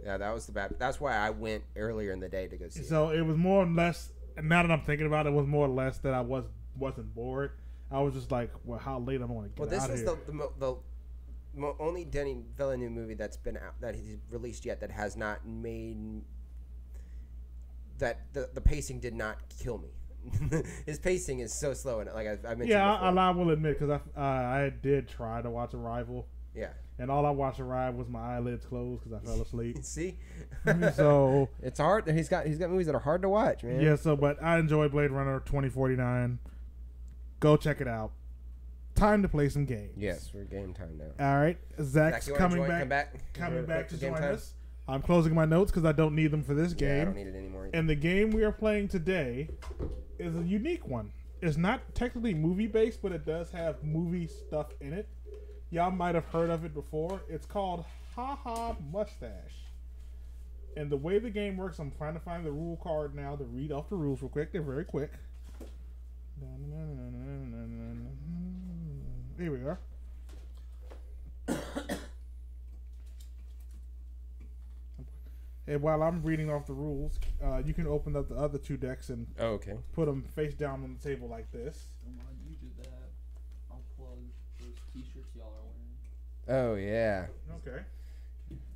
that was that's why I went earlier in the day to go see. So it was more or less. Now that I'm thinking about it, was more or less that I wasn't bored. I was just like, well, how late I'm going to get out of here. Well, this is the only Denis Villeneuve movie that's been out that he's released yet that has not made that the pacing did not kill me. His pacing is so slow, and like I mentioned. Yeah, I will admit because I did try to watch Arrival. Yeah. And all I watched Arrival was my eyelids closed because I fell asleep. See. So it's hard. He's got movies that are hard to watch, man. Yeah. So, but I enjoy Blade Runner 2049. Go check it out. Time to play some games. Yes, we're game time now. All right, Zach's coming back to join us. I'm closing my notes because I don't need them for this game. Yeah, I don't need it anymore either. And the game we are playing today is a unique one. It's not technically movie-based, but it does have movie stuff in it. Y'all might have heard of it before. It's called Ha Ha Mustache. And the way the game works, I'm trying to find the rule card now to read off the rules real quick. They're very quick. Here we are. And while I'm reading off the rules, you can open up the other two decks and put them face down on the table like this. And while you do that, I'll plug those t-shirts y'all are wearing. Oh, yeah. Okay.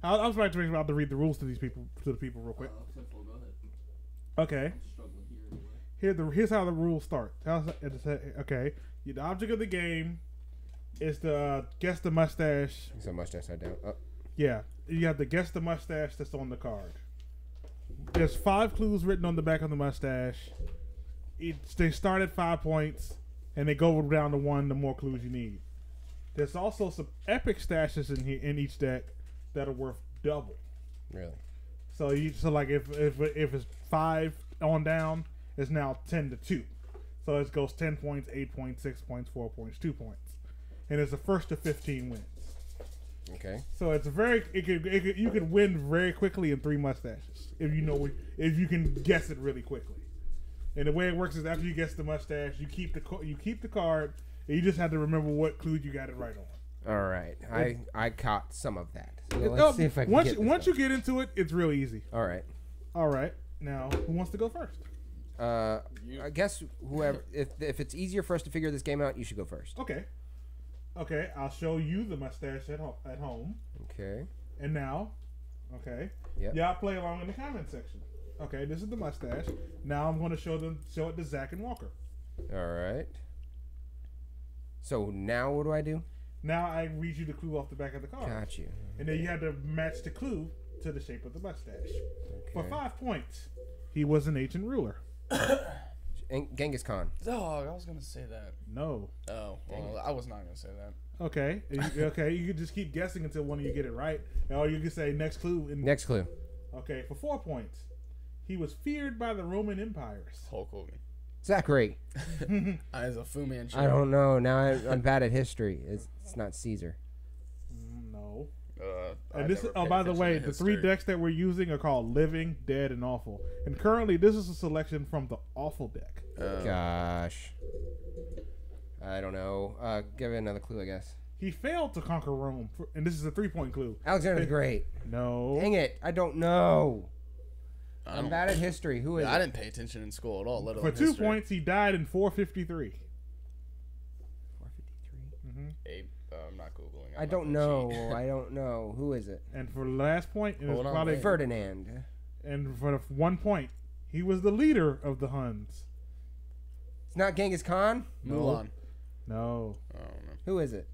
I was about to read the rules to the people real quick. Simple, go ahead. Okay. I'm struggling here anyway. Here's how the rules start. Okay. The object of the game is to guess the mustache. So mustache side down. Oh. Yeah. You have to guess the mustache that's on the card. There's 5 clues written on the back of the mustache. They start at 5 points, and they go down to 1 the more clues you need. There's also some epic stashes in here in each deck that are worth double. Really? So like if it's 5 on down, it's now 10 to 2. So it goes 10 points, 8 points, 6 points, 4 points, 2 points, and it's the first to 15 wins. Okay. So it's you could win very quickly in 3 mustaches if you can guess it really quickly. And the way it works is after you guess the mustache, you keep the card, and you just have to remember what clue you got it right on. All right. I caught some of that. So let's see if I can once you get into it, it's real easy. All right. All right. Now, who wants to go first? I guess whoever. If it's easier for us to figure this game out, you should go first. Okay. Okay. I'll show you the mustache at home. Okay. And now, okay. Yep. Y'all play along in the comment section. Okay, this is the mustache. Now I'm going to show it to Zach and Walker. All right. So now what do I do? Now I read you the clue off the back of the card. Got you. And then you have to match the clue to the shape of the mustache. Okay. For 5 points, he was an ancient ruler. Genghis Khan. Dog, I was gonna say that. No. Oh, well, I was not gonna say that. Okay. Okay. You can just keep guessing until one of you get it right. Or you can say next clue. Next clue. Okay. For 4 points, he was feared by the Roman empires. Hulk Hogan. Zakary. As a Fu Manchu. I don't know. Now I'm bad at history. It's not Caesar. No. I And this is, never paid by the attention way, to the 3 history. decks that we're using are called Living, Dead, and Awful. And currently, this is a selection from the Awful deck. Gosh. I don't know. Give it another clue, I guess. He failed to conquer Rome, and this is a 3-point clue. Alexander the Great. No. Dang it. I don't know. I I'm don't- bad at history. Who is I it? didn't pay attention in school at all. Let For alone 2 history. points, he died in 453. 453. I'm not googling. I don't know. I don't know. Who is it? And for the last point, it was Hold on, probably wait. Ferdinand. and for the 1 point, he was the leader of the Huns. It's not Genghis Khan. Mulan. No. I don't know. Who is it?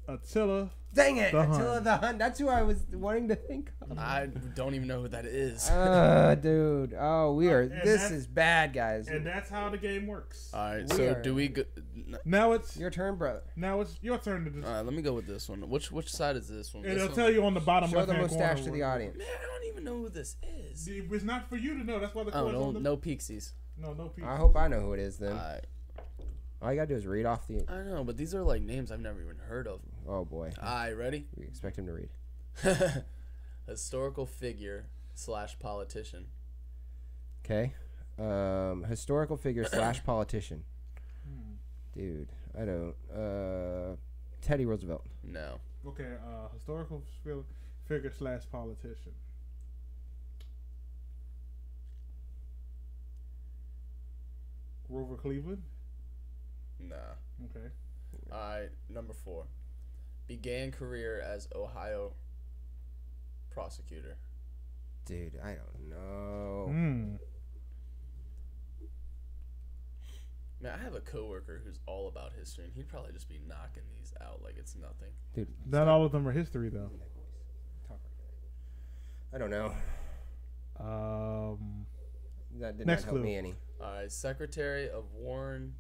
Attila. Dang it! The Attila Hun. the Hun. That's who I was wanting to think of. I don't even know who that is. Dude. Oh, we are. And This that's- is bad, guys. And that's how the game works. All right, We so are- do we go? Now it's Your turn, brother. your turn to. All right, let me go with this one. Which side is this one? It'll This tell one? you on the bottom Show the left-hand mustache corner to the where- audience. Man, I don't even know who this is. It's not for you to know. That's why the Oh, card's on the no pixies. no piece. I hope I know who it is then. All you gotta do is read off the. I know, but these are like names I've never even heard of. Oh boy. All right, ready? We expect him to read. Historical figure / politician. Okay. Historical figure / politician. Dude, I don't. Teddy Roosevelt. No. Okay, historical figure / politician. Grover Cleveland. Nah. Okay. All right, number 4. Began career as Ohio prosecutor. Dude, I don't know. Man, I have a coworker who's all about history, and he'd probably just be knocking these out like it's nothing. Dude, Not all of them are history though. I don't know. That did Next not help clue. me any. All right, Secretary of Warren.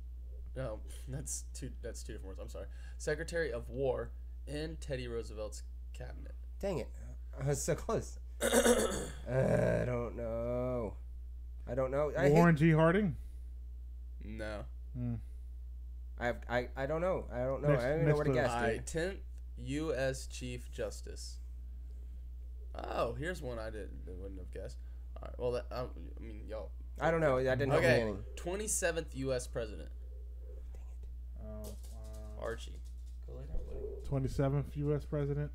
No, that's two different words. I'm sorry. Secretary of War in Teddy Roosevelt's cabinet. Dang it. I was so close. I don't know. I don't know. Warren G. Harding. No. I don't know. I don't know. Next- I don't even know next where to clue. guess, All dude. right, 10th U.S. Chief Justice. Oh, here's one I wouldn't have guessed. All right, well, I mean, y'all. I don't know. That didn't help me Okay, any. 27th U.S. President. Oh, Archie. Go lay down, buddy. 27th U.S. President.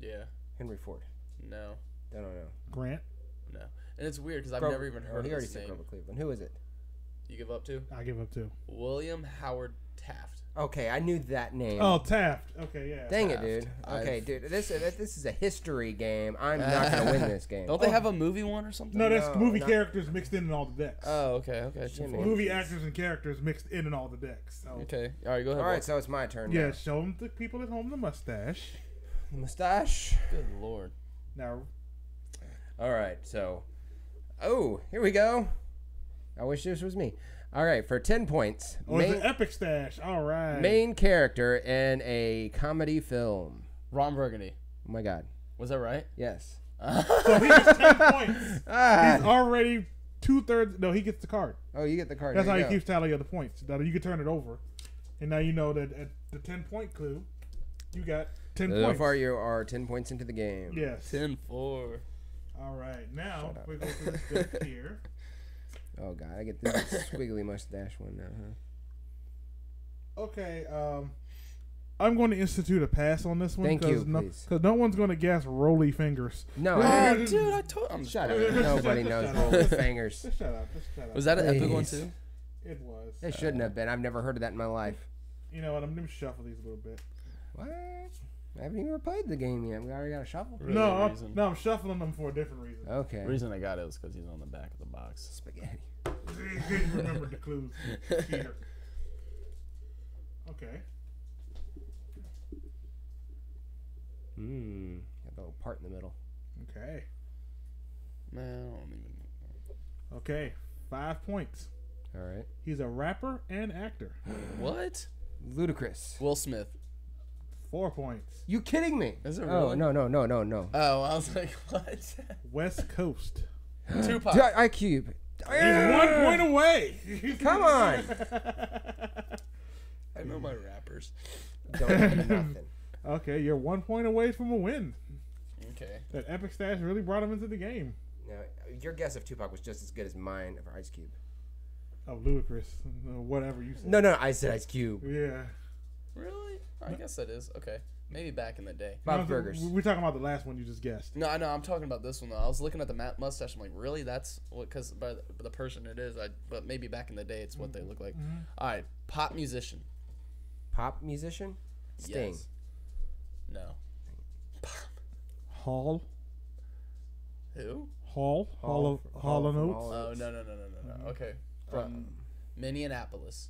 Yeah. Henry Ford. No. I don't know. Grant. No. And it's weird because I've Grover- never even heard he of already this said name. Grover Cleveland. Who is it? You give up too? I give up too. William Howard Taft. Okay, I knew that name. Oh, Taft. Okay, yeah. Dang Taft. it, dude. Okay, I've- dude. This is a history game. I'm not gonna win this game. Don't they have a movie one or something? No, that's No, movie not- characters mixed in all the decks. Oh, okay. Jimmy. Movie actors and characters mixed in all the decks. So. Okay. All right, go ahead. All right, Walt. so it's my turn. Yeah, now. show them the people at home the mustache. Mustache. Good lord. Now, All right, so Oh, here we go. I wish this was me. All right, for 10 points. Oh, it's an epic stash. All right. Main character in a comedy film. Ron Burgundy. Oh, my God. Was that right? Yes. So he gets 10 points. He's already 2/3. No, he gets the card. Oh, you get the card. That's how he keeps tally of the points. Now you can turn it over. And now you know that at the 10-point clue, you got 10 points. So far, you are 10 points into the game. Yes. 10-4. All right. Now, we go through this deck here. Oh, God. I get this squiggly mustache one now, huh? Okay. I'm going to institute a pass on this one. Thank you, please. Because no one's going to guess Roly Fingers. No. Dude, I told him. Shut up. Nobody knows Roly Fingers. Just shut up. Was that an epic one, too? It was. It shouldn't have been. I've never heard of that in my life. You know what? I'm going to shuffle these a little bit. What? I haven't even played the game yet. We already got a shuffle? Really I'm shuffling them for a different reason. Okay. The reason I got it was because he's on the back of the box. Spaghetti. You remembered the clues. Peter. Okay. Got the little part in the middle. Okay. Man, I don't even know. Okay. 5 points. All right. He's a rapper and actor. What? Ludicrous. Will Smith. 4 points. You kidding me? Is it Oh, really? no. Oh, I was like, what? West Coast. Tupac. IQ. He's 1 point away. Come on. I know my rappers. Don't do nothing. Okay, you're 1 point away from a win. Okay. That epic stash really brought him into the game. Now, your guess of Tupac was just as good as mine for Ice Cube. Oh, ludicrous. Whatever you said. No, I said Ice Cube. Yeah. Really? I guess that is. Okay. Maybe back in the day. Bob's Burgers. We're talking about the last one you just guessed. No, I know. I'm talking about this one, though. I was looking at the mustache. I'm like, really? That's what? Because by the person it is. But maybe back in the day, it's what they look like. Mm-hmm. All right. Pop musician. Pop musician? Sting. Yes. No. Hall. Who? Hall of Notes. Oh, no. Okay. From Minneapolis.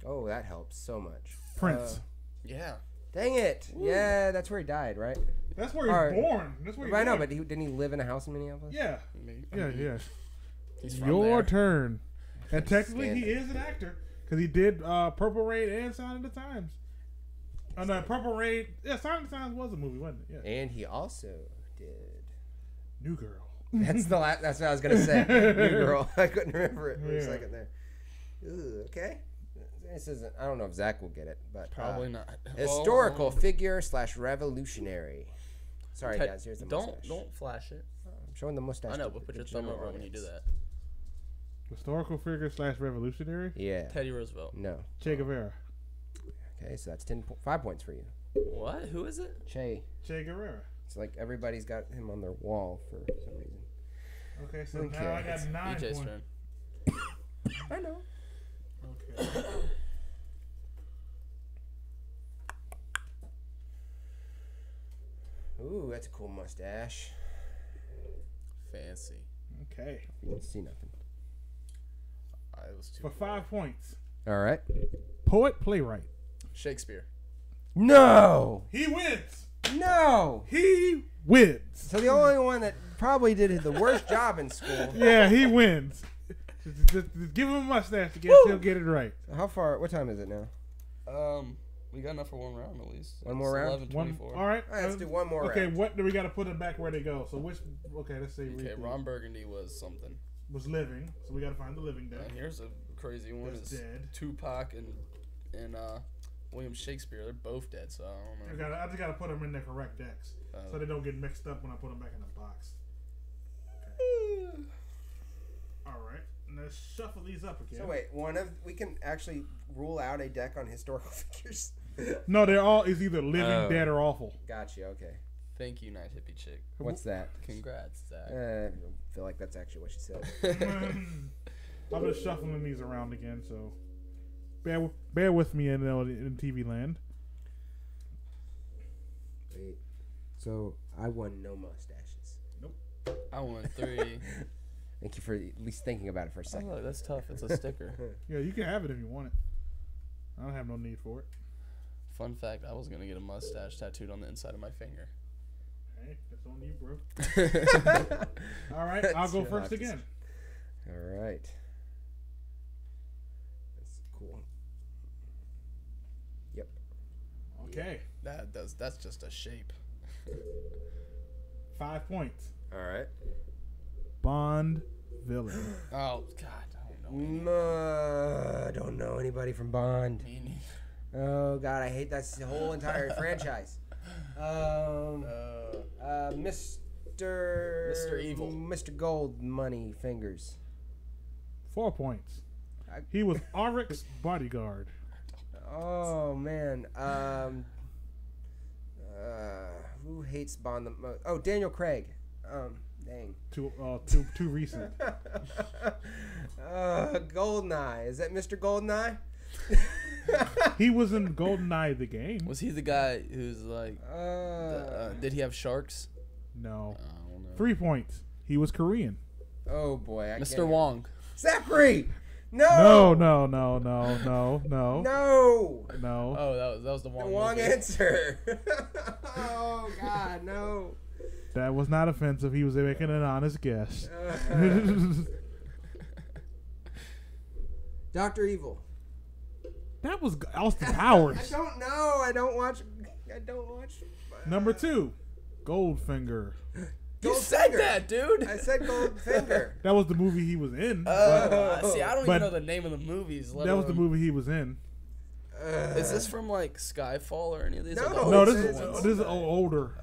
Oh, that helps so much. Prince. Yeah. Dang it. Ooh. Yeah, that's where he died, right? That's where he was born. That's where he I know, but didn't he live in a house in Minneapolis? Yeah. Yeah. He's from Your there. turn. And technically, he is an actor because he did Purple Rain and Sign of the Times. Oh no, Purple Rain. Yeah, Sign of the Times was a movie, wasn't it? Yeah. And he also did New Girl. That's That's what I was gonna say. New Girl. I couldn't remember it for a second there. Ooh, okay. This isn't. I don't know if Zach will get it, but probably not. Historical figure / revolutionary. Sorry, guys. Here's the mustache. Don't flash it. I'm showing the mustache. I know, but put your thumb over when you do that. Historical figure / revolutionary. Yeah. Teddy Roosevelt. No. Che Guevara. Okay, so that's 5 points for you. What? Who is it? Che Guevara. It's like everybody's got him on their wall for some reason. Okay, so now I got 9 EJ's points. turn. I know. Okay. Ooh, that's a cool mustache. Fancy. Okay. You can see nothing. It was too For 5 points. All right. Poet, playwright. Shakespeare. No. He wins. No. He wins. So the only one that probably did the worst job in school. Yeah, he wins. Just give him a mustache to guess. He'll get it right. How far? What time is it now? We got enough for one round at least. One more round? 11:24. All right. Let's do one more Okay, round. what do we got to put them back where they go? So which? Okay, let's see. Okay, Ron Burgundy was something. Was living, so we got to find the living deck. And here's a crazy one. That's Is dead. Tupac and William Shakespeare. They're both dead, so I don't know. I just got to put them in their correct decks, so they don't get mixed up when I put them back in the box. Okay. All right. Let's shuffle these up again. So wait, we can actually rule out a deck on historical figures. No, they're all is either living, dead, or awful. Gotcha. Okay. Thank you, Night Hippie Chick. What's that? Congrats, Zach. I feel like that's actually what she said. I'm just shuffling these around again, so bear with me in TV land. Wait. So I won no mustaches. Nope. I won 3. Thank you for at least thinking about it for a second. Oh, that's tough. It's a sticker. Yeah, you can have it if you want it. I don't have no need for it. Fun fact, I was going to get a mustache tattooed on the inside of my finger. Hey, that's on you, bro. All right, I'll go first again. All right. That's cool. Yep. Okay. That's just a shape. 5 points. All right. Bond villain. Oh God, I don't know. I don't know anybody from Bond. Me neither. Oh God, I hate that whole entire franchise. Mr. Evil. Mr. Gold Money Fingers. 4 points. He was Auric's bodyguard. Oh man. Who hates Bond the most? Oh, Daniel Craig. Dang. Too recent. Goldeneye. Is that Mr. Goldeneye? He was in Goldeneye the game. Was he the guy who's like? Did he have sharks? No. I don't know. 3 points. He was Korean. Oh boy, Mr. Wong. Zakary. No. No. No. Oh, that was the Wong. The Wong answer. Oh God, no. That was not offensive. He was making an honest guess. Dr. Evil. That was Austin Powers. I don't know. I don't watch. Number 2, Goldfinger. You said that, dude. I said Goldfinger. That was the movie he was in. See, I don't even know the name of the movies. That was the movie he was in. Is this from like Skyfall or any of these? No, this is older.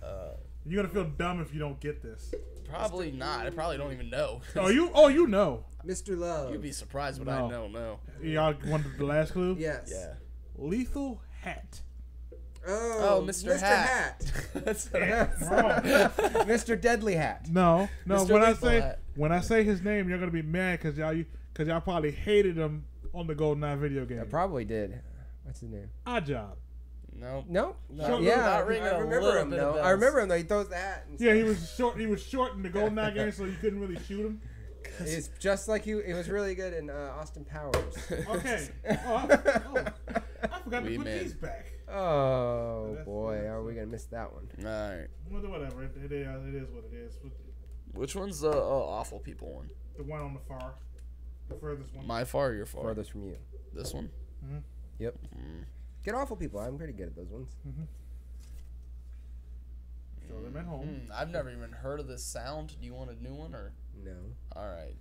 You're gonna feel dumb if you don't get this. Probably not. I probably don't even know. You know. Mr. Love. You'd be surprised what I don't know. Y'all wanted the last clue? Yes. Yeah. Lethal Hat. Oh, Mr. Hat. That's wrong. Mr. Deadly Hat. No. Mr. When I say his name, you're gonna be mad because y'all probably hated him on the GoldenEye video game. I probably did. What's his name? Oddjob. No. Yeah, I remember him though. I remember him though. He throws the hat. Yeah, he was short. He was short in the GoldenEye game, so you couldn't really shoot him. It's just like he was really good in Austin Powers. Okay. I forgot to put these back. Oh boy, are we gonna miss that one? All right. Whatever. It is what it is. Which one's the awful people one? The one on the far, the furthest one. My far or your far? Furthest from you. This one. Mm-hmm. Yep. Get awful people. I'm pretty good at those ones. Mm-hmm. Throw them at home. I've never even heard of this sound. Do you want a new one or? No. All right.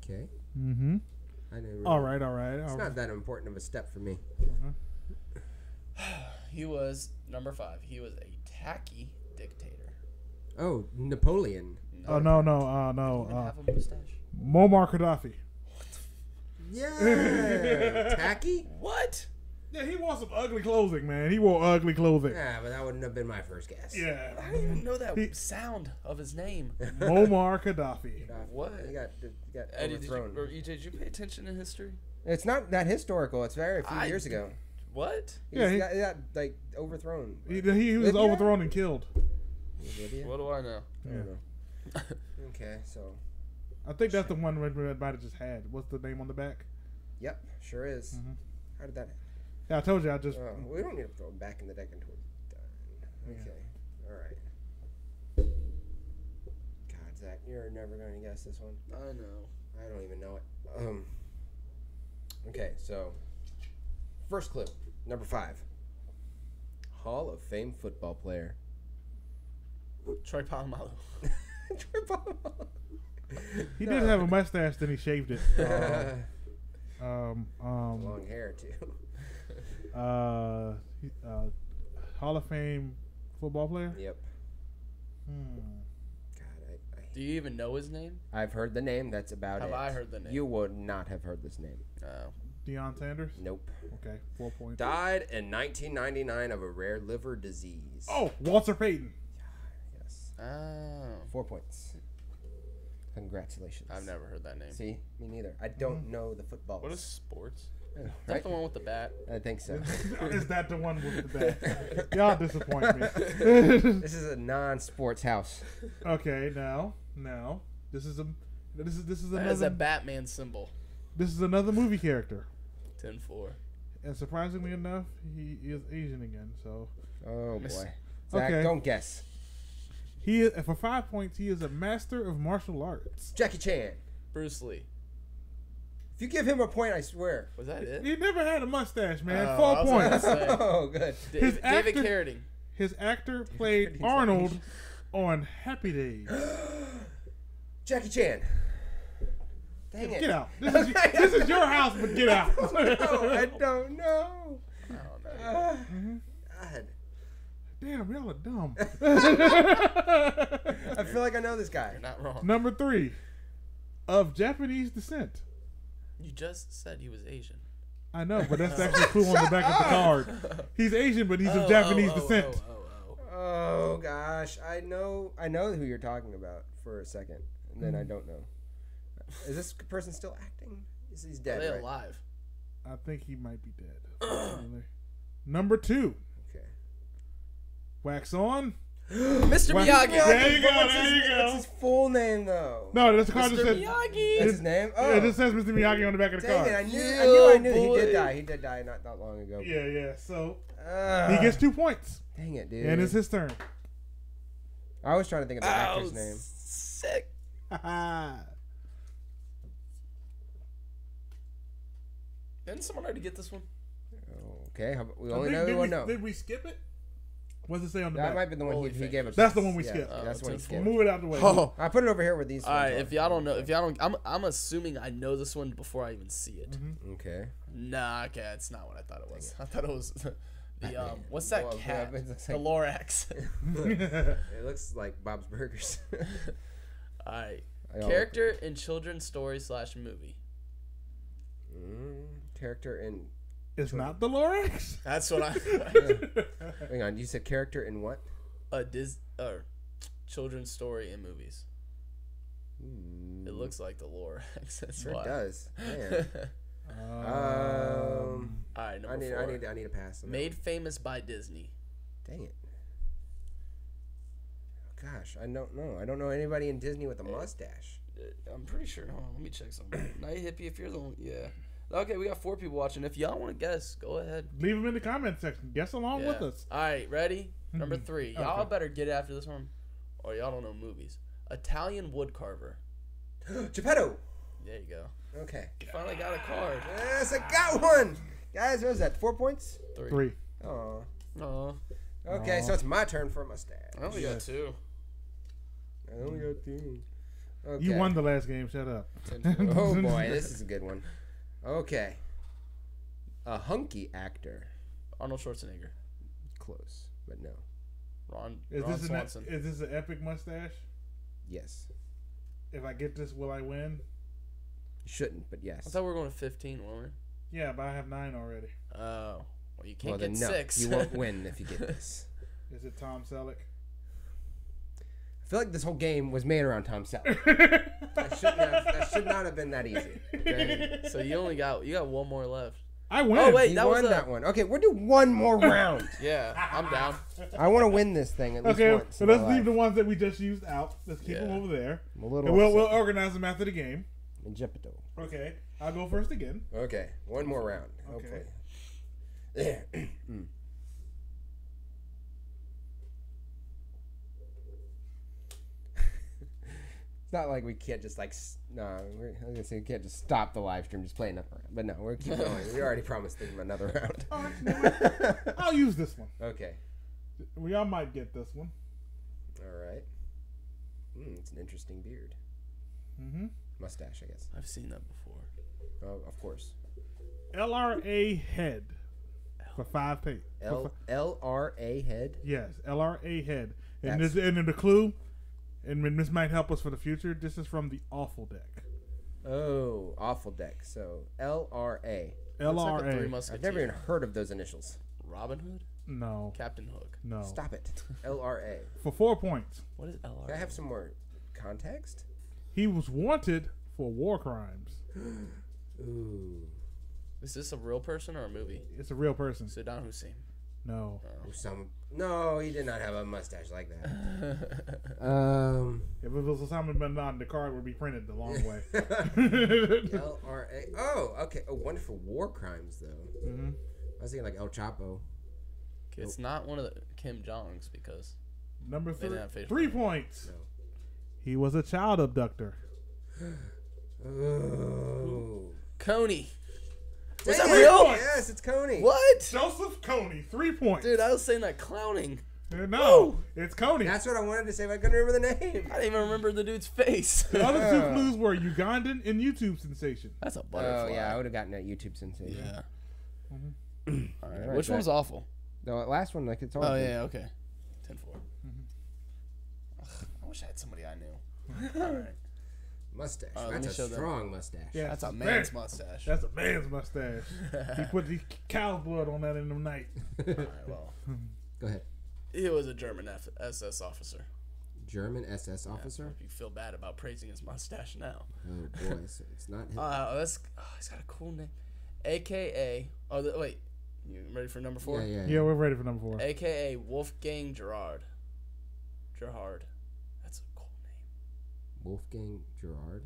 Okay. Mm-hmm. I never really, All right. It's not that important of a step for me. He was number 5. He was a tacky dictator. Oh, Napoleon. No. No. Have a mustache. Muammar Gaddafi. Yeah. Tacky? What? Yeah, he wore some ugly clothing, man. He wore ugly clothing. Yeah, but that wouldn't have been my first guess. Yeah. I don't even know that sound of his name. Muammar Gaddafi. What? He got Eddie, overthrown. did you pay attention in history? It's not that historical. It's very few years ago. What? He got like overthrown. He was overthrown and killed. What do I know? I don't know. Okay, so. I think that's the one Red might have just had. What's the name on the back? Yep, sure is. Mm-hmm. How did that? Yeah, I told you. I just. We don't need to throw it back in the deck until it's done. Okay, all right. God, Zach, you're never going to guess this one. I know. I don't even know it. Okay, so first clue, number 5. Hall of Fame football player. Troy Polamalu. Troy Polamalu. He did have a mustache, then he shaved it. Long hair too. Hall of Fame football player. Yep. God, Do you even know his name? I've heard the name. That's about it. Have I heard the name? You would not have heard this name. Oh. Deion Sanders. Nope. Okay, 4 points. Died in 1999 of a rare liver disease. Oh, Walter Payton. Yes. Oh. 4 points. Congratulations. I've never heard that name. See, me neither. I don't know the football. What is sports? Right? Is that the one with the bat? I think so. Is that the one with the bat? Y'all disappoint me. This is a non-sports house. Okay, now, this is That another. is a Batman symbol. This is another movie character. 10-4. And surprisingly enough, he is Asian again. So. Oh boy. Zach, Okay. don't guess. For 5 points, he is a master of martial arts. Jackie Chan. Bruce Lee. If you give him a point, I swear. Was that it? He never had a mustache, man. Oh, 4 points. Oh, good. David Carradine. His actor played Arnold on Happy Days. Jackie Chan. Dang it. Get out. This is your house, but get out. No, I don't know. God. Damn, y'all are dumb. I feel like I know this guy. You're not wrong. Number 3. Of Japanese descent. You just said he was Asian. I know, but that's actually a clue on the back of the card. He's Asian, but he's of Japanese descent. Oh gosh, I know who you're talking about for a second, and then I don't know. Is this person still acting? He's dead. Are they right? alive? I think he might be dead. Number 2. Okay. Wax on. Mr. Wax- Miyagi. There you go. What's his full name though? No, that's the card that Mr. says. Miyagi. That's his name. Oh, It just says Mr. Miyagi on the back of the dang card. it! I knew boy. he did die. He did die not long ago. Yeah. So he gets 2 points, Dang it, dude. and it's his turn. I was trying to think of the actor's name. Sick. Didn't someone already get this one? Okay, we only know one. No, Did we skip it? What's it say on the that back? might be the one he gave us. That's the one we Yeah, skipped. that's what he skipped. Move it out of the way. Oh. I put it over here with these. All right, ones if y'all don't know, I'm assuming I know this one before I even see it. Mm-hmm. Okay. Nah, okay, it's not what I thought it was. I thought it was the what's that Well, cat? it looks The like- Lorax. It looks like Bob's Burgers. All right, I don't character in children's story / movie. Character in. It's not the Lorax. That's what I. Hang on, you said character in what? Children's story in movies. It looks like the Lorax. That's Sure why. does. Man. All right, number 4. I need a pass. on that Made one. famous by Disney. Dang it. Gosh, I don't know. I don't know anybody in Disney with a mustache. I'm pretty sure. Hold on, let me check something. Night Hippie, if you're the one. Yeah. Okay, we got 4 people watching. If y'all want to guess, go ahead. Leave them in the comment section. Guess along with us. All right, ready? Number 3. Y'all Okay. better get it after this one, or y'all don't know movies. Italian woodcarver. Geppetto. There you go. Okay. You finally got a card. Yes, I got one. Guys, what was that? 4 points? 3. Oh. No, Okay, so it's my turn for a mustache. I only got 2. I only got 2. Okay. You won the last game. Shut up. Oh boy, this is a good one. Okay. A hunky actor. Arnold Schwarzenegger. Close, but no. Ron Is Swanson. this an epic mustache? Yes. If I get this, will I win? You shouldn't, but I yes. thought we were going to 15, weren't we? Yeah, but I have 9 already. Oh, well, you can't Well, get then no. 6. You won't win if you get this. Is it Tom Selleck? I feel like this whole game was made around Tom Selleck. That should not have been that easy. Okay? So you got 1 more left. I win. Oh, wait. He that was won that one. Okay, we'll do one more round. Yeah, I'm down. I want to win this thing at least Okay, once. so in my let's leave the life. ones that we just used out. Let's keep them Yeah. over there. I'm a little And we'll upset. organize them after the game. In Geppetto. Okay, I'll go first again. Okay, one more round. Okay. Hopefully. It's not like we can't just I was gonna say we can't just stop the live stream, just play another round. But no, we're keep going. We already promised them another round. Oh, actually, I'll use this one. Okay. We all might get this one. All right. It's an interesting beard. Mm-hmm. Mustache, I guess. I've seen that before. Oh, of course. LRA head for 5 pay. LRA head. Yes, LRA head. And That's- and then the clue, and this might help us for the future. This is from the Awful deck. Oh, awful deck. So LRA. Looks like a Three LRA. Musketeers. I've never even heard of those initials. Robin Hood? No, Captain Hook. no. Stop it. LRA. For 4 points. What is LR? Can I have some more context? He was wanted for war crimes. Ooh. Is this a real person or a movie? It's a real person. Saddam Hussein. No. No, he did not have a mustache like that. If it was Osama bin Laden, the card would be printed the long way. LRA. Oh, okay. Oh, one for war crimes though. Mm-hmm. I was thinking like El Chapo. Okay, it's not one of the Kim Jongs because Number They didn't have 3. facial 3 hair. points. No. He was a child abductor. Oh. Coney. Was Dang that it. real? Yes, it's Coney. What? Joseph Coney. 3 points. Dude, I was saying that clowning. No, it's Coney. That's what I wanted to say, but I couldn't remember the name. I didn't even remember the dude's face. The other 2 clues were Ugandan and YouTube sensation. That's a butterfly. Oh, yeah, I would have gotten that YouTube sensation. Yeah. All right. All right, Which one's awful? The last one, like, it's all Oh, good. yeah, okay. 10-4. Ugh, I wish I had somebody I knew. All right. Mustache. Let me That's show a them. strong mustache. Yeah, That's a man's mustache. That's a man's mustache. He put the cow's blood on that in the night. All right, well, Go ahead. he was a German SS officer. German SS officer? You feel bad about praising his mustache now. Oh, boy. So it's not him. He's got a cool name. AKA. Wait. You ready for number 4? Yeah, we're ready for number 4. AKA Wolfgang Gerhard. That's a cool name. Wolfgang Gerard?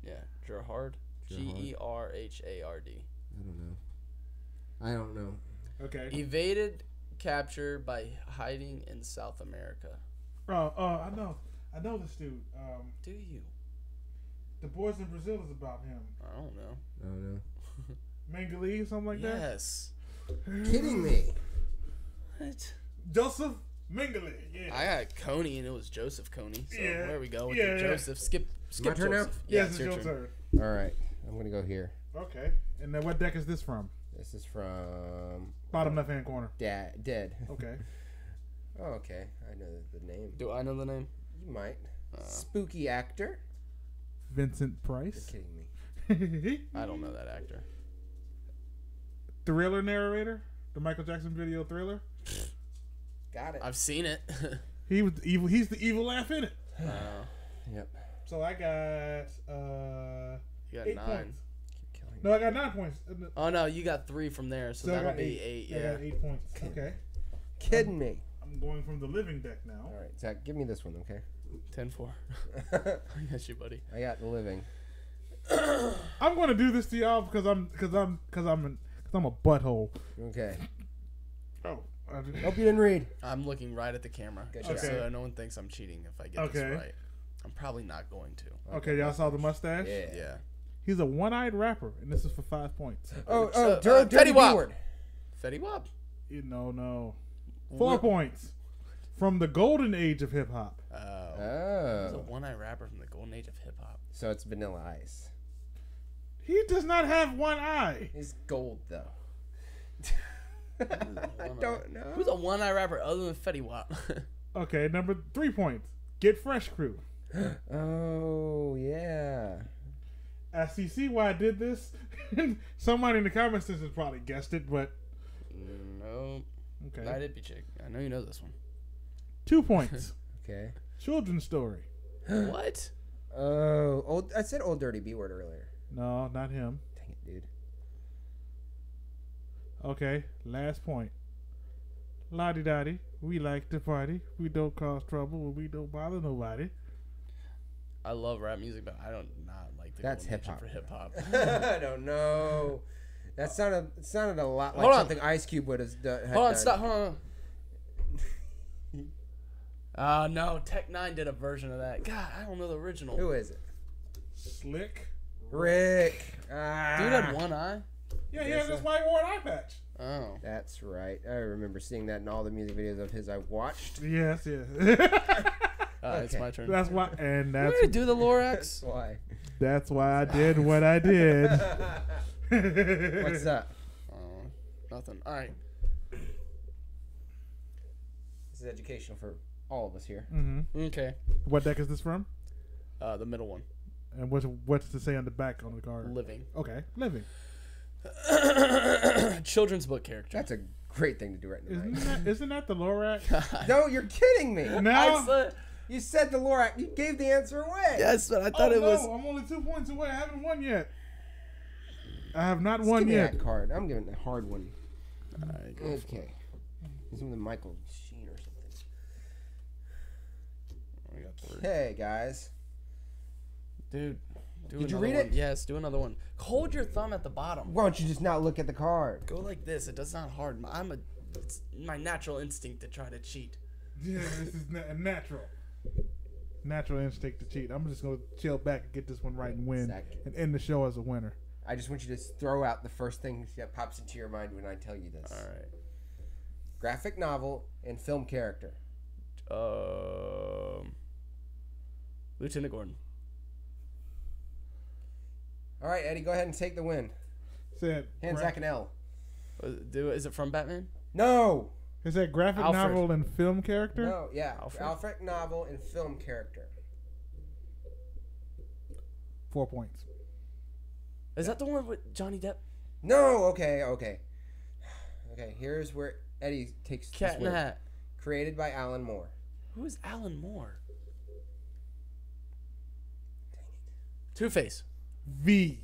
Yeah, Gerhard. Gerhard. I don't know. Okay. Evaded capture by hiding in South America. I know this dude. Do you? The Boys in Brazil is about him. I don't know. I don't know. Mengele, something like that? Yes. Kidding me. What? Joseph Mengele, yeah. I got Coney and it was Joseph Coney. So Yeah. there we go with Yeah, the yeah. Joseph. Skip My turn now? Joseph. Yes, it's it's your turn. All right. I'm going to go here. Okay. And then what deck is this from? This is from Bottom left-hand corner. Dead. Okay. Oh, okay. I know the name. Do I know the name? You might. Spooky actor. Vincent You're Price. kidding me. I don't know that actor. Thriller narrator. The Michael Jackson video Thriller. Got it. I've seen it. He was the evil. He's the evil laugh in it. Yep. So I got You got 8 9. points. Keep killing me. No, I got 9 points. Oh no, you got 3 from there, so I that'll got be 8. I Yeah. got 8 points. Okay. Kidding me. I'm going from the living deck now. All right, Zach, give me this one, okay? 10-4. I got you, buddy. I got the living. I'm going to do this to y'all because I'm a butthole. Okay. Oh. Hope you didn't read. I'm looking right at the camera, Good just job. so no one thinks I'm cheating if I get this right. I'm probably not going to. Okay, y'all saw the mustache? Yeah. He's a one-eyed rapper, and this is for 5 points. Dirty Wap. B-word. Fetty Wap. No. 4 points. From the golden age of hip-hop. He's Oh. a one-eye rapper from the golden age of hip-hop. So it's Vanilla Ice. He does not have one eye. He's gold, though. I don't know. Who's a one-eye rapper other than Fetty Wap? Okay, number 3 points. Get Fresh Crew. Oh, yeah. As you see why I did this, somebody in the comments has probably guessed it, but No. okay. I did be chick. I know you know this one. 2 points. Okay. Children's story. What? Oh, I said old dirty B-word earlier. No, not him. Dang it, dude. Okay, last point. Lottie-dottie, we like to party. We don't cause trouble. We don't bother nobody. I love rap music, but I don't not like the That's golden age hip-hop. for hip-hop. I don't know. That sounded a lot like Hold on. something Ice Cube would have done. Hold on, stop. Hold on. No, Tech 9 did a version of that. God, I don't know the original. Who is it? Slick. Rick. Ah. Dude had one eye. Yeah, he has this white wore eye patch. Oh. That's right. I remember seeing that in all the music videos of his I watched. Yes. It's Okay. my turn. That's why, and We're gonna do the Lorax. Why? that's why I did what I did. What's up? Nothing. All right. This is educational for all of us here. Mm-hmm. Okay. What deck is this from? The middle one. And what's to say on the back on the card? Living. Okay, living. Children's book character. That's a great thing to do right now. Isn't that the Lorax? No, you're kidding me. Now, You said the Lorax. You gave the answer away. Yes, but I thought it was. I'm only 2 points away. I haven't won yet. I have not Just won give me yet. that card. I'm giving the hard one. All right, go for it. Okay. This one with Michael Sheen or something. We got 3. Hey guys. Dude. Did you another read one. it? Yes, do another one. Hold your thumb at the bottom. Why don't you just not look at the card? Go like this. It does not hard. It's my natural instinct to try to cheat. Yeah, this is natural. Natural instinct to cheat. I'm just going to chill back and get this one right and win and end the show as a winner. I just want you to throw out the first thing that pops into your mind when I tell you this. All right. Graphic novel and film character. Lieutenant Gordon. All right, Eddie, go ahead and take the win. Hand Zach an L. Is it from Batman? No. Is that graphic novel and film character? No, yeah. Graphic novel and film character. 4 points. Is that the one with Johnny Depp? No. Okay. Okay. Here's where Eddie takes Cat this in the Hat. Created by Alan Moore. Who is Alan Moore? Two-Face. V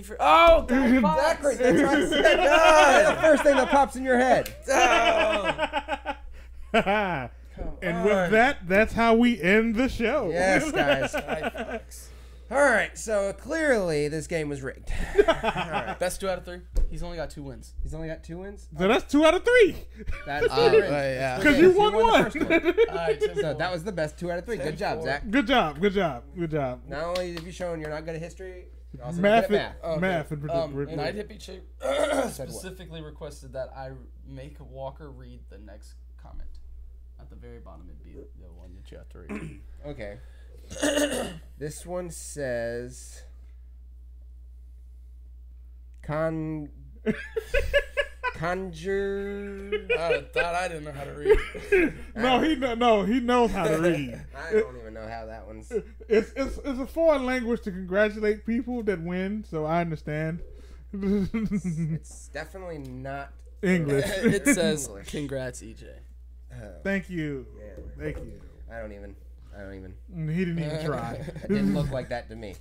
for God, Zakary, that's what I said. No, the first thing that pops in your head. And with that, that's how we end the show. Yes, guys. All right, so clearly this game was rigged. All right. Best 2 out of 3. He's only got 2 wins. He's only got 2 wins? So that's 2 out of 3. That's yeah. Because you won one. So that was the best 2 out of 3. Good job, Zach. Good job. Not only have you shown you're not good at history, you're also math good at math. Math and Night Hippie Chick specifically requested that I make Walker read the next comment. At the very bottom, it'd be the one that you have to read. Okay. This one says conjure. I thought I didn't know how to read. He knows how to read. I don't even know how that one's. It's a foreign language to congratulate people that win, so I understand. It's definitely not English. It says, "Congrats, EJ." Thank you. Yeah. Thank you. I don't even. He didn't even try. It didn't look like that to me.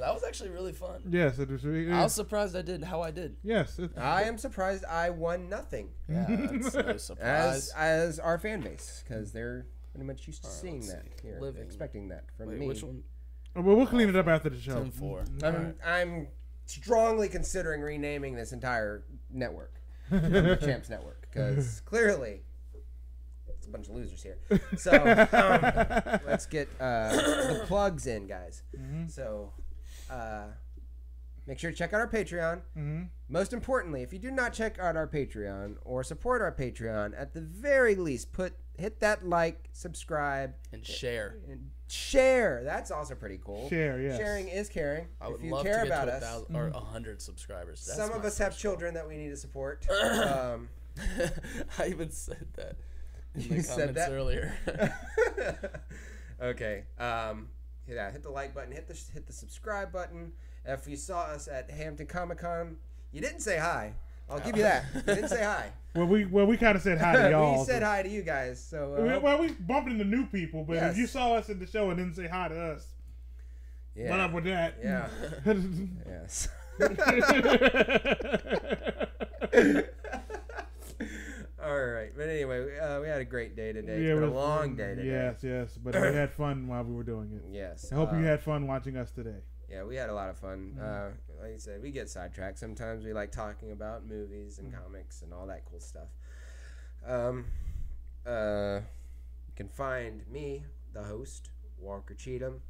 That was actually really fun. Yes, it was. I was surprised I did how I did. Yes. I am surprised I won nothing. Yeah, that's no surprise. As our fan base, because they're pretty much used to seeing that here, expecting that from me. Which one? Well, we'll clean it up after the show. 10-4. I'm strongly considering renaming this entire network, the Champs Network, because clearly it's a bunch of losers here. So let's get the plugs in, guys. Mm-hmm. So make sure to check out our Patreon. Mm-hmm. Most importantly, if you do not check out our Patreon or support our Patreon, at the very least, hit that like, subscribe, and share. Share. That's also pretty cool. Share, yes. Sharing is caring. I would if you love care to get about to us, or 100 subscribers. That's some of us have children that we need to support. I even said that in the comments earlier. Okay. Yeah. Hit the like button. Hit the subscribe button. If you saw us at Hampton Comic-Con, you didn't say hi. I'll give you that. You didn't say hi. Well, we kind of said hi to y'all. We said hi to you guys. So we bumped into new people, but if you saw us at the show and didn't say hi to us, what up with that? Yeah. Yes. All right, but anyway, we had a great day today. It's been a long day today. Yes, but we had fun while we were doing it. Yes. I hope you had fun watching us today. Yeah, we had a lot of fun. Like I said, we get sidetracked. Sometimes we like talking about movies and comics and all that cool stuff. You can find me, the host, Walker Cheatham,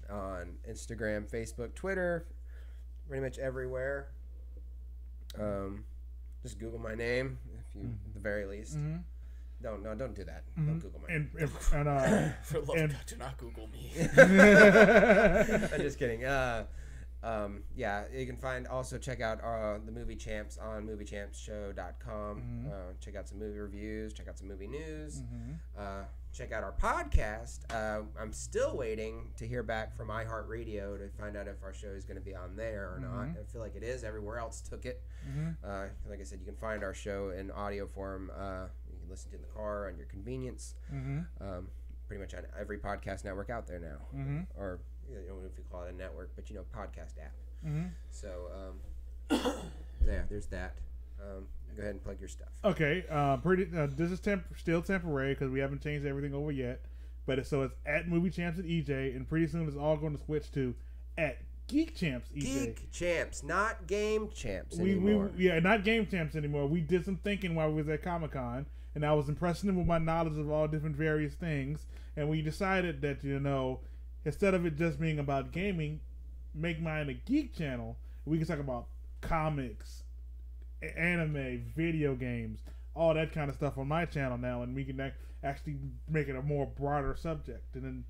on Instagram, Facebook, Twitter, pretty much everywhere. Just Google my name, if you, at the very least. Mm-hmm. Don't do that. Mm-hmm. Don't Google my name. For love of God, do not Google me. I'm just kidding. Yeah, you can check out the Movie Champs on moviechampsshow.com. Mm-hmm. Check out some movie reviews. Check out some movie news. Mm-hmm. Check out our podcast. I'm still waiting to hear back from iHeartRadio to find out if our show is going to be on there or not. I feel like it is. Everywhere else took it. Mm-hmm. Like I said, you can find our show in audio form. You can listen to it in the car on your convenience. Mm-hmm. Pretty much on every podcast network out there now. Mm-hmm. Or I don't know if you call it a network, but podcast app. Mm-hmm. So there's that. Go ahead and plug your stuff. Okay, this is still temporary because we haven't changed everything over yet. But it's at Movie Champs at EJ, and pretty soon it's all going to switch to at Geek Champs. EJ. Geek Champs, not Game Champs anymore. Not Game Champs anymore. We did some thinking while we was at Comic-Con, and I was impressing them with my knowledge of all different various things, and we decided that, instead of it just being about gaming, make mine a geek channel. We can talk about comics, anime, video games, all that kind of stuff on my channel now, and we can actually make it a more broader subject and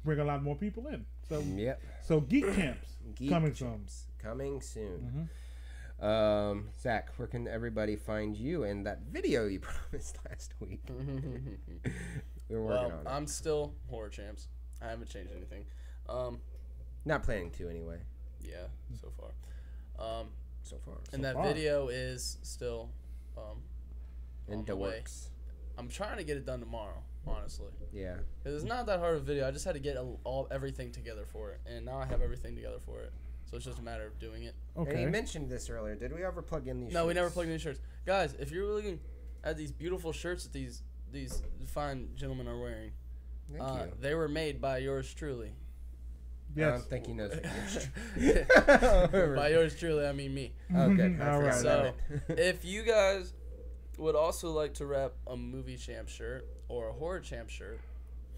bring a lot more people in. So So Geek Camps coming soon. Zach, where can everybody find you and that video you promised last week? We were working on it. I'm still Horror Champs. I haven't changed anything. Not planning to anyway. Yeah, so far. And that video is still in the works. I'm trying to get it done tomorrow, honestly. Yeah. Because it's not that hard of a video. I just had to get everything together for it, and now I have everything together for it. So it's just a matter of doing it. Okay. And you mentioned this earlier. Did we ever plug in these shirts? No, we never plugged in these shirts. Guys, if you're looking at these beautiful shirts that these fine gentlemen are wearing, Thank you. They were made by yours truly. Yes. I don't think he knows. By yours truly, I mean me. Okay. All right. So, if you guys would also like to wrap a Movie Champ shirt or a Horror Champ shirt,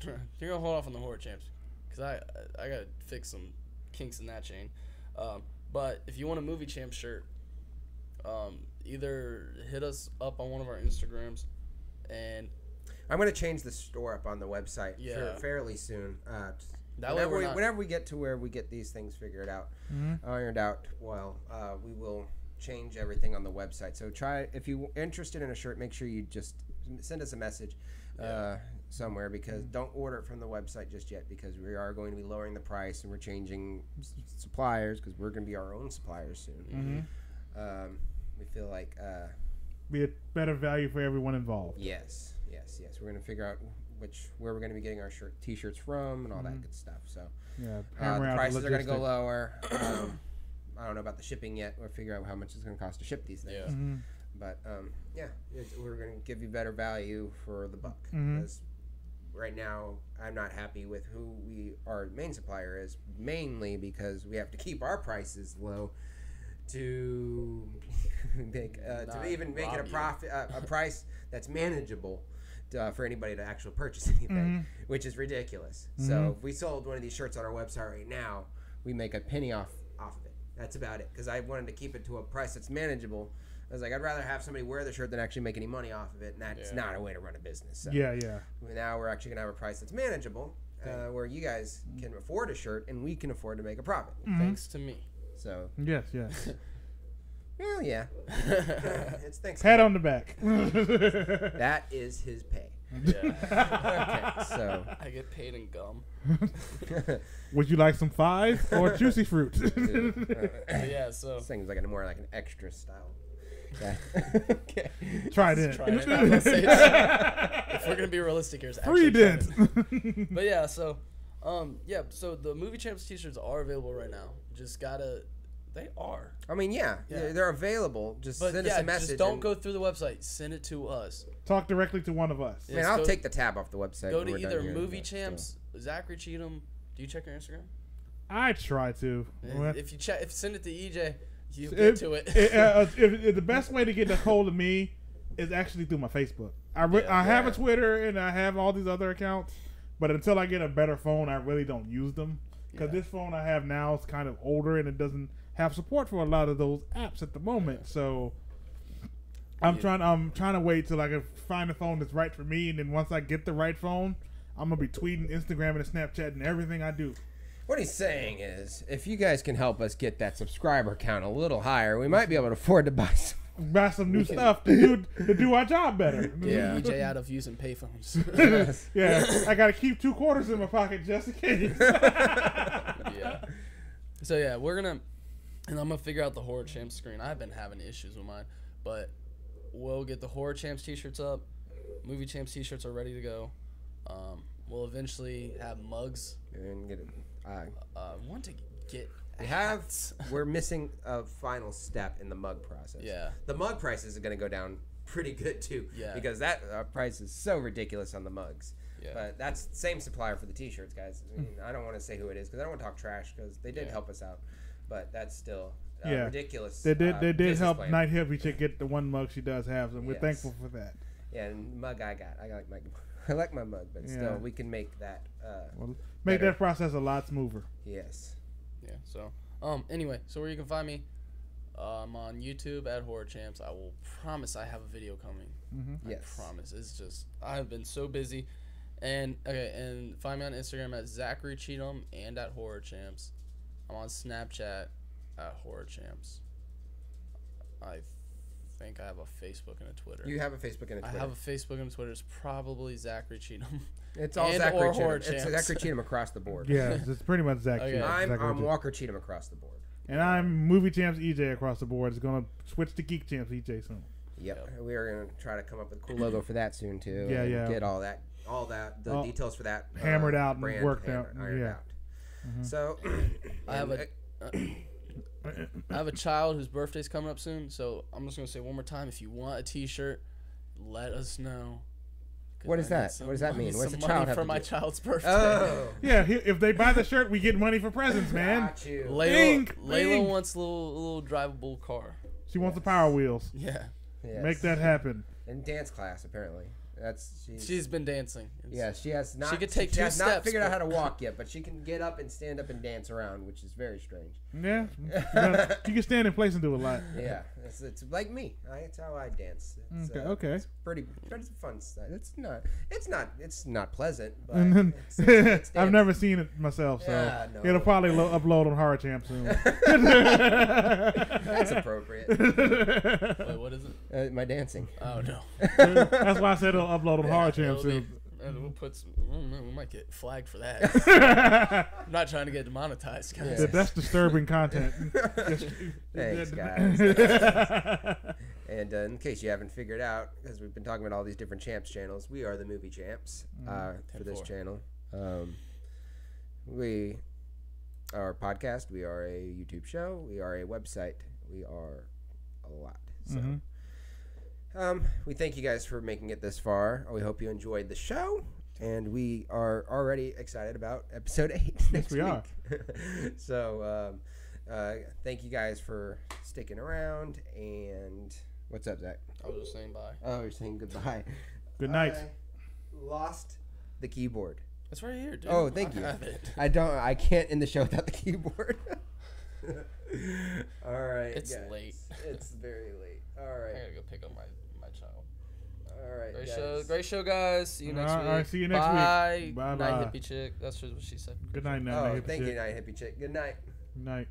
you're gonna hold off on the Horror Champs because I gotta fix some kinks in that chain. But if you want a Movie Champ shirt, either hit us up on one of our Instagrams, and I'm gonna change the store up on the website fairly soon. Whenever we get to where we get these things figured out, ironed out, we will change everything on the website. So if you're interested in a shirt, make sure you just send us a message somewhere, because don't order it from the website just yet, because we are going to be lowering the price and we're changing suppliers, because we're going to be our own suppliers soon. We feel like be a better value for everyone involved. Yes. We're going to figure out where we're going to be getting our t-shirts from and all that good stuff. So the prices are going to go lower. I don't know about the shipping yet. We'll figure out how much it's going to cost to ship these things. But we're going to give you better value for the buck. Because right now, I'm not happy with who our main supplier is, mainly because we have to keep our prices low to make it a profit, a price that's manageable for anybody to actually purchase anything, which is ridiculous. So if we sold one of these shirts on our website right now, we make a penny off of it. That's about it, because I wanted to keep it to a price that's manageable. I was like, I'd rather have somebody wear the shirt than actually make any money off of it, and that's not a way to run a business. So now we're actually going to have a price that's manageable, where you guys can afford a shirt and we can afford to make a profit. Thanks to me. So yes. Well, yeah. It's thanks. Pat on the back. That is his pay. Yeah. Okay, so I get paid in gum. Would you like some Five or Juicy Fruit? Yeah, so this thing's like more like an extra style. Yeah. Okay. Try it. If we're gonna be realistic here, it's free dent. But yeah, so so the Movie Champs t-shirts are available right now. Just gotta. They are. I mean, they're available. Just send us a message. Just don't go through the website. Send it to us. Talk directly to one of us. I mean, I'll take the tab off the website. Go to either Movie Champs, Zakary, Cheatham. Do you check your Instagram? I try to. If you send it to EJ, you get to it. If the best way to get a hold of me is actually through my Facebook. I have a Twitter and I have all these other accounts, but until I get a better phone, I really don't use them, because this phone I have now is kind of older and it doesn't have support for a lot of those apps at the moment. So I'm trying to wait till I can find a phone that's right for me, and then once I get the right phone, I'm gonna be tweeting, Instagramming, and Snapchatting everything I do. What he's saying is, if you guys can help us get that subscriber count a little higher, we might be able to afford to buy some new stuff to do our job better. Yeah, EJ out of using payphones. I gotta keep 2 quarters in my pocket just in case. So we're gonna. And I'm going to figure out the Horror Champs screen. I've been having issues with mine. But we'll get the Horror Champs t-shirts up. Movie Champs t-shirts are ready to go. We'll eventually have mugs. And get it. Want to get We're missing a final step in the mug process. Yeah. The mug prices are going to go down pretty good, too. Yeah. Because that price is so ridiculous on the mugs. Yeah. But that's the same supplier for the T-shirts, guys. I mean, I don't want to say who it is because I don't want to talk trash because they did help us out, but that's still ridiculous. They did help plan. Night Heavy Chick get the one mug she does have, and we're thankful for that. Yeah, and mug I like my mug, but still we can make that make that process a lot smoother. Yes. Yeah. So anyway, so where you can find me, I'm on YouTube at Horror Champs. I will promise I have a video coming. Mm-hmm. Yes. I promise. It's just I've been so busy, and find me on Instagram at Zakary Cheatham and at Horror Champs. I'm on Snapchat at Horror Champs. I think I have a Facebook and a Twitter. You have a Facebook and a Twitter. I have a Facebook and a Twitter. It's probably Zakary Cheatham. It's all and Zakary Horror Cheatham. It's Champs. Zakary Cheatham across the board. Yeah, it's pretty much Zach. Okay. Cheatham. I'm Walker Cheatham across the board. And I'm Movie Champs EJ across the board. It's gonna switch to Geek Champs EJ soon. Yep. We are gonna try to come up with a cool logo for that soon too. Yeah, and yeah. Get the details for that hammered out and brand worked out. ironed Yeah. out. So I have a child whose birthday's coming up soon, so I'm just gonna say one more time: if you want a T-shirt, let us know. What is that? What does that mean? What's the child have for to my do? child's birthday? Oh. Yeah, if they buy the shirt, we get money for presents, man. Got you. Layla wants a little drivable car. She wants the Power Wheels. Yeah. Yes. Make that happen. In dance class, apparently. She's been dancing. Yeah, she has not. She could take she two has steps. not figured out how to walk yet, but she can get up and stand up and dance around, which is very strange. Yeah, you can stand in place and do a lot. Yeah, it's like me. That's how I dance. It's, okay. It's pretty fun stuff. It's not pleasant. But it's I've never seen it myself, so no. it'll probably upload on Horror Champ soon. That's appropriate. Wait, what is it? My dancing. Oh no. That's why I said it'll upload on Horror Champ soon. We'll put some, we might get flagged for that. I'm not trying to get demonetized, guys. Yeah, that's disturbing content. Thanks, guys. And in case you haven't figured out, because we've been talking about all these different Champs channels, we are the Movie Champs for this channel. We are a podcast. We are a YouTube show. We are a website. We are a lot. So. We thank you guys for making it this far. We hope you enjoyed the show, and we are already excited about episode 8 next week. Are. So, thank you guys for sticking around. And what's up, Zach? I was just saying bye. Oh, you're saying goodbye. Good night. I lost the keyboard. It's right here, dude. Oh, thank you. I can't end the show without the keyboard. All right. It's guys. late. It's very late. All right. I gotta go pick up my child. All right. Great show, guys. See you next week. All right, see you next week. Bye. Night hippie chick. That's what she said. Good night, Oh, thank you, Night Hippie Chick. Good night. Good night.